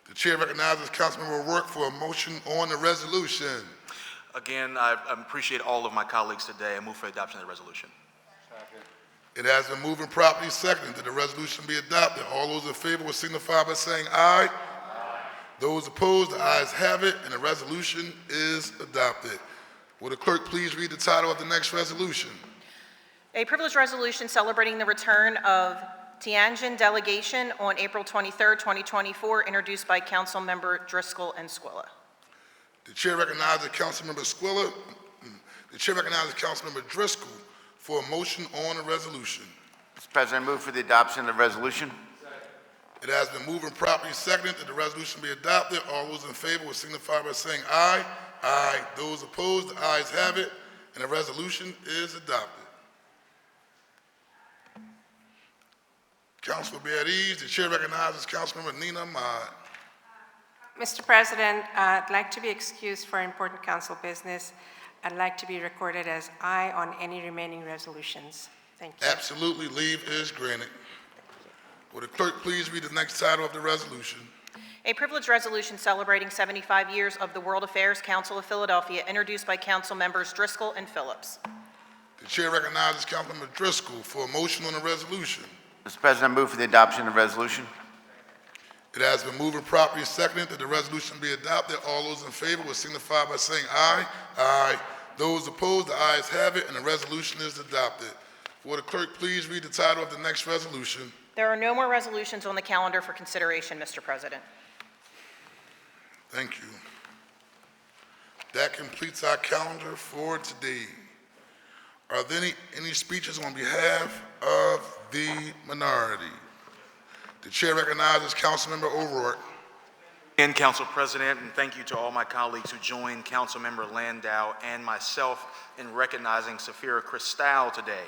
The chair recognizes Councilmember O'Rourke for a motion on the resolution. Again, I appreciate all of my colleagues today. I move for the adoption of the resolution. It has been moved and properly seconded that the resolution be adopted. All those in favor will signify by saying aye. Aye. Those opposed, the ayes have it, and the resolution is adopted. Will the clerk please read the title of the next resolution? A privileged resolution celebrating the return of Tianjin delegation on April 23rd, 2024, introduced by Councilmember Driscoll and Squilla. The chair recognizes Councilmember Squilla. The chair recognizes Councilmember Driscoll for a motion on the resolution. Mr. President, I move for the adoption of the resolution. It has been moved and properly seconded that the resolution be adopted. All those in favor will signify by saying aye. Aye. Those opposed, the ayes have it, and the resolution is adopted. Council will be at ease. The chair recognizes Councilmember Nina Ahmad. Mr. President, I'd like to be excused for important council business. I'd like to be recorded as aye on any remaining resolutions. Thank you. Absolutely, leave is granted. Will the clerk please read the next title of the resolution? A privileged resolution celebrating 75 years of the World Affairs Council of Philadelphia, introduced by Council members Driscoll and Phillips. The chair recognizes Councilmember Driscoll for a motion on the resolution. Mr. President, I move for the adoption of the resolution. It has been moved and properly seconded that the resolution be adopted. All those in favor will signify by saying aye. Aye. Those opposed, the ayes have it, and the resolution is adopted. Will the clerk please read the title of the next resolution? There are no more resolutions on the calendar for consideration, Mr. President. Thank you. That completes our calendar for today. Are there any speeches on behalf of the minority? The chair recognizes Councilmember O'Rourke. And Council President, and thank you to all my colleagues who joined Councilmember Landau and myself in recognizing Safira Cristal today.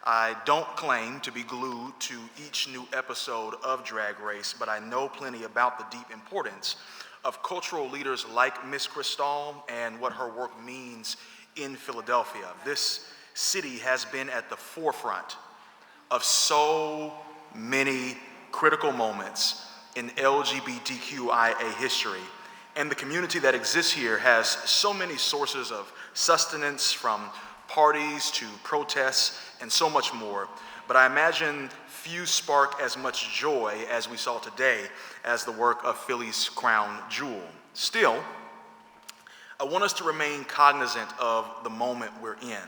I don't claim to be glued to each new episode of Drag Race, but I know plenty about the deep importance of cultural leaders like Ms. Cristal and what her work means in Philadelphia. This city has been at the forefront of so many critical moments in LGBTQIA history, and the community that exists here has so many sources of sustenance, from parties to protests and so much more. But I imagine few spark as much joy as we saw today as the work of Philly's crown jewel. Still, I want us to remain cognizant of the moment we're in.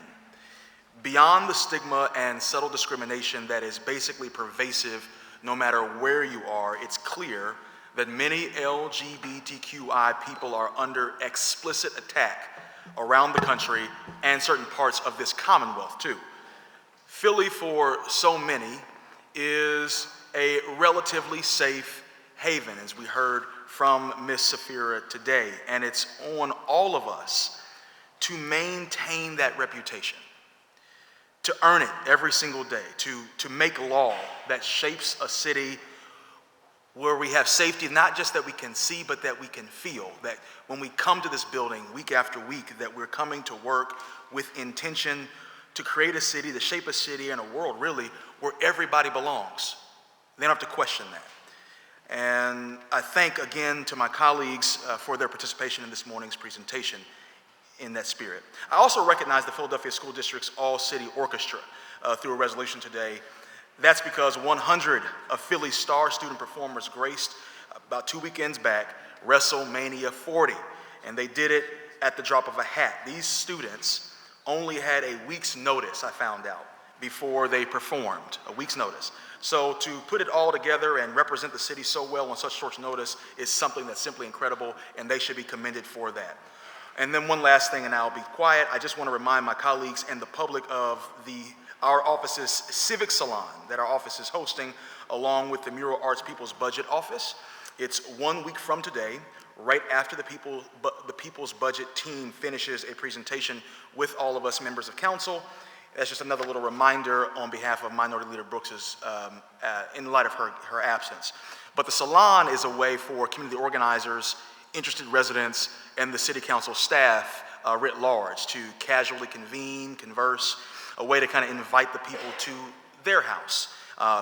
Beyond the stigma and subtle discrimination that is basically pervasive no matter where you are, it's clear that many LGBTQI people are under explicit attack around the country and certain parts of this Commonwealth too. Philly, for so many, is a relatively safe haven, as we heard from Ms. Safira today, and it's on all of us to maintain that reputation, to earn it every single day, to make law that shapes a city where we have safety, not just that we can see, but that we can feel, that when we come to this building week after week, that we're coming to work with intention to create a city, to shape a city and a world, really, where everybody belongs. They don't have to question that. And I thank again to my colleagues for their participation in this morning's presentation in that spirit. I also recognize the Philadelphia School District's All-City Orchestra through a resolution today. That's because 100 of Philly's star student performers graced, about 2 weekends back, WrestleMania 40, and they did it at the drop of a hat. These students only had a week's notice, I found out, before they performed, a week's notice. So to put it all together and represent the city so well on such short notice is something that's simply incredible, and they should be commended for that. And then one last thing, and I'll be quiet. I just want to remind my colleagues and the public of our office's Civic Salon that our office is hosting, along with the Mural Arts People's Budget Office. It's 1 week from today, right after the People's Budget team finishes a presentation with all of us members of council. That's just another little reminder on behalf of Minority Leader Brooks's, in light of her absence. But the salon is a way for community organizers, interested residents, and the city council staff writ large to casually convene, converse, a way to kind of invite the people to their house,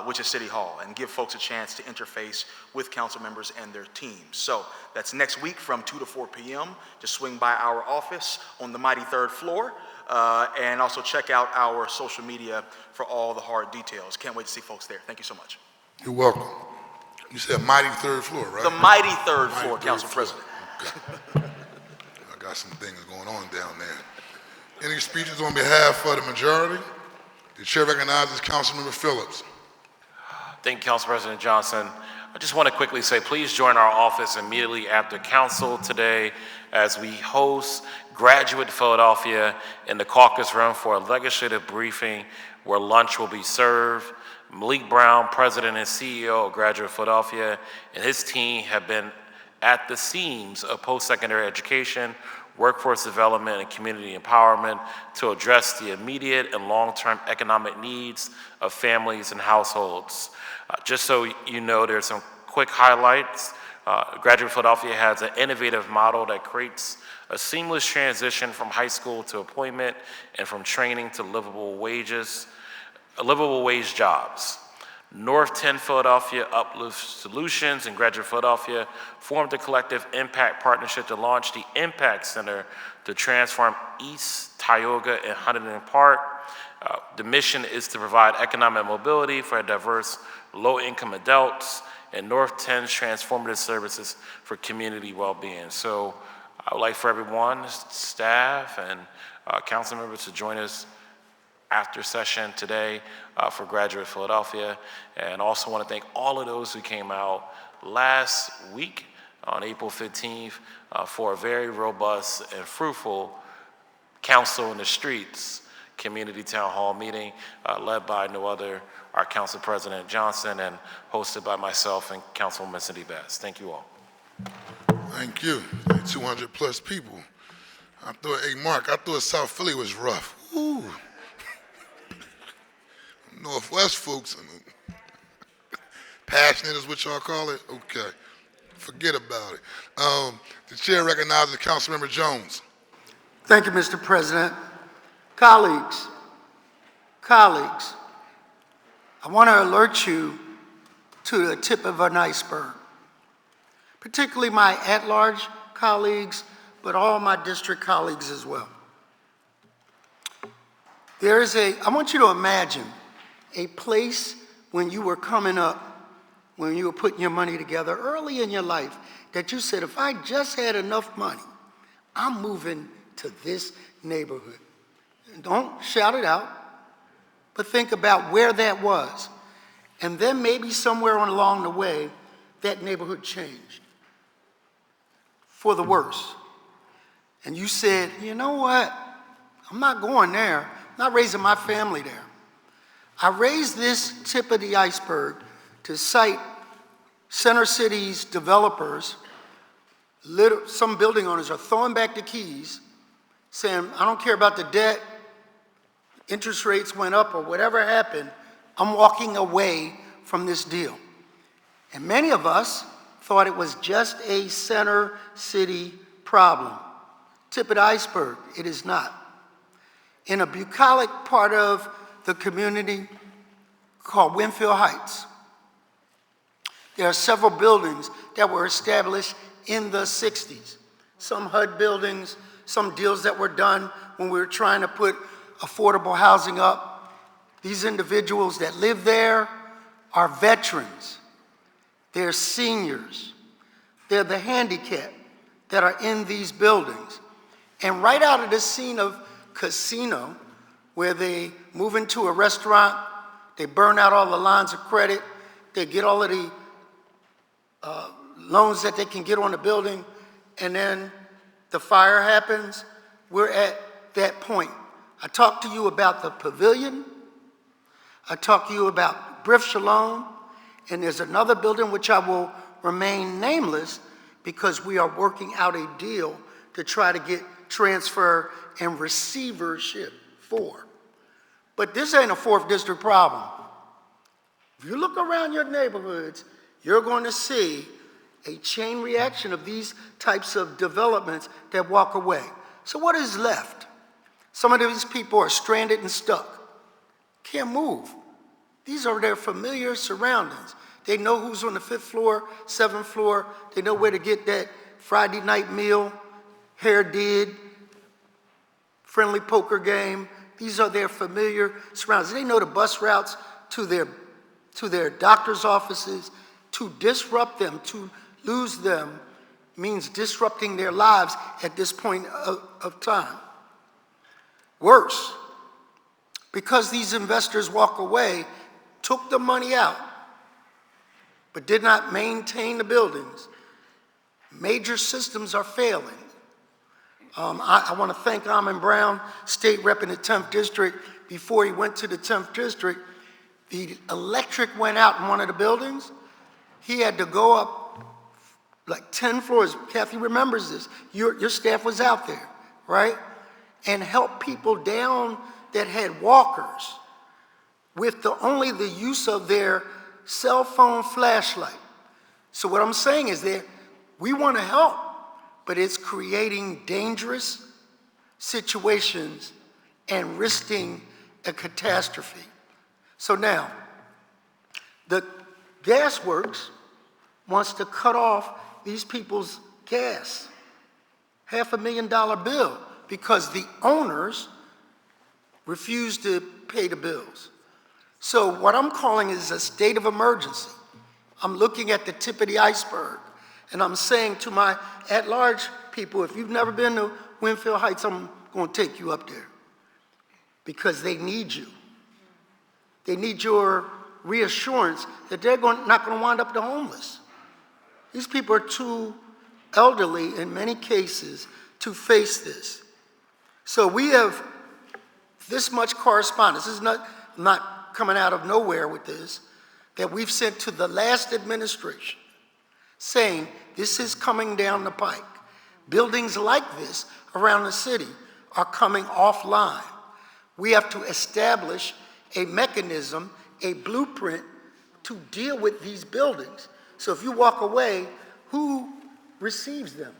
which is City Hall, and give folks a chance to interface with council members and their teams. So that's next week from 2 to 4 p.m. Just swing by our office on the mighty 3rd floor, and also check out our social media for all the hard details. Can't wait to see folks there. Thank you so much. You're welcome. You said mighty 3rd floor, right? The mighty 3rd floor, Council President. I got some things going on down there. Any speeches on behalf of the majority? The chair recognizes Councilmember Phillips. Thank you, Council President Johnson. I just want to quickly say, please join our office immediately after council today as we host Graduate Philadelphia in the caucus room for a legislative briefing where lunch will be served. Malik Brown, President and CEO of Graduate Philadelphia, and his team have been at the seams of post-secondary education, workforce development, and community empowerment to address the immediate and long-term economic needs of families and households. Just so you know, there's some quick highlights. Graduate Philadelphia has an innovative model that creates a seamless transition from high school to employment and from training to livable wage jobs. North 10 Philadelphia Uplift Solutions and Graduate Philadelphia formed a collective impact partnership to launch the Impact Center to transform East Tioga and Huntington Park. The mission is to provide economic mobility for diverse low-income adults and North 10's transformative services for community well-being. So I would like for everyone, staff and council members to join us after session today for Graduate Philadelphia. And also want to thank all of those who came out last week on April 15th for a very robust and fruitful Council in the Streets Community Town Hall meeting led by no other, our Council President Johnson, and hosted by myself and Councilwoman Cindy Bass. Thank you all. Thank you. 200 plus people. I thought, hey, Mark, I thought South Philly was rough. Ooh. Northwest folks, passionate is what y'all call it? Okay. Forget about it. The chair recognizes Councilmember Jones. Thank you, Mr. President. Colleagues, I want to alert you to the tip of an iceberg, particularly my at-large colleagues, but all my district colleagues as well. I want you to imagine a place when you were coming up, when you were putting your money together early in your life, that you said, if I just had enough money, I'm moving to this neighborhood. Don't shout it out, but think about where that was. And then maybe somewhere along the way, that neighborhood changed for the worse. And you said, you know what? I'm not going there. I'm not raising my family there. I raised this tip of the iceberg to cite Center City's developers. Some building owners are throwing back the keys, saying, I don't care about the debt, interest rates went up or whatever happened, I'm walking away from this deal. And many of us thought it was just a Center City problem. Tip of the iceberg, it is not. In a bucolic part of the community called Winfield Heights, there are several buildings that were established in the 60s. Some HUD buildings, some deals that were done when we were trying to put affordable housing up. These individuals that live there are veterans. They're seniors. They're the handicapped that are in these buildings. And right out of the scene of casino, where they move into a restaurant, they burn out all the lines of credit, they get all of the loans that they can get on the building, and then the fire happens, we're at that point. I talked to you about the pavilion, I talked to you about Brith Shalom, and there's another building which I will remain nameless because we are working out a deal to try to get transfer and receivership for. But this ain't a 4th District problem. If you look around your neighborhoods, you're going to see a chain reaction of these types of developments that walk away. So what is left? Some of these people are stranded and stuck, can't move. These are their familiar surroundings. They know who's on the 5th floor, 7th floor. They know where to get that Friday night meal, hair did, friendly poker game. These are their familiar surroundings. They know the bus routes to their doctor's offices. To disrupt them, to lose them, means disrupting their lives at this point of time. Worse, because these investors walk away, took the money out, but did not maintain the buildings, major systems are failing. I want to thank Almond Brown, state rep in the 10th District. Before he went to the 10th District, the electric went out in one of the buildings. He had to go up like 10 floors. Kathy remembers this. Your staff was out there, right? And help people down that had walkers with only the use of their cell phone flashlight. So what I'm saying is that we want to help, but it's creating dangerous situations and risking a catastrophe. So now, the gas works wants to cut off these people's gas, $500,000 bill, because the owners refuse to pay the bills. So what I'm calling is a state of emergency. I'm looking at the tip of the iceberg, and I'm saying to my at-large people, if you've never been to Winfield Heights, I'm going to take you up there because they need you. They need your reassurance that they're not going to wind up the homeless. These people are too elderly in many cases to face this. So we have this much correspondence. This is not coming out of nowhere with this, that we've sent to the last administration saying this is coming down the pike. Buildings like this around the city are coming offline. We have to establish a mechanism, a blueprint to deal with these buildings. So if you walk away, who receives them?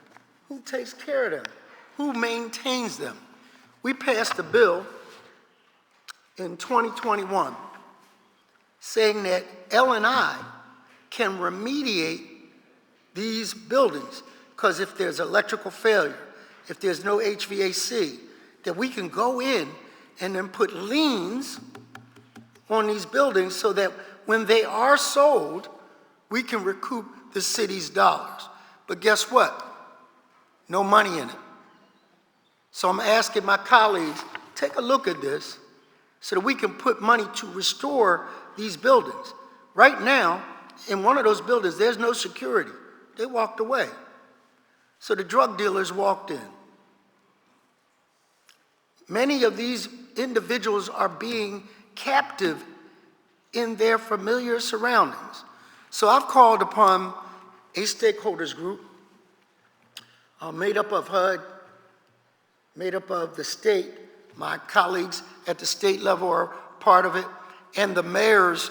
Who takes care of them? Who maintains them? We passed a bill in 2021 saying that L&I can remediate these buildings, because if there's electrical failure, if there's no HVAC, that we can go in and then put liens on these buildings so that when they are sold, we can recoup the city's dollars. But guess what? No money in it. So I'm asking my colleagues, take a look at this so that we can put money to restore these buildings. Right now, in one of those buildings, there's no security. They walked away. So the drug dealers walked in. Many of these individuals are being captive in their familiar surroundings. So I've called upon a stakeholders group made up of HUD, made up of the state. My colleagues at the state level are part of it, and the mayor's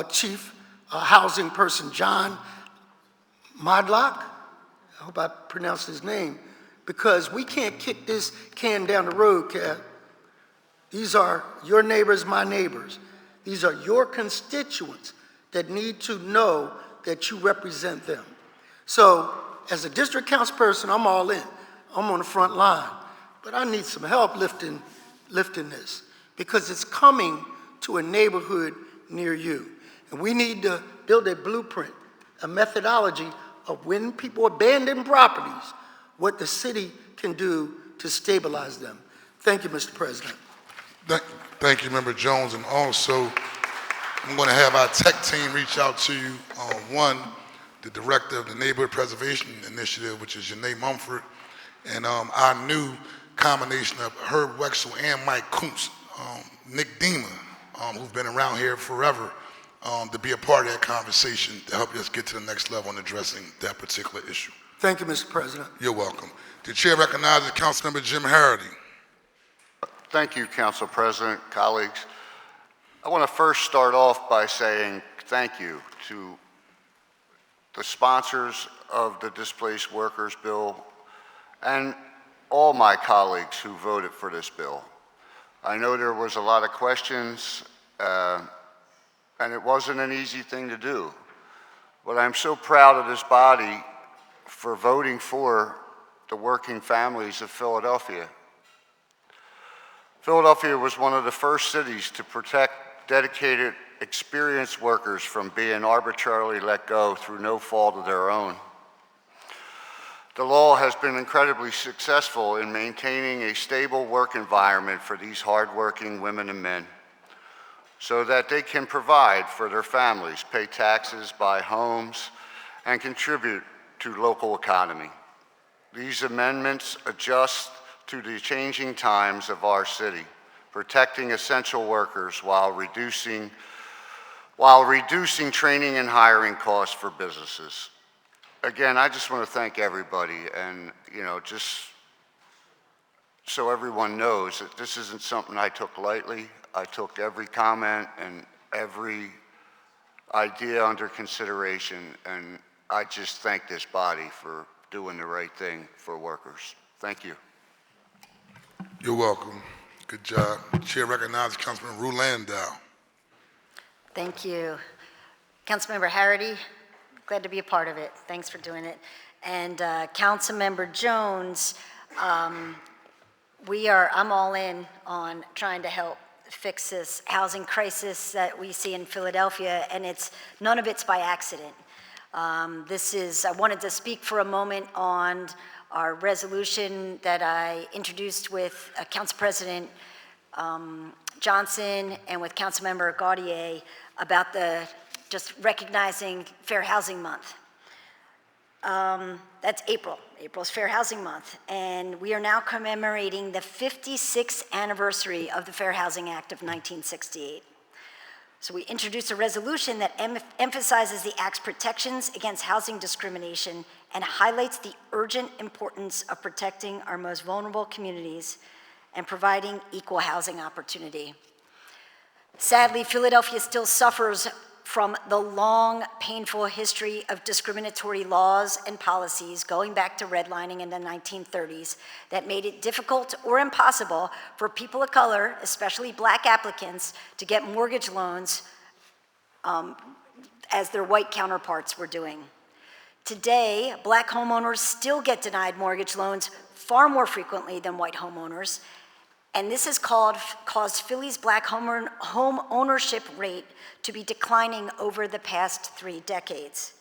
chief housing person, John Modlock. I hope I pronounced his name, because we can't kick this can down the road, Kat. These are your neighbors, my neighbors. These are your constituents that need to know that you represent them. So as a district council person, I'm all in. I'm on the front line. But I need some help lifting this, because it's coming to a neighborhood near you. And we need to build a blueprint, a methodology of when people abandon properties, what the city can do to stabilize them. Thank you, Mr. President. Thank you, Member Jones. And also, I'm going to have our tech team reach out to you. One, the director of the Neighborhood Preservation Initiative, which is Janae Mumford, and our new combination of Herb Wexel and Mike Kuntz, Nick Dima, who've been around here forever, to be a part of that conversation to help us get to the next level in addressing that particular issue. Thank you, Mr. President. You're welcome. The chair recognizes Councilmember Jim Harity. Thank you, Council President, colleagues. I want to first start off by saying thank you to the sponsors of the Displaced Workers Bill and all my colleagues who voted for this bill. I know there was a lot of questions, and it wasn't an easy thing to do. But I'm so proud of this body for voting for the working families of Philadelphia. Philadelphia was one of the first cities to protect dedicated, experienced workers from being arbitrarily let go through no fault of their own. The law has been incredibly successful in maintaining a stable work environment for these hardworking women and men so that they can provide for their families, pay taxes, buy homes, and contribute to local economy. These amendments adjust to the changing times of our city, protecting essential workers while reducing training and hiring costs for businesses. Again, I just want to thank everybody, and just so everyone knows that this isn't something I took lightly. I took every comment and every idea under consideration, and I just thank this body for doing the right thing for workers. Thank you. You're welcome. Good job. Chair recognizes Councilman Rue Landau. Thank you. Councilmember Harity, glad to be a part of it. Thanks for doing it. And Councilmember Jones, I'm all in on trying to help fix this housing crisis that we see in Philadelphia, and none of it's by accident. I wanted to speak for a moment on our resolution that I introduced with Council President Johnson and with Councilmember Gaudier about just recognizing Fair Housing Month. That's April. April's Fair Housing Month. And we are now commemorating the 56th anniversary of the Fair Housing Act of 1968. So we introduced a resolution that emphasizes the Act's protections against housing discrimination and highlights the urgent importance of protecting our most vulnerable communities and providing equal housing opportunity. Sadly, Philadelphia still suffers from the long, painful history of discriminatory laws and policies going back to redlining in the 1930s that made it difficult or impossible for people of color, especially Black applicants, to get mortgage loans as their white counterparts were doing. Today, Black homeowners still get denied mortgage loans far more frequently than white homeowners, and this has caused Philly's Black home ownership rate to be declining over the past 3 decades.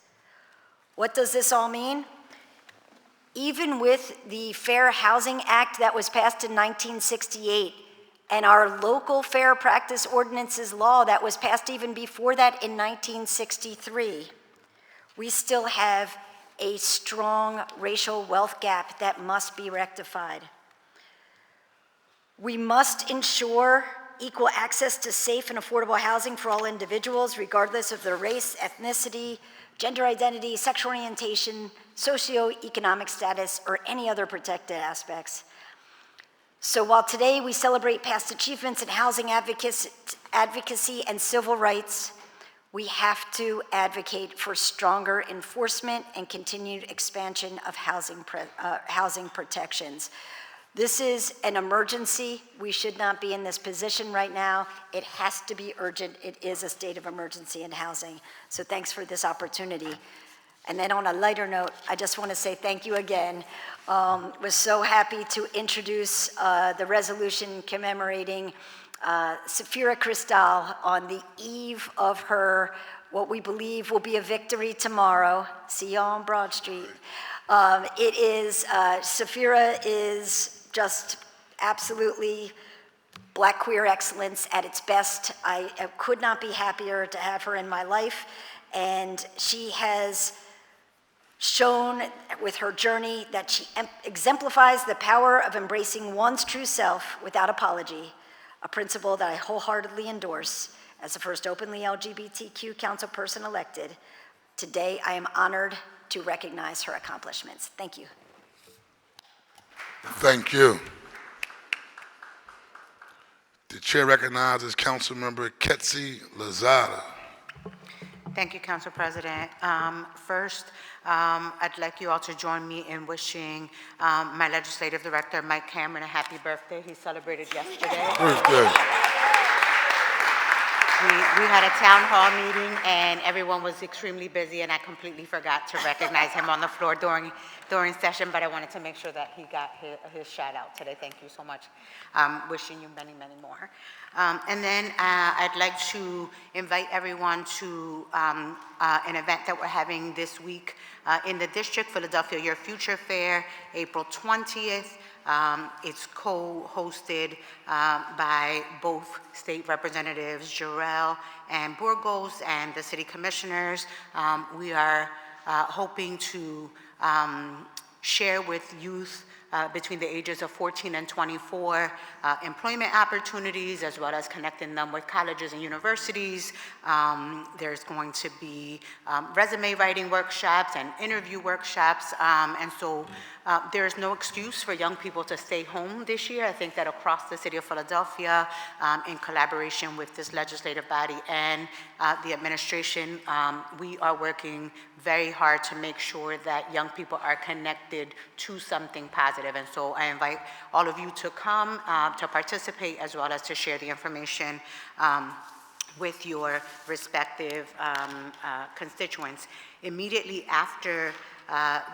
What does this all mean? Even with the Fair Housing Act that was passed in 1968 and our local fair practice ordinances law that was passed even before that in 1963, we still have a strong racial wealth gap that must be rectified. We must ensure equal access to safe and affordable housing for all individuals, regardless of their race, ethnicity, gender identity, sexual orientation, socioeconomic status, or any other protected aspects. So while today we celebrate past achievements in housing advocacy and civil rights, we have to advocate for stronger enforcement and continued expansion of housing protections. This is an emergency. We should not be in this position right now. It has to be urgent. It is a state of emergency in housing. So thanks for this opportunity. And then on a lighter note, I just want to say thank you again. Was so happy to introduce the resolution commemorating Safira Cristal on the eve of her, what we believe will be a victory tomorrow. See y'all on Broad Street. Safira is just absolutely Black queer excellence at its best. I could not be happier to have her in my life, and she has shown with her journey that she exemplifies the power of embracing one's true self without apology, a principle that I wholeheartedly endorse as the first openly LGBTQ councilperson elected. Today, I am honored to recognize her accomplishments. Thank you. Thank you. The chair recognizes Councilmember Ketsi Lozada. Thank you, Council President. First, I'd like you all to join me in wishing my legislative director, Mike Cameron, a happy birthday. He celebrated yesterday. Birthday. We had a town hall meeting and everyone was extremely busy and I completely forgot to recognize him on the floor during session, but I wanted to make sure that he got his shout out today. Thank you so much. Wishing you many, many more. And then I'd like to invite everyone to an event that we're having this week in the district, Philadelphia Your Future Fair, April 20th. It's co-hosted by both state representatives, Jarrell and Burgos, and the city commissioners. We are hoping to share with youth between the ages of 14 and 24 employment opportunities, as well as connecting them with colleges and universities. There's going to be resume writing workshops and interview workshops, and so there's no excuse for young people to stay home this year. I think that across the city of Philadelphia, in collaboration with this legislative body and the administration, we are working very hard to make sure that young people are connected to something positive. And so I invite all of you to come to participate, as well as to share the information with your respective constituents. Immediately after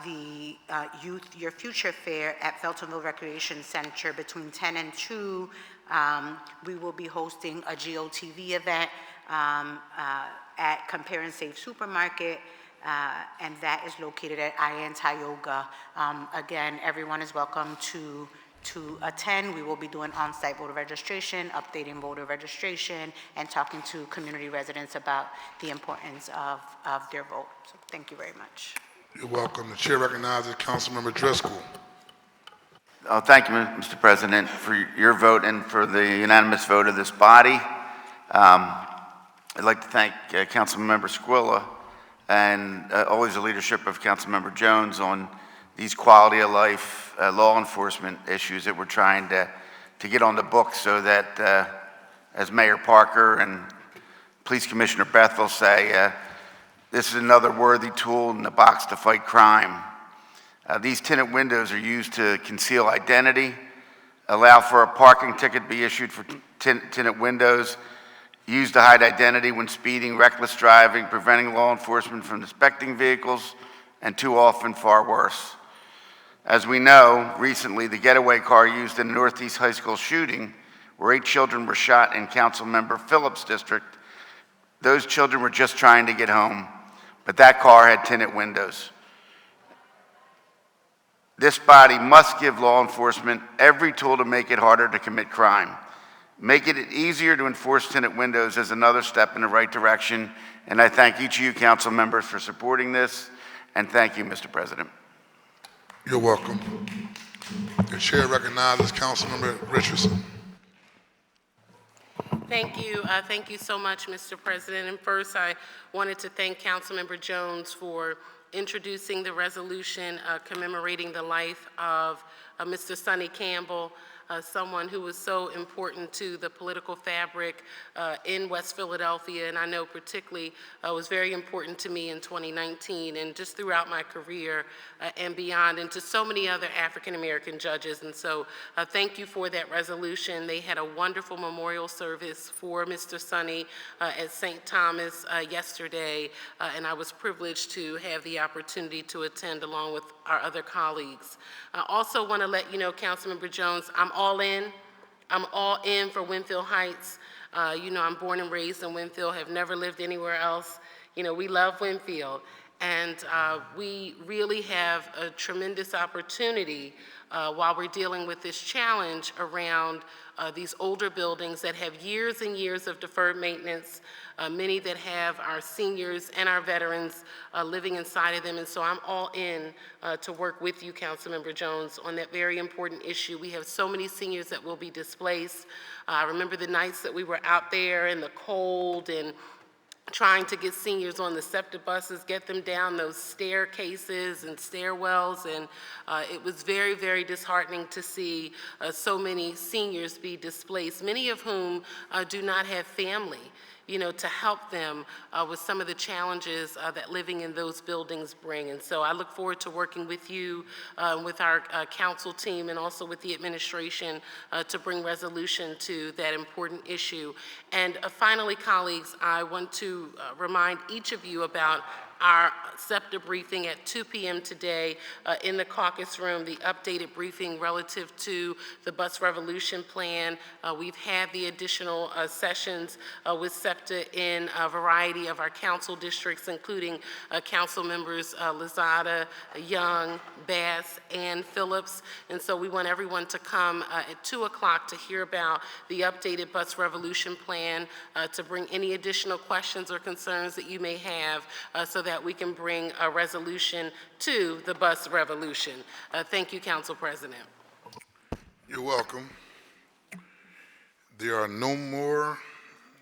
the Youth Your Future Fair at Feltonville Recreation Center between 10 and 2, we will be hosting a GOTV event at Compare and Save Supermarket, and that is located at IN Tioga. Again, everyone is welcome to attend. We will be doing on-site voter registration, updating voter registration, and talking to community residents about the importance of their vote. So thank you very much. You're welcome. The chair recognizes Councilmember Driscoll. Thank you, Mr. President, for your vote and for the unanimous vote of this body. I'd like to thank Councilmember Squilla and always the leadership of Councilmember Jones on these quality of life law enforcement issues that we're trying to get on the books so that, as Mayor Parker and Police Commissioner Bethel say, this is another worthy tool in the box to fight crime. These tinted windows are used to conceal identity, allow for a parking ticket to be issued for tinted windows, used to hide identity when speeding, reckless driving, preventing law enforcement from inspecting vehicles, and too often far worse. As we know, recently the getaway car used in the Northeast High School shooting, where 8 children were shot in Councilmember Phillips' district, those children were just trying to get home, but that car had tinted windows. This body must give law enforcement every tool to make it harder to commit crime. Making it easier to enforce tinted windows is another step in the right direction, and I thank each of you council members for supporting this, and thank you, Mr. President. You're welcome. The chair recognizes Councilmember Richardson. Thank you. Thank you so much, Mr. President. And first, I wanted to thank Councilmember Jones for introducing the resolution commemorating the life of Mr. Sonny Campbell, someone who was so important to the political fabric in West Philadelphia, and I know particularly was very important to me in 2019 and just throughout my career and beyond, and to so many other African-American judges. And so thank you for that resolution. They had a wonderful memorial service for Mr. Sonny at St. Thomas yesterday, and I was privileged to have the opportunity to attend along with our other colleagues. I also want to let you know, Councilmember Jones, I'm all in. I'm all in for Winfield Heights. You know, I'm born and raised in Winfield, have never lived anywhere else. You know, we love Winfield. And we really have a tremendous opportunity while we're dealing with this challenge around these older buildings that have years and years of deferred maintenance, many that have our seniors and our veterans living inside of them. And so I'm all in to work with you, Councilmember Jones, on that very important issue. We have so many seniors that will be displaced. I remember the nights that we were out there in the cold and trying to get seniors on the SEPTA buses, get them down those staircases and stairwells, and it was very, very disheartening to see so many seniors be displaced, many of whom do not have family, you know, to help them with some of the challenges that living in those buildings bring. And so I look forward to working with you, with our council team, and also with the administration to bring resolution to that important issue. And finally, colleagues, I want to remind each of you about our SEPTA briefing at 2 p.m. today in the caucus room, the updated briefing relative to the bus revolution plan. We've had the additional sessions with SEPTA in a variety of our council districts, including council members Lozada, Young, Bass, and Phillips. And so we want everyone to come at 2 o'clock to hear about the updated bus revolution plan, to bring any additional questions or concerns that you may have so that we can bring a resolution to the bus revolution. Thank you, Council President. You're welcome. There are no more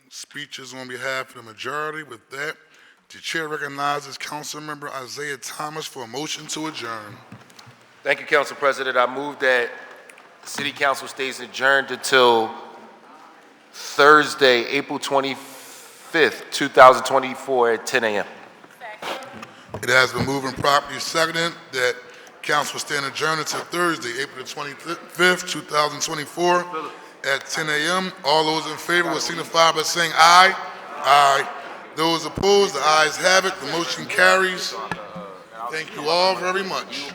speeches on behalf of the majority. With that, the chair recognizes Councilmember Isaiah Thomas for a motion to adjourn. Thank you, Council President. I move that the City Council stays adjourned until Thursday, April 25th, 2024 at 10 a.m. It has been moved and properly seconded that council stand adjourned until Thursday, April 25th, 2024 at 10 a.m. All those in favor will signify by saying aye. Aye. Those opposed, the ayes have it. The motion carries. Thank you all very much.